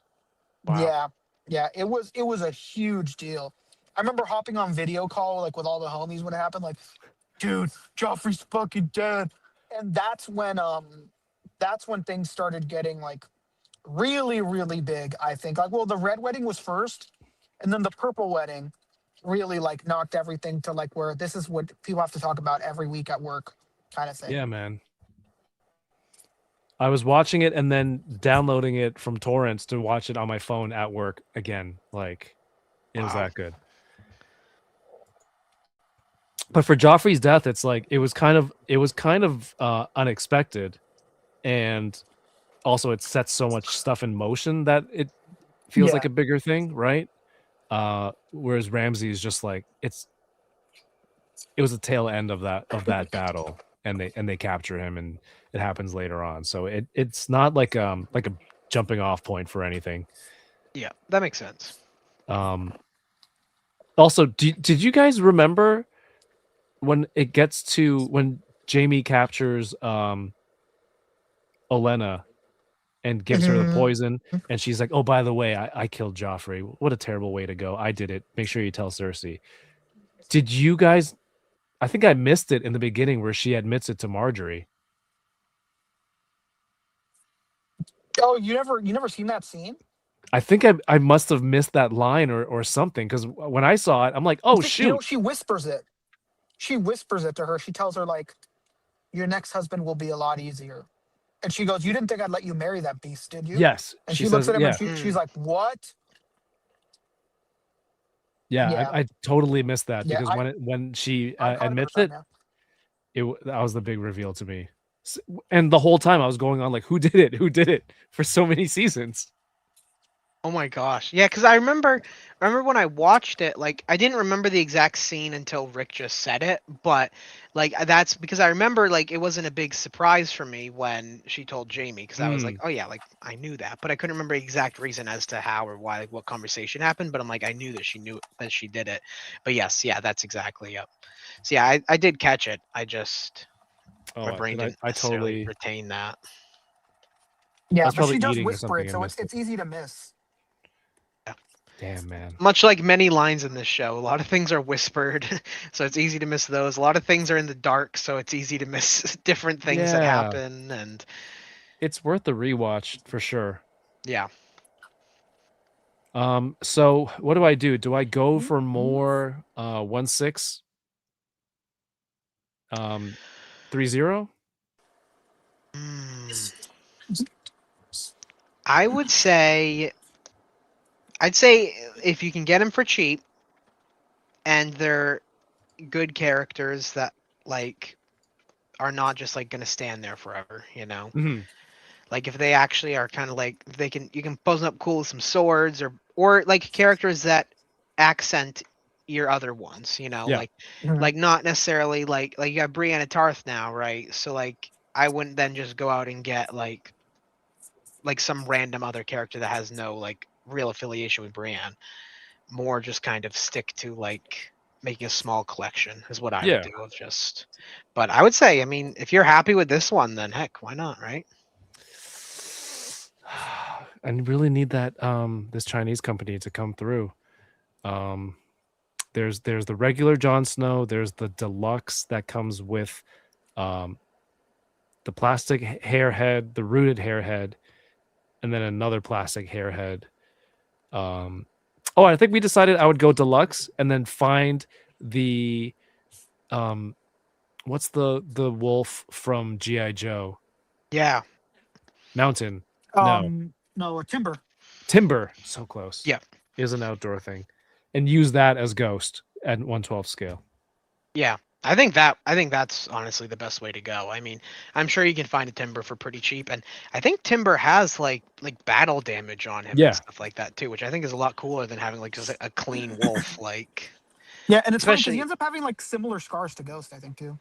Speaker 5: Wow.
Speaker 6: Yeah, yeah. It was a huge deal. I remember hopping on video call like with all the homies when it happened. Like, dude, Joffrey's fucking dead, and that's when things started getting like really, really big. I think like, well, the red wedding was first, and then the purple wedding really like knocked everything to like where this is what people have to talk about every week at work, kind of thing.
Speaker 1: Yeah, man. I was watching it and then downloading it from torrents to watch it on my phone at work again. Like, it was
Speaker 5: Wow.
Speaker 1: that good. But for Joffrey's death, it's like it was kind of unexpected, and also it sets so much stuff in motion that it feels
Speaker 6: Yeah.
Speaker 1: like a bigger thing, right? Whereas Ramsay is just like it was the tail end of that battle, and they capture him, and it happens later on. So it's not like a jumping off point for anything.
Speaker 5: Yeah, that makes sense.
Speaker 1: Also, did you guys remember when it gets to when Jamie captures Olenna and gives her the poison, and she's like, "Oh, by the way, I killed Joffrey. What a terrible way to go. I did it. Make sure you tell Cersei." Did you guys? I think I missed it in the beginning where she admits it to Marjorie.
Speaker 6: Oh, you never seen that scene?
Speaker 1: I think I must have missed that line or something, because when I saw it, I'm like, "Oh shoot!"
Speaker 6: You know, she whispers it. She whispers it to her. She tells her like, "Your next husband will be a lot easier." And she goes, "You didn't think I'd let you marry that beast, did you?"
Speaker 1: Yes,
Speaker 6: And
Speaker 1: she
Speaker 6: she looks
Speaker 1: says,
Speaker 6: at him
Speaker 1: "Yeah,
Speaker 6: and she's like, "What?"
Speaker 1: yeah."
Speaker 6: Yeah.
Speaker 1: I totally missed that
Speaker 6: Yeah,
Speaker 1: because when she
Speaker 6: I caught
Speaker 1: admits
Speaker 6: it.
Speaker 1: it, that was the big reveal to me. And the whole time I was going on like, "Who did it? Who did it?" for so many seasons.
Speaker 5: Oh my gosh. Yeah, because I remember when I watched it, like I didn't remember the exact scene until Rick just said it, but like that's because I remember like it wasn't a big surprise for me when she told Jamie, because I was like, oh yeah, like I knew that, but I couldn't remember the exact reason as to how or why, like, what conversation happened, but I'm like, I knew that she did it. But yes, yeah, that's exactly yep. So yeah, I did catch it. I just my brain didn't
Speaker 1: I
Speaker 5: necessarily
Speaker 1: totally
Speaker 5: retain that.
Speaker 6: Yeah,
Speaker 1: was
Speaker 6: but
Speaker 1: probably
Speaker 6: she does
Speaker 1: eating or
Speaker 6: whisper
Speaker 1: something
Speaker 6: it,
Speaker 1: and
Speaker 6: so
Speaker 1: missed it.
Speaker 6: it's easy to miss.
Speaker 1: Damn, man.
Speaker 5: Much like many lines in this show, a lot of things are whispered, so it's easy to miss those. A lot of things are in the dark, so it's easy to miss different things that
Speaker 1: Yeah.
Speaker 5: happen. And
Speaker 1: It's worth the rewatch for sure.
Speaker 5: yeah,
Speaker 1: So what do I do? Do I go for more 1/6? 3-0?
Speaker 5: Mm. I'd say if you can get them for cheap, and they're good characters that like are not just like gonna stand there forever, you know.
Speaker 1: Mm-hmm.
Speaker 5: Like if they actually are kind of like you can pose them up cool with some swords or like characters that accent your other ones, you know,
Speaker 1: Yeah.
Speaker 5: like not necessarily like you got Brienne of Tarth now, right? So like I wouldn't then just go out and get like some random other character that has no like real affiliation with Brienne. More just kind of stick to like making a small collection is what I would
Speaker 1: Yeah.
Speaker 5: do. Just, but I would say, I mean, if you're happy with this one, then heck, why not, right?
Speaker 1: I really need that this Chinese company to come through. There's the regular Jon Snow, there's the deluxe that comes with the plastic hair head, the rooted hair head, and then another plastic hair head. I think we decided I would go deluxe and then find the what's the wolf from G.I. Joe?
Speaker 5: Yeah.
Speaker 1: Mountain. No.
Speaker 6: No, a timber.
Speaker 1: Timber. So close.
Speaker 5: Yeah.
Speaker 1: Is an outdoor thing. And use that as Ghost at 1/12 scale.
Speaker 5: Yeah. I think that's honestly the best way to go. I mean, I'm sure you can find a timber for pretty cheap, and I think timber has like battle damage on him and stuff like that too, which I think is a lot cooler than having like just a clean wolf. Like,
Speaker 6: Yeah, and it's funny 'cause
Speaker 5: especially
Speaker 6: he ends up having like similar scars to Ghost, I think too.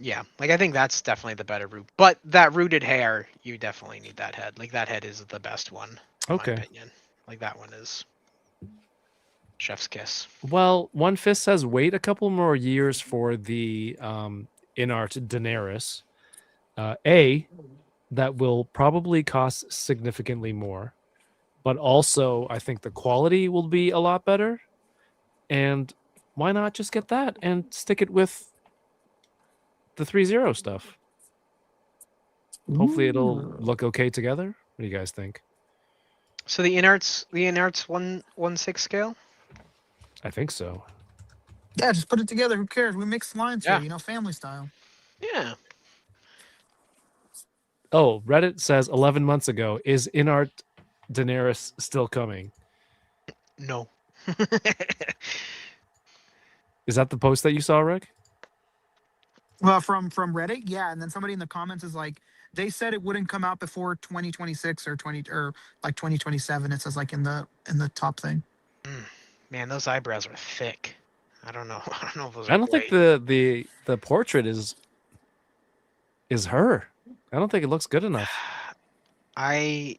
Speaker 5: yeah, like I think that's definitely the better route. But that rooted hair, you definitely need that head. Like that head is the best one, in my opinion. Like that one is chef's kiss.
Speaker 1: Well, One Fist says wait a couple more years for the in-art Daenerys. That will probably cost significantly more, but also I think the quality will be a lot better. And why not just get that and stick it with the 3-0 stuff? Hopefully it'll look okay together. What do you guys think?
Speaker 5: So the inarts 1/6 scale?
Speaker 1: I think so.
Speaker 6: Yeah, just put it together. Who cares? We mix lines
Speaker 5: Yeah.
Speaker 6: here, you know, family style.
Speaker 5: Yeah.
Speaker 1: Oh, Reddit says 11 months ago, is in-art Daenerys still coming?
Speaker 5: No.
Speaker 1: Is that the post that you saw, Rick?
Speaker 6: Well, from Reddit, yeah, and then somebody in the comments is like, they said it wouldn't come out before 2026 or 2027. It says like in the top thing.
Speaker 5: Man, those eyebrows are thick. I don't know. I don't know if those.
Speaker 1: I don't think the portrait is her. I don't think it looks good enough.
Speaker 5: I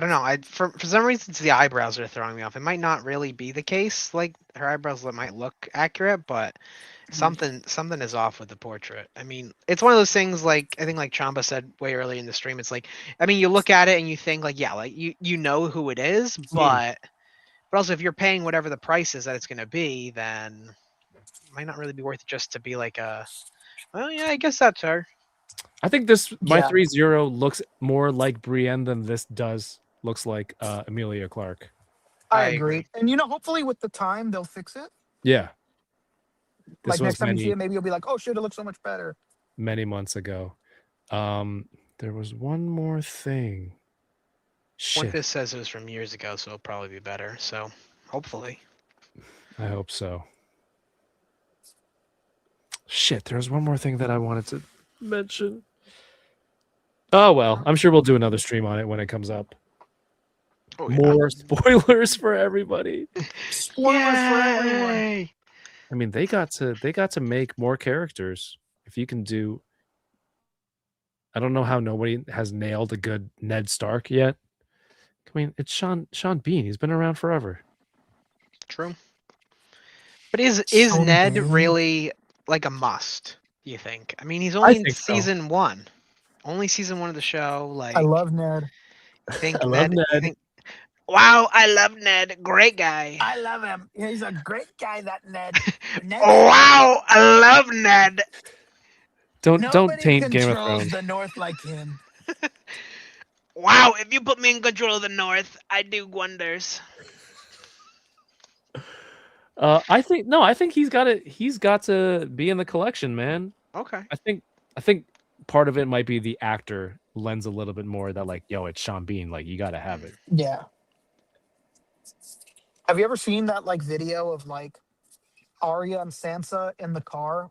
Speaker 5: don't know. For some reason it's the eyebrows that are throwing me off. It might not really be the case. Like her eyebrows might look accurate, but something is off with the portrait. I mean, it's one of those things like I think like Chamba said way earlier in the stream. It's like I mean, you look at it and you think like yeah, like you know who it is, but also if you're paying whatever the price is that it's going to be, then it might not really be worth it just to be like well, yeah, I guess that's her.
Speaker 1: I think my 3-0 looks more like Brienne than this looks like Emilia Clarke.
Speaker 6: I agree. And you know, hopefully with the time they'll fix it.
Speaker 1: Yeah.
Speaker 6: Like next time you see it, maybe you'll be like, oh shit, it looks so much better.
Speaker 1: Many months ago. There was one more thing. Shit.
Speaker 5: One Fist says it was from years ago, so it'll probably be better. So hopefully.
Speaker 1: I hope so. Shit, there was one more thing that I wanted to mention. Oh well, I'm sure we'll do another stream on it when it comes up.
Speaker 5: Oh, yeah.
Speaker 1: More spoilers for everybody.
Speaker 6: Spoilers for everyone.
Speaker 1: I mean, they got to make more characters. If you can do, I don't know how nobody has nailed a good Ned Stark yet. I mean, it's Sean Bean. He's been around forever.
Speaker 5: True. But is
Speaker 6: Sean
Speaker 5: Ned
Speaker 6: Bean.
Speaker 5: really like a must? Do you think? I mean, he's only in season 1. Only season 1 of the show. Like
Speaker 6: I love Ned.
Speaker 5: you think
Speaker 1: I love
Speaker 5: Ned. You
Speaker 1: Ned.
Speaker 5: think, wow, I love Ned. Great guy.
Speaker 6: I love him. He's a great guy, that Ned. Ned
Speaker 5: Wow, I love Ned.
Speaker 1: Don't
Speaker 6: Nobody
Speaker 1: taint Game of
Speaker 6: controls
Speaker 1: Thrones.
Speaker 6: the North like him.
Speaker 5: Wow, if you put me in control of the North, I do wonders.
Speaker 1: I think he's got to be in the collection, man.
Speaker 5: Okay.
Speaker 1: I think part of it might be the actor lends a little bit more that like, yo, it's Sean Bean, like you got to have it.
Speaker 6: Yeah. Have you ever seen that like video of like Arya and Sansa in the car?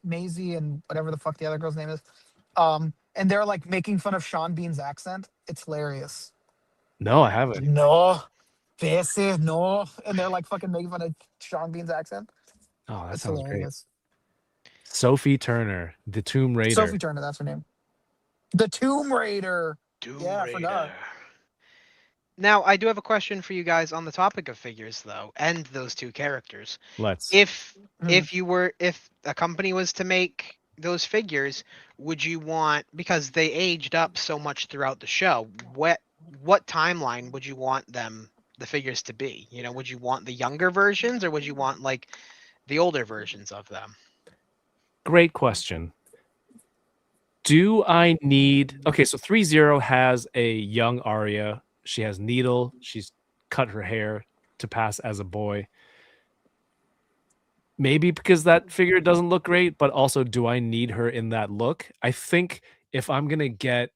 Speaker 6: Maisie and whatever the fuck the other girl's name is. And they're like making fun of Sean Bean's accent. It's hilarious.
Speaker 1: No, I haven't.
Speaker 6: No, Bessie, no, and they're like fucking making fun of Sean Bean's accent.
Speaker 1: Oh, that
Speaker 6: It's
Speaker 1: sounds
Speaker 6: hilarious.
Speaker 1: great. Sophie Turner, the Tomb Raider.
Speaker 6: Sophie Turner, that's her name. The Tomb Raider. Yeah, I forgot.
Speaker 5: Now, I do have a question for you guys on the topic of figures, though, and those two characters.
Speaker 1: Let's.
Speaker 5: If a company was to make those figures, would you want, because they aged up so much throughout the show, what timeline would you want the figures to be? You know, would you want the younger versions, or would you want like the older versions of them?
Speaker 1: Great question. Do I need... Okay, so Threezero has a young Arya. She has Needle. She's cut her hair to pass as a boy. Maybe because that figure doesn't look great, but also do I need her in that look? I think if I'm going to get,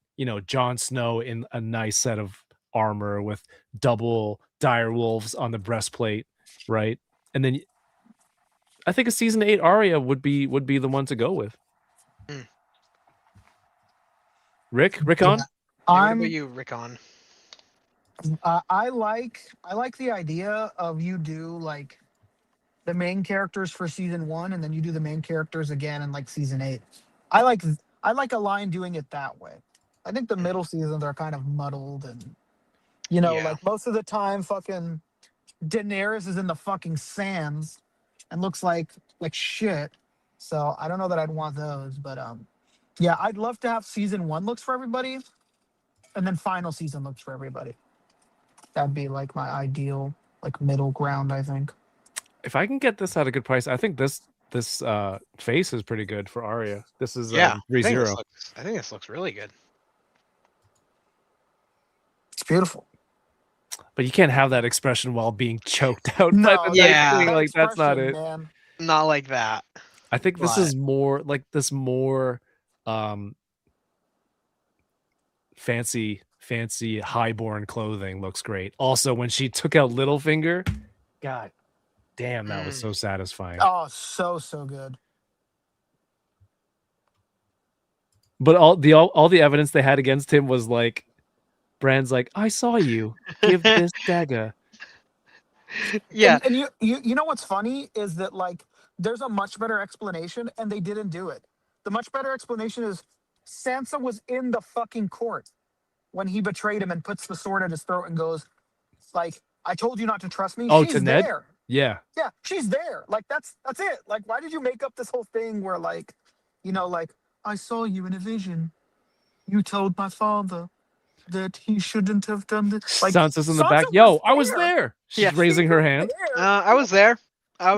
Speaker 1: Jon Snow in a nice set of armor with double dire wolves on the breastplate, right? And then I think a season 8 Arya would be the one to go with.
Speaker 5: Mm.
Speaker 1: Rick on?
Speaker 5: What about you, Rickon?
Speaker 6: I like the idea of you do like the main characters for season 1 and then you do the main characters again in like season 8. I like a line doing it that way. I think the middle seasons are kind of muddled and like most of the time fucking Daenerys is in the fucking sands and looks like shit. So I don't know that I'd want those, but yeah, I'd love to have season 1 looks for everybody and then final season looks for everybody. That'd be like my ideal like middle ground, I think.
Speaker 1: If I can get this at a good price, I think this face is pretty good for Arya. This is
Speaker 5: Yeah,
Speaker 1: Threezero.
Speaker 5: I think this looks really good.
Speaker 6: It's beautiful.
Speaker 1: But you can't have that expression while being choked out.
Speaker 6: No,
Speaker 1: by the
Speaker 5: yeah.
Speaker 1: next thing. Like that's not it.
Speaker 6: Man.
Speaker 5: Not like that.
Speaker 1: I think this is more like this more fancy highborn clothing looks great. Also, when she took out Littlefinger, god damn, that was so satisfying.
Speaker 6: Oh, so good.
Speaker 1: But all the evidence they had against him was like, Bran's like, I saw you give this dagger.
Speaker 6: Yeah. And you know what's funny is that like there's a much better explanation and they didn't do it. The much better explanation is Sansa was in the fucking court when he betrayed him and puts the sword at his throat and goes like, I told you not to trust me.
Speaker 1: Oh,
Speaker 6: she's
Speaker 1: to Ned?
Speaker 6: there.
Speaker 1: Yeah.
Speaker 6: Yeah, she's there. Like that's it. Like why did you make up this whole thing where like, like I saw you in a vision. You told my father that he shouldn't have done this. Like
Speaker 1: Sansa's in the
Speaker 6: Sansa
Speaker 1: back. Yo, I was there. She's raising her hand.
Speaker 5: I was there. Can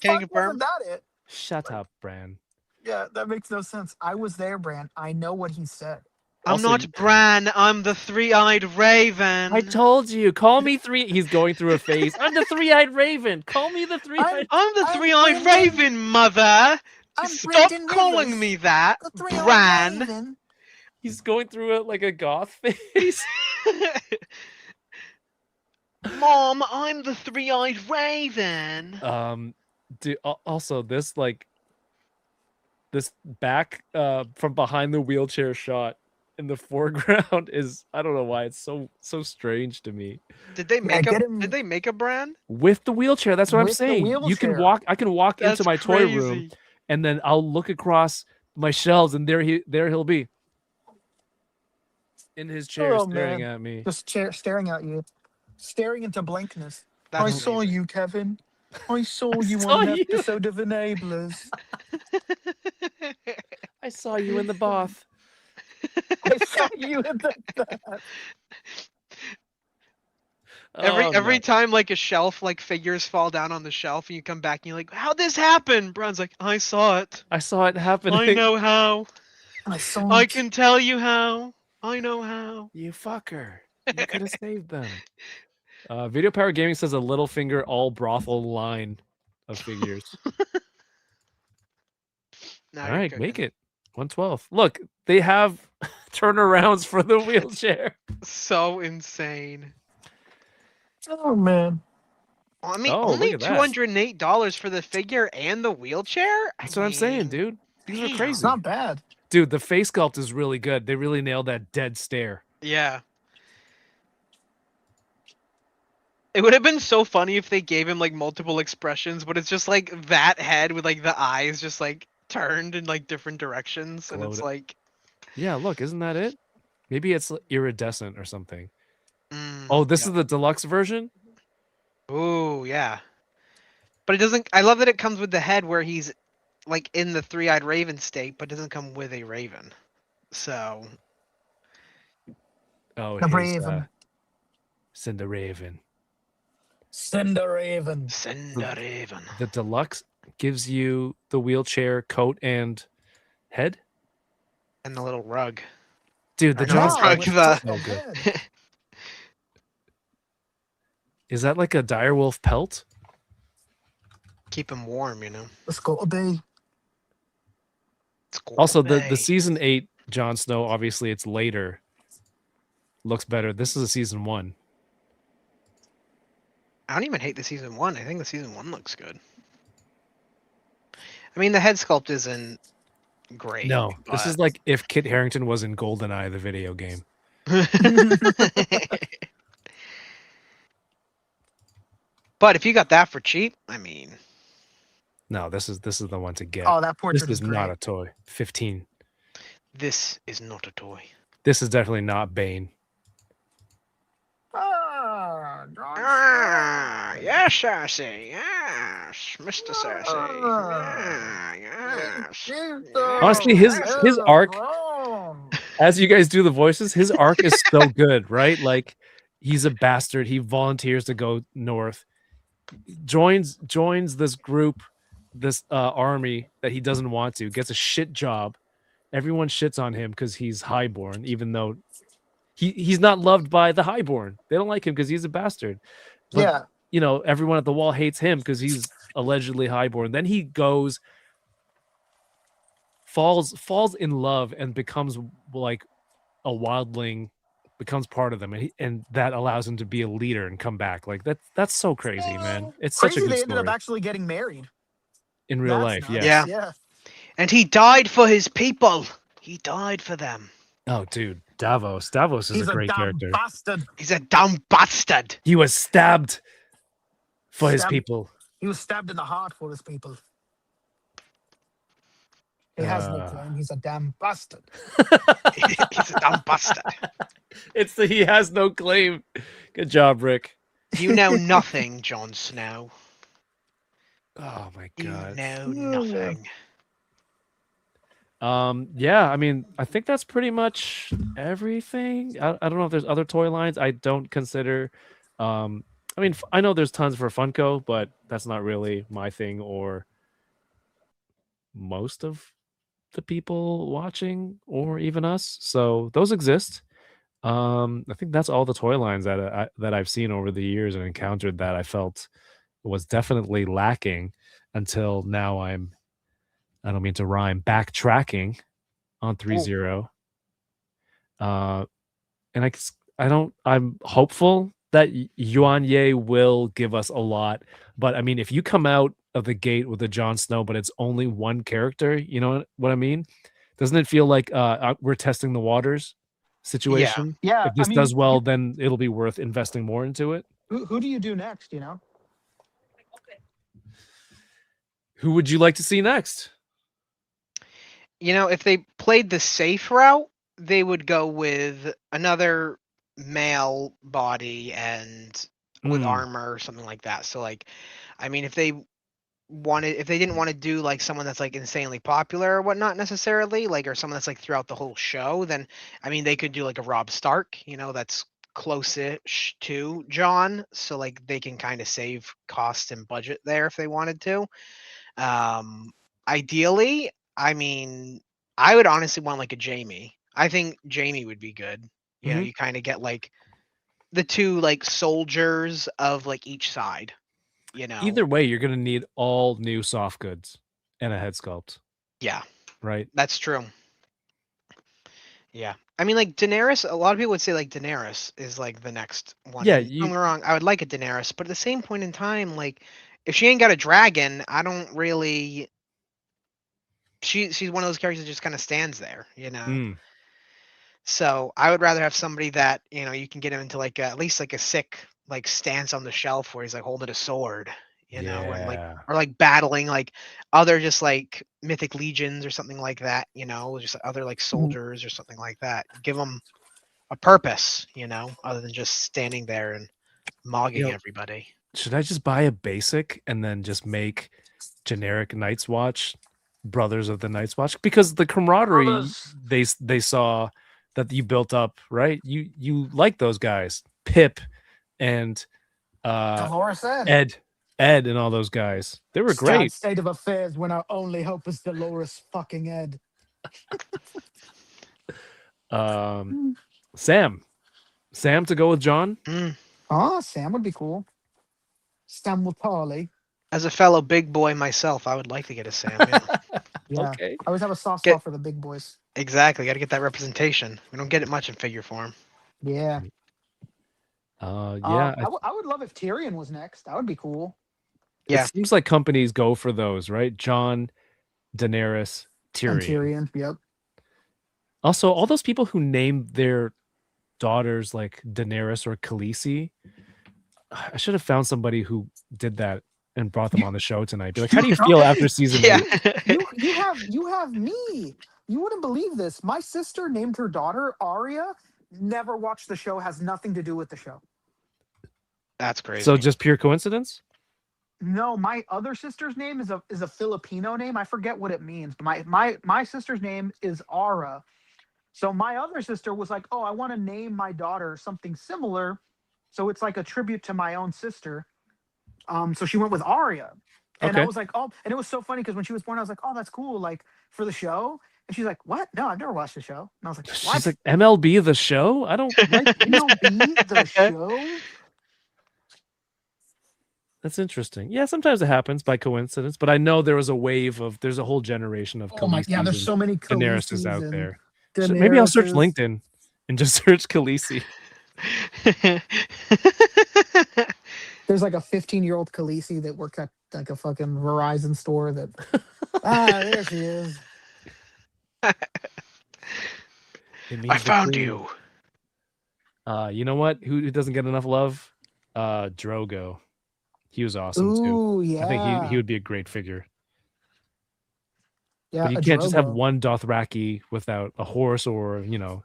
Speaker 5: confirm.
Speaker 6: Wasn't that it?
Speaker 1: Shut up, Bran.
Speaker 6: Yeah, that makes no sense. I was there, Bran. I know what he said.
Speaker 5: I'm
Speaker 1: Also,
Speaker 5: not Bran. I'm the three-eyed raven.
Speaker 1: I told you. Call me three. He's going through a phase. I'm the three-eyed raven. Call me the three-eyed.
Speaker 5: I'm the three-eyed raven, mother. Stop
Speaker 6: Brendan
Speaker 5: calling
Speaker 6: Rivers,
Speaker 5: me that,
Speaker 6: the three-eyed
Speaker 5: Bran.
Speaker 6: raven.
Speaker 1: He's going through it like a goth phase.
Speaker 5: Mom, I'm the three-eyed raven.
Speaker 1: Also this this back from behind the wheelchair shot in the foreground is, I don't know why it's so strange to me.
Speaker 5: Did they make a Bran
Speaker 1: with the wheelchair? That's what I'm
Speaker 6: With the
Speaker 1: saying. You can
Speaker 6: wheelchair.
Speaker 1: walk. I can walk
Speaker 5: That's
Speaker 1: into my toy
Speaker 5: crazy.
Speaker 1: room, and then I'll look across my shelves, and there he'll be in his chair, staring at me.
Speaker 6: Just staring at you, staring into blankness.
Speaker 5: That's
Speaker 6: I saw
Speaker 5: amazing.
Speaker 6: you, Kevin. I saw you
Speaker 1: saw
Speaker 6: on an
Speaker 1: you.
Speaker 6: episode of Enablers.
Speaker 1: I saw you in the bath.
Speaker 6: I saw you in the.
Speaker 5: Every
Speaker 1: no.
Speaker 5: time like a shelf, like figures fall down on the shelf, and you come back and you're like, "How'd this happen?" Brown's like, "I saw it.
Speaker 1: I saw it happening.
Speaker 5: I know how.
Speaker 6: I saw
Speaker 5: I
Speaker 6: it.
Speaker 5: can tell you how. I know how."
Speaker 1: You fucker. You could have saved them. Video Power Gaming says a Littlefinger all brothel line of figures.
Speaker 5: Now
Speaker 1: All
Speaker 5: you're
Speaker 1: right,
Speaker 5: cooking.
Speaker 1: make it 112. Look, they have turnarounds for the wheelchair.
Speaker 5: So insane.
Speaker 6: Oh man.
Speaker 5: I mean,
Speaker 1: Oh, look
Speaker 5: only
Speaker 1: at that.
Speaker 5: $208 for the figure and the wheelchair.
Speaker 1: That's what I'm saying, dude. These are
Speaker 5: damn.
Speaker 1: crazy.
Speaker 6: It's not bad.
Speaker 1: Dude, the face sculpt is really good. They really nailed that dead stare.
Speaker 5: Yeah. It would have been so funny if they gave him like multiple expressions, but it's just like that head with like the eyes just like turned in like different directions, and it's
Speaker 1: Glowed.
Speaker 5: like,
Speaker 1: Yeah, look, isn't that it? Maybe it's iridescent or something.
Speaker 5: mm,
Speaker 1: Oh, this
Speaker 5: yeah.
Speaker 1: is the deluxe version?
Speaker 5: Ooh, yeah. But it doesn't. I love that it comes with the head where he's like in the three-eyed raven state, but doesn't come with a raven. So
Speaker 1: Oh,
Speaker 6: The
Speaker 1: his
Speaker 6: Raven.
Speaker 1: Cinderraven.
Speaker 6: Cinderraven.
Speaker 5: Cinderraven.
Speaker 1: The deluxe gives you the wheelchair coat and head.
Speaker 5: And the little rug.
Speaker 1: Dude, the
Speaker 5: Or no,
Speaker 1: John
Speaker 5: rug,
Speaker 6: with
Speaker 5: the-
Speaker 1: so good.
Speaker 6: head.
Speaker 1: Is that like a direwolf pelt?
Speaker 5: keep him warm, you know.
Speaker 6: Let's go obey.
Speaker 5: It's cool.
Speaker 1: Also, the season 8 Jon Snow, obviously it's later. Looks better. This is a season 1.
Speaker 5: I don't even hate the season 1. I think the season 1 looks good. I mean, the head sculpt isn't great.
Speaker 1: No, this
Speaker 5: but-
Speaker 1: is like if Kit Harington was in GoldenEye, the video game.
Speaker 5: But if you got that for cheap, I mean,
Speaker 1: No, this is the one to get.
Speaker 6: Oh, that
Speaker 1: This
Speaker 6: portrait
Speaker 1: is
Speaker 6: is
Speaker 1: not
Speaker 6: great.
Speaker 1: a toy. 15.
Speaker 5: this is not a toy.
Speaker 1: This is definitely not Bane.
Speaker 5: Yes, Cersei. Yes, Mr. Cersei. Yes.
Speaker 1: Honestly, his arc, as you guys do the voices, his arc is so good, right? Like, he's a bastard. He volunteers to go north, joins this group, this army that he doesn't want to, gets a shit job. Everyone shits on him because he's highborn, even though he's not loved by the highborn. They don't like him because he's a bastard. But,
Speaker 6: Yeah.
Speaker 1: you know, everyone at the wall hates him because he's allegedly highborn. Then he goes, falls in love and becomes like a wildling, becomes part of them, and that allows him to be a leader and come back. Like that's so crazy, man. It's such a
Speaker 6: Crazy
Speaker 1: good
Speaker 6: they ended
Speaker 1: story
Speaker 6: up actually getting married.
Speaker 1: in real
Speaker 6: That's
Speaker 1: life.
Speaker 6: nuts.
Speaker 1: Yeah.
Speaker 6: Yeah.
Speaker 5: And he died for his people. He died for them.
Speaker 1: Oh, dude, Davos is
Speaker 6: He's
Speaker 1: a great
Speaker 6: dumb
Speaker 1: character.
Speaker 6: bastard.
Speaker 5: He's a dumb bastard.
Speaker 1: He was stabbed for his
Speaker 6: Stabbed.
Speaker 1: people.
Speaker 6: He was stabbed in the heart for his people. He has no claim. He's a damn bastard.
Speaker 5: He's a dumb bastard.
Speaker 1: It's the he has no claim. Good job, Rick.
Speaker 5: You know nothing, Jon Snow.
Speaker 1: Oh my
Speaker 5: You
Speaker 1: god.
Speaker 5: know nothing.
Speaker 1: Yeah, I mean, I think that's pretty much everything. I don't know if there's other toy lines. I don't consider I mean, I know there's tons for Funko, but that's not really my thing or most of the people watching or even us. So those exist. I think that's all the toy lines that I've seen over the years and encountered that I felt was definitely lacking until now. I don't mean to rhyme, backtracking on Threezero. And I'm hopeful that Yuan Ye will give us a lot. But I mean, if you come out of the gate with a Jon Snow, but it's only one character, you know what I mean? Doesn't it feel like we're testing the waters situation?
Speaker 6: Yeah.
Speaker 1: If this
Speaker 6: I mean,
Speaker 1: does well, then it'll be worth investing more into it.
Speaker 6: who do you do next? You know?
Speaker 1: Who would you like to see next?
Speaker 5: You know, if they played the safe route, they would go with another male body and with armor or something like that. So, like, I mean, if they if they didn't want to do like someone that's like insanely popular or whatnot necessarily, like, or someone that's like throughout the whole show, then I mean they could do like a Rob Stark, that's close-ish to John, so like they can kind of save cost and budget there if they wanted to. Ideally, I mean, I would honestly want like a Jamie. I think Jamie would be good.
Speaker 1: Mhm.
Speaker 5: You kind of get like the two like soldiers of like each side.
Speaker 1: Either way, you're gonna need all new soft goods and a head sculpt,
Speaker 5: Yeah,
Speaker 1: right?
Speaker 5: that's true. Yeah. I mean, like Daenerys, a lot of people would say like Daenerys is like the next one.
Speaker 1: Yeah,
Speaker 5: And don't get me wrong, I would like a Daenerys, but at the same point in time, like if she ain't got a dragon, I don't really. She's one of those characters that just kind of stands there.
Speaker 1: Mm,
Speaker 5: So I would rather have somebody that you can get him into like at least like a sick like stance on the shelf where he's like holding a sword, and like
Speaker 1: yeah.
Speaker 5: or like battling like other just like mythic legions or something like that, just other like soldiers or something like that. Give them a purpose, other than just standing there and mogging everybody.
Speaker 1: Should I just buy a basic and then just make generic Night's Watch Brothers of the Night's Watch? Because the camaraderie
Speaker 6: Brothers.
Speaker 1: they saw that you built up, right? You like those guys, Pip and
Speaker 6: Dolores said.
Speaker 1: Ed and all those guys. They were
Speaker 6: Sad
Speaker 1: great.
Speaker 6: state of affairs when our only hope is Dolores fucking Ed.
Speaker 1: Sam to go with John.
Speaker 6: Oh, Sam would be cool. Sam with Parley.
Speaker 5: As a fellow big boy myself, I would like to get a Sam. Yeah.
Speaker 6: Yeah.
Speaker 1: Okay.
Speaker 6: I always have a soft
Speaker 5: Get-
Speaker 6: spot for the big boys.
Speaker 5: Exactly. Got to get that representation. We don't get it much in figure form.
Speaker 6: Yeah.
Speaker 1: Yeah.
Speaker 6: I would love if Tyrion was next. That would be cool.
Speaker 5: Yeah.
Speaker 1: It seems like companies go for those, right? John, Daenerys,
Speaker 6: And
Speaker 1: Tyrion.
Speaker 6: Tyrion. Yep.
Speaker 1: Also, all those people who named their daughters like Daenerys or Khaleesi, I should have found somebody who did that and brought them on the show tonight. Be like, how do you feel after season
Speaker 5: Yeah.
Speaker 1: 8?
Speaker 6: You have me. You wouldn't believe this. My sister named her daughter Arya. Never watched the show. Has nothing to do with the show.
Speaker 5: That's crazy.
Speaker 1: So just pure coincidence?
Speaker 6: No, my other sister's name is a Filipino name. I forget what it means. But my sister's name is Ara. So my other sister was like, "Oh, I want to name my daughter something similar." So it's like a tribute to my own sister. So she went with Arya. And I
Speaker 1: Okay.
Speaker 6: was like, "Oh," and it was so funny because when she was born, I was like, "Oh, that's cool, like for the show." And she's like, "What? No, I've never watched the show." And I was like, "What?
Speaker 1: She's like, MLB the show? I don't
Speaker 6: Like MLB the show?"
Speaker 1: That's interesting. Yeah, sometimes it happens by coincidence, but I know there's a whole generation of
Speaker 6: Oh my, yeah, there's
Speaker 1: Khaleesi's
Speaker 6: so many
Speaker 1: and Daenerys out
Speaker 6: Khaleesi's
Speaker 1: there.
Speaker 6: and
Speaker 1: So maybe I'll search
Speaker 6: Daenerys's.
Speaker 1: LinkedIn and just search Khaleesi.
Speaker 6: There's like a 15-year-old Khaleesi that worked at like a fucking Verizon store that there she is.
Speaker 1: It means
Speaker 5: I
Speaker 1: the
Speaker 5: found
Speaker 1: queen.
Speaker 5: you.
Speaker 1: You know what? Who doesn't get enough love? Drogo. He was awesome too.
Speaker 6: Ooh, yeah.
Speaker 1: I think he would be a great figure.
Speaker 6: Yeah,
Speaker 1: But you
Speaker 6: a
Speaker 1: can't just have
Speaker 6: Drogo.
Speaker 1: one Dothraki without a horse or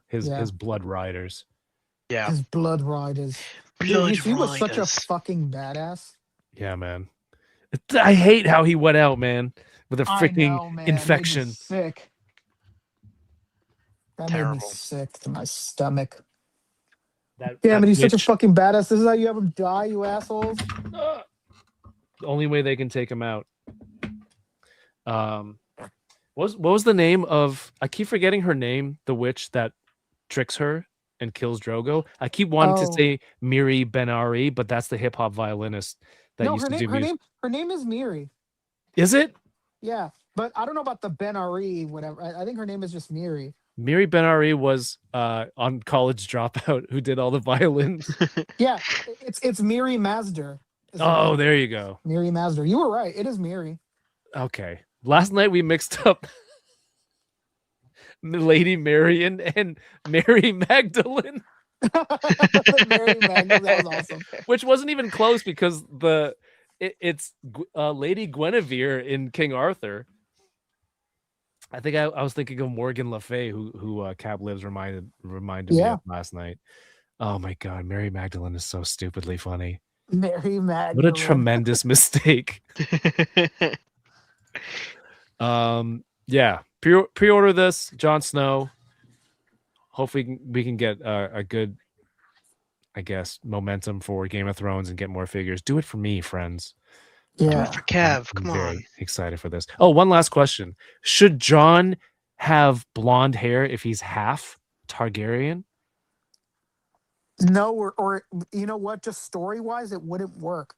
Speaker 1: his
Speaker 6: Yeah.
Speaker 1: blood riders.
Speaker 5: Yeah.
Speaker 6: His blood riders. Dude,
Speaker 5: Blood
Speaker 6: he was such a
Speaker 5: riders.
Speaker 6: fucking badass.
Speaker 1: Yeah, man. I hate how he went out, man, with a
Speaker 6: I
Speaker 1: freaking
Speaker 6: know, man. It made me
Speaker 1: infection.
Speaker 6: sick. That made
Speaker 5: Terrible.
Speaker 6: me sick to my stomach.
Speaker 1: That
Speaker 6: Damn it, he's such a
Speaker 1: witch-
Speaker 6: fucking badass. This is how you have him die, you assholes.
Speaker 1: The only way they can take him out. What was the name of? I keep forgetting her name. The witch that tricks her and kills Drogo. I keep wanting to
Speaker 6: Oh.
Speaker 1: say Miri Ben-Ari, but that's the hip hop violinist that
Speaker 6: No,
Speaker 1: used
Speaker 6: her
Speaker 1: to
Speaker 6: name,
Speaker 1: do
Speaker 6: her
Speaker 1: music.
Speaker 6: name, her name is Miri.
Speaker 1: Is it
Speaker 6: Yeah, but I don't know about the Ben Ari, whatever. I think her name is just Miri.
Speaker 1: Miri Ben-Ari was on College Dropout who did all the violins?
Speaker 6: Yeah, it's Miri Mazder. is her
Speaker 1: Oh,
Speaker 6: name.
Speaker 1: there you go.
Speaker 6: Miri Mazder. You were right. It is Miri.
Speaker 1: Okay. Last night we mixed up Lady Marion and Mary Magdalene,
Speaker 6: Mary Magdalene. That was awesome.
Speaker 1: which wasn't even close because it's Lady Guinevere in King Arthur. I think I was thinking of Morgan Le Fay, who Cab Lives reminded me
Speaker 6: Yeah.
Speaker 1: of last night. Oh my god, Mary Magdalene is so stupidly funny.
Speaker 6: Mary
Speaker 1: What a
Speaker 6: Magdalene.
Speaker 1: tremendous mistake. Yeah. Pre-order this, Jon Snow. Hopefully we can get a good, I guess, momentum for Game of Thrones and get more figures. Do it for me, friends.
Speaker 5: Do
Speaker 6: Yeah.
Speaker 5: it for Kev.
Speaker 1: I'm
Speaker 5: Come
Speaker 1: very
Speaker 5: on.
Speaker 1: excited for this. Oh, one last question. Should Jon have blonde hair if he's half Targaryen?
Speaker 6: No, or you know what? Just story-wise, it wouldn't work.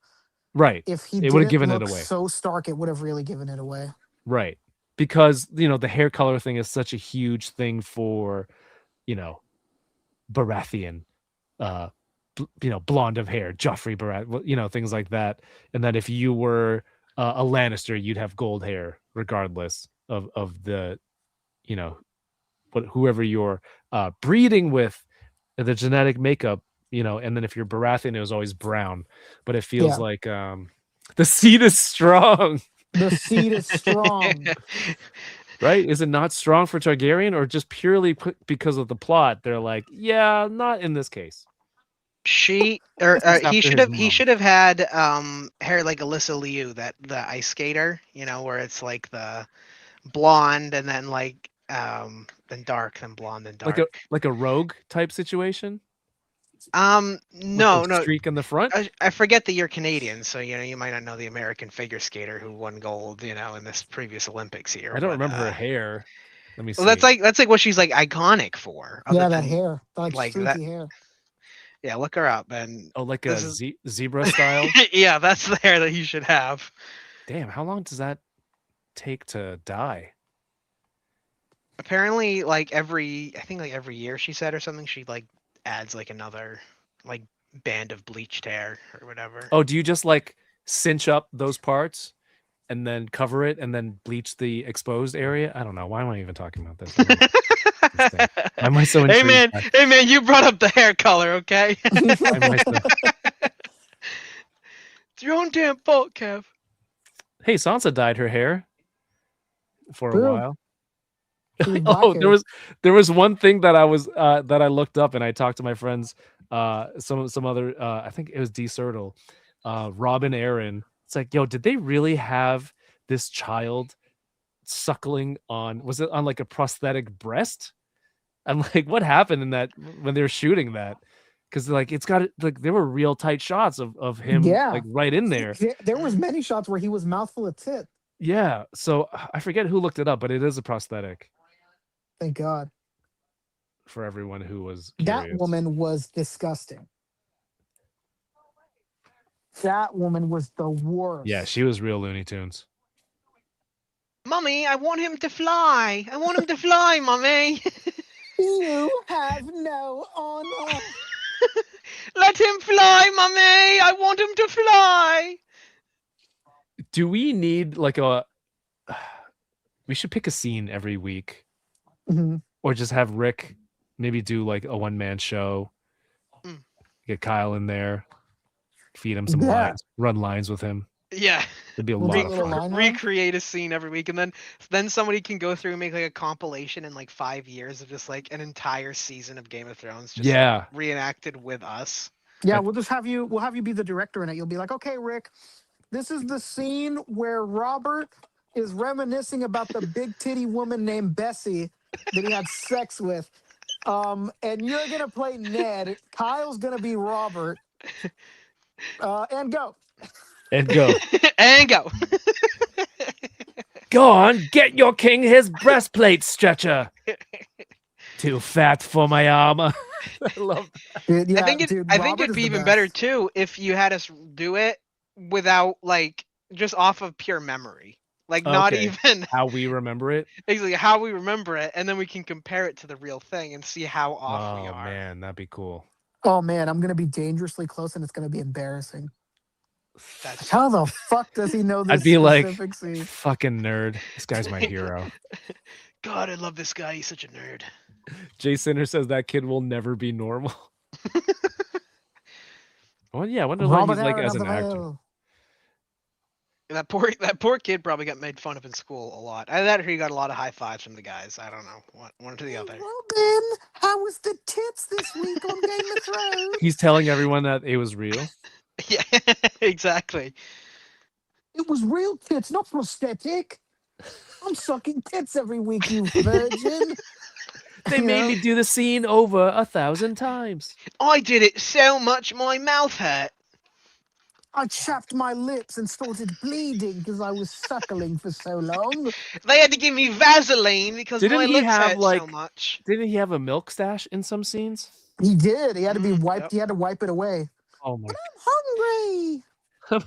Speaker 1: Right.
Speaker 6: If he
Speaker 1: It would have
Speaker 6: didn't
Speaker 1: given it
Speaker 6: look
Speaker 1: away.
Speaker 6: so stark, it would have really given it away.
Speaker 1: Right. Because, the hair color thing is such a huge thing for, Baratheon, blonde of hair, Joffrey Baratheon, things like that. And that if you were a Lannister, you'd have gold hair regardless of the, whoever you're breeding with, the genetic makeup, and then if you're Baratheon, it was always brown. But it feels like the seed is strong.
Speaker 6: The seed is strong.
Speaker 1: Right? Is it not strong for Targaryen, or just purely because of the plot? They're like, yeah, not in this case.
Speaker 5: He should have had hair like Alyssa Liu, the ice skater, where it's like the blonde and then like then dark, then blonde, then dark.
Speaker 1: Like a rogue type situation?
Speaker 5: No,
Speaker 1: streak in the front.
Speaker 5: I forget that you're Canadian, so you might not know the American figure skater who won gold, in this previous Olympics here.
Speaker 1: I don't remember her hair. Let me see.
Speaker 5: Well, that's like what she's like iconic for.
Speaker 6: Yeah, that hair, like streaky
Speaker 5: that
Speaker 6: hair.
Speaker 5: Yeah, look her up, and
Speaker 1: like a zebra style.
Speaker 5: Yeah, that's the hair that you should have.
Speaker 1: Damn, how long does that take to dye?
Speaker 5: Apparently, I think every year she said or something, she like adds like another like band of bleached hair or whatever.
Speaker 1: Oh, do you just like cinch up those parts and then cover it and then bleach the exposed area? I don't know. Why am I even talking about this? Why am I so intrigued?
Speaker 5: Hey man, you brought up the hair color, okay?
Speaker 1: It's
Speaker 5: your own damn fault, Kev.
Speaker 1: Hey, Sansa dyed her hair for
Speaker 6: True.
Speaker 1: a while. Oh, there was one thing that I was that I looked up, and I talked to my friends, some other I think it was D Sertle, Robin Aaron. It's like, yo, did they really have this child suckling was it on like a prosthetic breast? I'm like, what happened in that when they were shooting that? Because like it's got like there were real tight shots of him like right in there.
Speaker 6: There was many shots where he was mouthful of tit.
Speaker 1: Yeah, so I forget who looked it up, but it is a prosthetic.
Speaker 6: Thank God.
Speaker 1: For everyone who was curious.
Speaker 6: That woman was disgusting. That woman was the worst.
Speaker 1: Yeah, she was real Looney Tunes.
Speaker 5: Mommy, I want him to fly. I want him to fly, Mommy.
Speaker 6: You have no honor.
Speaker 5: Let him fly, Mommy. I want him to fly.
Speaker 1: Do we need we should pick a scene every week.
Speaker 6: Mm-hmm.
Speaker 1: Or just have Rick maybe do like a one-man show. Get Kyle in there. Feed him some lines. Run lines with him.
Speaker 5: Yeah.
Speaker 1: It'd be a lot of fun.
Speaker 5: Recreate a scene every week, and then somebody can go through and make like a compilation in like 5 years of just like an entire season of Game of Thrones just like, reenacted with us.
Speaker 6: Yeah, we'll have you be the director in it. You'll be like, okay, Rick, this is the scene where Robert is reminiscing about the big titty woman named Bessie that he had sex with. And you're gonna play Ned. Kyle's gonna be Robert. And go.
Speaker 1: And go.
Speaker 5: And go.
Speaker 1: Go on, get your king his breastplate stretcher. Too fat for my armor. I love that.
Speaker 6: Dude, yeah,
Speaker 5: I think it'd be even better too if you had us do it without like just off of pure memory. Like not even
Speaker 1: how we remember it.
Speaker 5: Exactly how we remember it, and then we can compare it to the real thing and see how off we are.
Speaker 1: Oh man, that'd be cool.
Speaker 6: Oh man, I'm gonna be dangerously close, and it's gonna be embarrassing. How the fuck does he know this?
Speaker 1: I'd be like,
Speaker 6: scene?
Speaker 1: fucking nerd. This guy's my hero.
Speaker 5: God, I love this guy. He's such a nerd.
Speaker 1: Jay Sinner says that kid will never be normal. Well, yeah, I wonder what he's like as an actor.
Speaker 5: That poor kid probably got made fun of in school a lot. I heard he got a lot of high fives from the guys. I don't know, one to the other.
Speaker 6: Robin, how was the tits this week on Game of Thrones?
Speaker 1: He's telling everyone that it was real.
Speaker 5: Yeah, exactly.
Speaker 6: It was real tits, not prosthetic. I'm sucking tits every week, you virgin.
Speaker 1: They
Speaker 6: You
Speaker 1: made
Speaker 6: know,
Speaker 1: me do the scene over 1,000 times.
Speaker 5: I did it so much my mouth hurt.
Speaker 6: I chapped my lips and started bleeding because I was suckling for so long.
Speaker 5: They had to give me Vaseline because
Speaker 1: Didn't
Speaker 5: my
Speaker 1: he
Speaker 5: lips
Speaker 1: have
Speaker 5: hurt so
Speaker 1: like?
Speaker 5: much.
Speaker 1: Didn't he have a milk stash in some scenes?
Speaker 6: He did. He had to be wiped.
Speaker 5: Yep.
Speaker 6: He had to wipe it away.
Speaker 1: Oh my!
Speaker 6: I'm hungry.
Speaker 5: I'm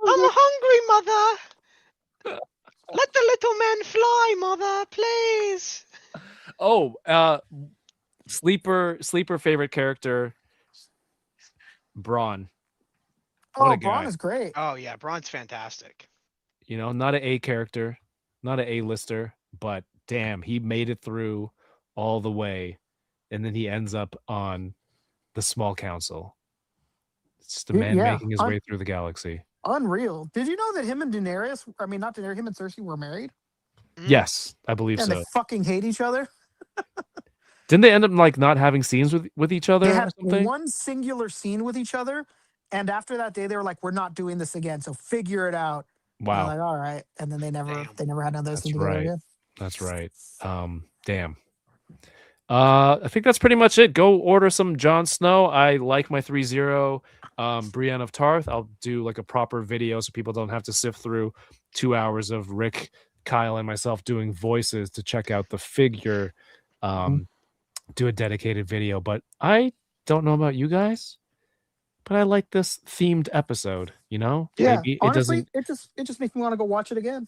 Speaker 5: hungry, mother. Let the little man fly, mother, please.
Speaker 1: Oh, sleeper favorite character, Braun. What
Speaker 6: Oh,
Speaker 1: a
Speaker 6: Braun
Speaker 1: guy!
Speaker 6: is great.
Speaker 5: Oh yeah, Braun's fantastic.
Speaker 1: You know, not an A character, not an A-lister, but damn, he made it through all the way, and then he ends up on the small council. It's just a man
Speaker 6: Yeah,
Speaker 1: making his way through the galaxy.
Speaker 6: unreal. Did you know that him and Daenerys? I mean, not Daenerys. Him and Cersei were married,
Speaker 1: Yes, I believe
Speaker 6: and
Speaker 1: so.
Speaker 6: they fucking hate each other.
Speaker 1: Didn't they end up like not having scenes with each other
Speaker 6: They
Speaker 1: or
Speaker 6: had
Speaker 1: something?
Speaker 6: one singular scene with each other, and after that day, they were like, "We're not doing this again." So figure it out. And I'm
Speaker 1: Wow,
Speaker 6: like, all right. And then they never had another
Speaker 1: that's
Speaker 6: scene together
Speaker 1: right.
Speaker 6: again.
Speaker 1: That's right. Damn. I think that's pretty much it. Go order some Jon Snow. I like my Threezero, Brienne of Tarth. I'll do like a proper video so people don't have to sift through 2 hours of Rick, Kyle, and myself doing voices to check out the figure. Do a dedicated video. But I don't know about you guys, but I like this themed episode. You know,
Speaker 6: Yeah,
Speaker 1: maybe it
Speaker 6: honestly,
Speaker 1: doesn't.
Speaker 6: it just makes me want to go watch it again.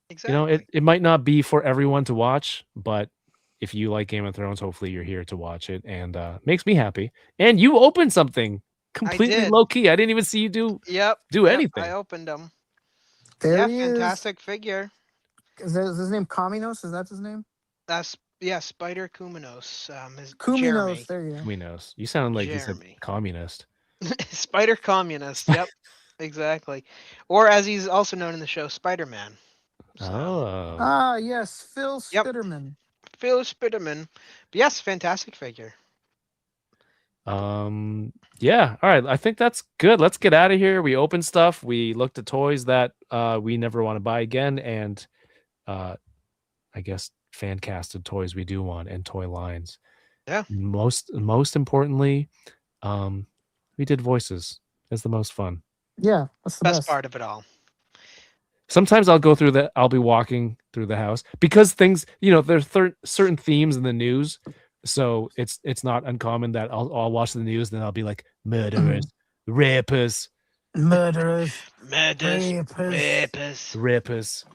Speaker 5: Exactly.
Speaker 1: You know, it might not be for everyone to watch, but if you like Game of Thrones, hopefully you're here to watch it, and makes me happy. And you opened something completely
Speaker 5: did.
Speaker 1: low key. I didn't even see you do
Speaker 5: Yep.
Speaker 1: anything.
Speaker 5: I opened them.
Speaker 6: There he
Speaker 5: fantastic figure.
Speaker 6: is his name Kaminos? Is that his name?
Speaker 5: That's Spider Kuminos. Is
Speaker 6: Kuminos.
Speaker 5: Jeremy.
Speaker 6: There you go.
Speaker 1: We knows. You sound like you said
Speaker 5: Jeremy.
Speaker 1: communist.
Speaker 5: Spider Communist. Yep. Exactly. Or as he's also known in the show, Spider-Man.
Speaker 1: Oh,
Speaker 6: Ah, yes, Phil
Speaker 5: Yep.
Speaker 6: Spiderman.
Speaker 5: Phil Spiderman. But yes, fantastic figure.
Speaker 1: yeah. All right. I think that's good. Let's get out of here. We opened stuff. We looked at toys that we never want to buy again, and I guess fan casted toys we do want, and toy lines.
Speaker 5: Yeah.
Speaker 1: Most importantly, we did voices. It's the most fun.
Speaker 6: Yeah, that's the
Speaker 5: Best
Speaker 6: best.
Speaker 5: part of it all.
Speaker 1: Sometimes I'll be walking through the house because things, you know, there's certain themes in the news. So it's not uncommon that I'll watch the news, then I'll be like, murderers, rapers,
Speaker 6: Murderers,
Speaker 1: rapers.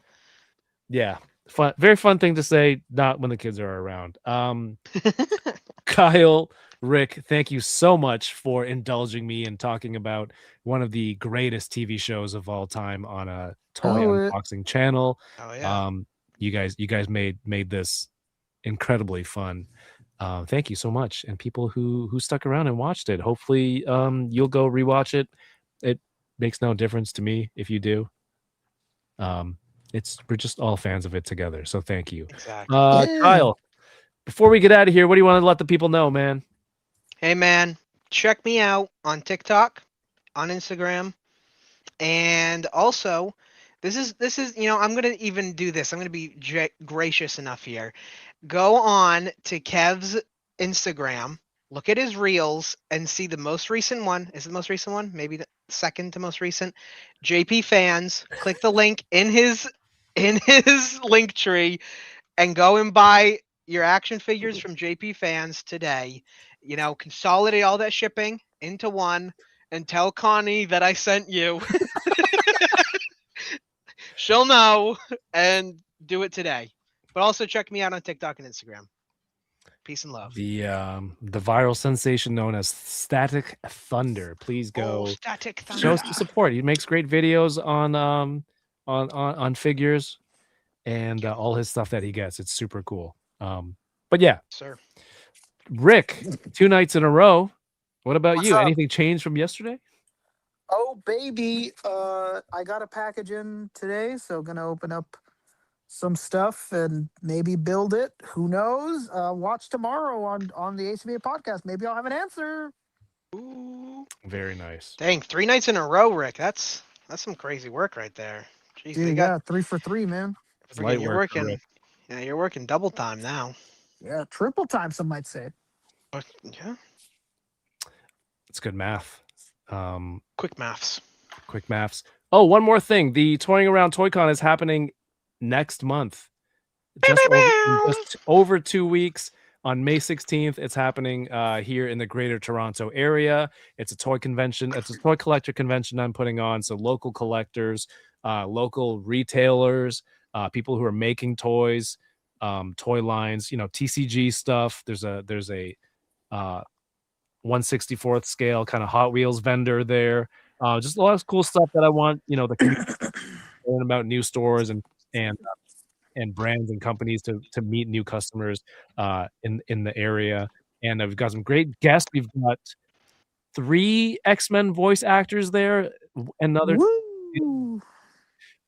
Speaker 1: Yeah. Fun, very fun thing to say, not when the kids are around. Kyle, Rick, thank you so much for indulging me in talking about one of the greatest TV shows of all time on a toy unboxing channel.
Speaker 5: Oh yeah.
Speaker 1: You guys made this incredibly fun. Thank you so much, and people who stuck around and watched it. Hopefully, you'll go rewatch it. It makes no difference to me if you do. We're just all fans of it together. So thank you.
Speaker 5: Exactly.
Speaker 1: Kyle, before we get out of here, what do you want to let the people know, man?
Speaker 5: Hey man, check me out on TikTok, on Instagram, and also this is I'm gonna even do this. I'm gonna be gracious enough here. Go on to Kev's Instagram, look at his reels, and see the most recent one. Is it the most recent one? Maybe the second to most recent. JP Fans. Click the link in his link tree, and go and buy your action figures from JP Fans today. You know, consolidate all that shipping into one, and tell Connie that I sent you. She'll know, and do it today. But also check me out on TikTok and Instagram. Peace and love.
Speaker 1: The viral sensation known as Static Thunder. Please go
Speaker 5: Static Thunder.
Speaker 1: show some support. He makes great videos on figures and all his stuff that he gets. It's super cool. But yeah,
Speaker 5: Sir.
Speaker 1: Rick, 2 nights in a row. What about
Speaker 6: What's
Speaker 1: you?
Speaker 6: up?
Speaker 1: Anything changed from yesterday?
Speaker 6: Oh baby, I got a package in today, so gonna open up some stuff and maybe build it. Who knows? Watch tomorrow on the ACBA podcast. Maybe I'll have an answer.
Speaker 5: Ooh.
Speaker 1: Very nice.
Speaker 5: Dang, 3 nights in a row, Rick. That's some crazy work right there. Jeez,
Speaker 6: Dude,
Speaker 5: they got
Speaker 6: 3 for 3, man.
Speaker 1: It's light
Speaker 5: you're
Speaker 1: work for
Speaker 5: working.
Speaker 1: Rick.
Speaker 5: Yeah, you're working double time now.
Speaker 6: Yeah, triple time, some might say.
Speaker 5: But, yeah,
Speaker 1: It's good math.
Speaker 5: quick maths.
Speaker 1: Quick maths. Oh, one more thing. The Toying Around ToyCon is happening next month. Just over 2 weeks. On May 16th, it's happening here in the Greater Toronto area. It's a toy convention. It's a toy collector convention I'm putting on. So local collectors, local retailers, people who are making toys, toy lines, TCG stuff. There's a 1/64th scale kind of Hot Wheels vendor there. Just a lot of cool stuff that I want, the community to learn about new stores and brands and companies to meet new customers in the area. And we've got some great guests. We've got 3 X-Men voice actors there. Another
Speaker 6: Woo!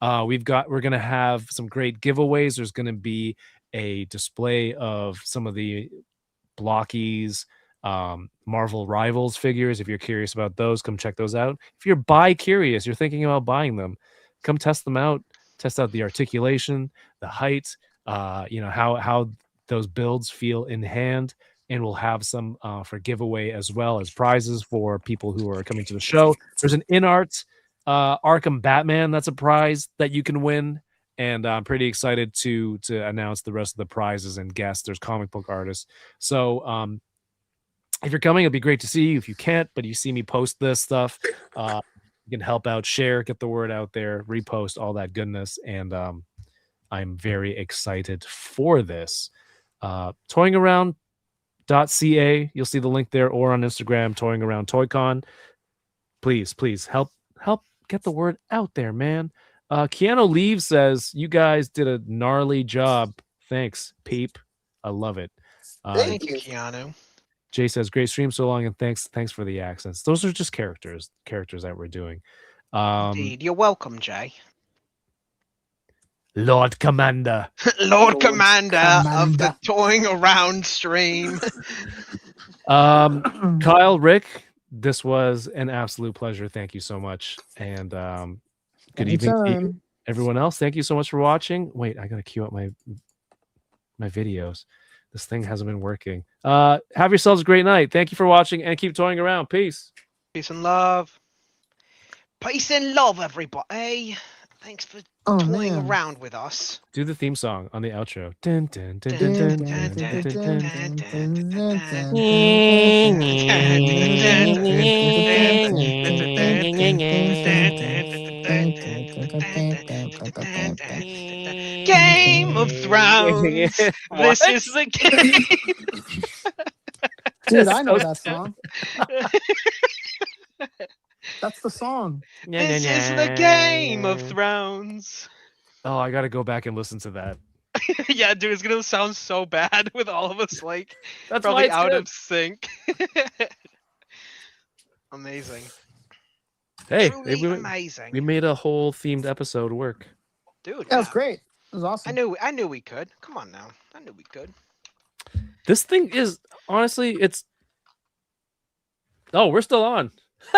Speaker 1: we're gonna have some great giveaways. There's gonna be a display of some of the blockies, Marvel Rivals figures. If you're curious about those, come check those out. If you're curious, you're thinking about buying them, come test them out. Test out the articulation, the height, how those builds feel in hand, and we'll have some for giveaway as well as prizes for people who are coming to the show. There's an in-art Arkham Batman that's a prize that you can win, and I'm pretty excited to announce the rest of the prizes and guests. There's comic book artists, so if you're coming, it'd be great to see you. If you can't, but you see me post this stuff, you can help out, share, get the word out there, repost, all that goodness. And I'm very excited for this. Toyingaround.ca, you'll see the link there, or on Instagram, Toying Around ToyCon. Please help get the word out there, man. Keanu Leaves says, you guys did a gnarly job. Thanks, peep. I love it.
Speaker 5: Thank you, Keanu.
Speaker 1: Jay says, great stream so long, and thanks for the accents. Those are just characters that we're doing.
Speaker 5: Indeed. You're welcome, Jay.
Speaker 1: Lord Commander.
Speaker 5: Lord Commander of the Toying Around stream.
Speaker 1: Kyle, Rick, this was an absolute pleasure. Thank you so much. And good evening to you. Everyone else, thank you so much for watching. Wait, I gotta queue up my videos. This thing hasn't been working. Have yourselves a great night. Thank you for watching, and keep toying around. Peace.
Speaker 5: Peace and love. Peace and love, everybody. Thanks for toying around with us.
Speaker 1: Do the theme song on the outro.
Speaker 5: Game of Thrones. This is the game.
Speaker 6: Dude, I know that song. That's the song.
Speaker 5: This is the Game of Thrones.
Speaker 1: Oh, I gotta go back and listen to that.
Speaker 5: Yeah, dude, it's gonna sound so bad with all of us
Speaker 1: that's
Speaker 5: probably out of sync. Amazing.
Speaker 1: Hey,
Speaker 5: amazing.
Speaker 1: We made a whole themed episode work.
Speaker 5: Dude,
Speaker 6: that was great. It was awesome.
Speaker 5: I knew we could. Come on now. I knew we could.
Speaker 1: This thing is honestly, it's. Oh, we're still on.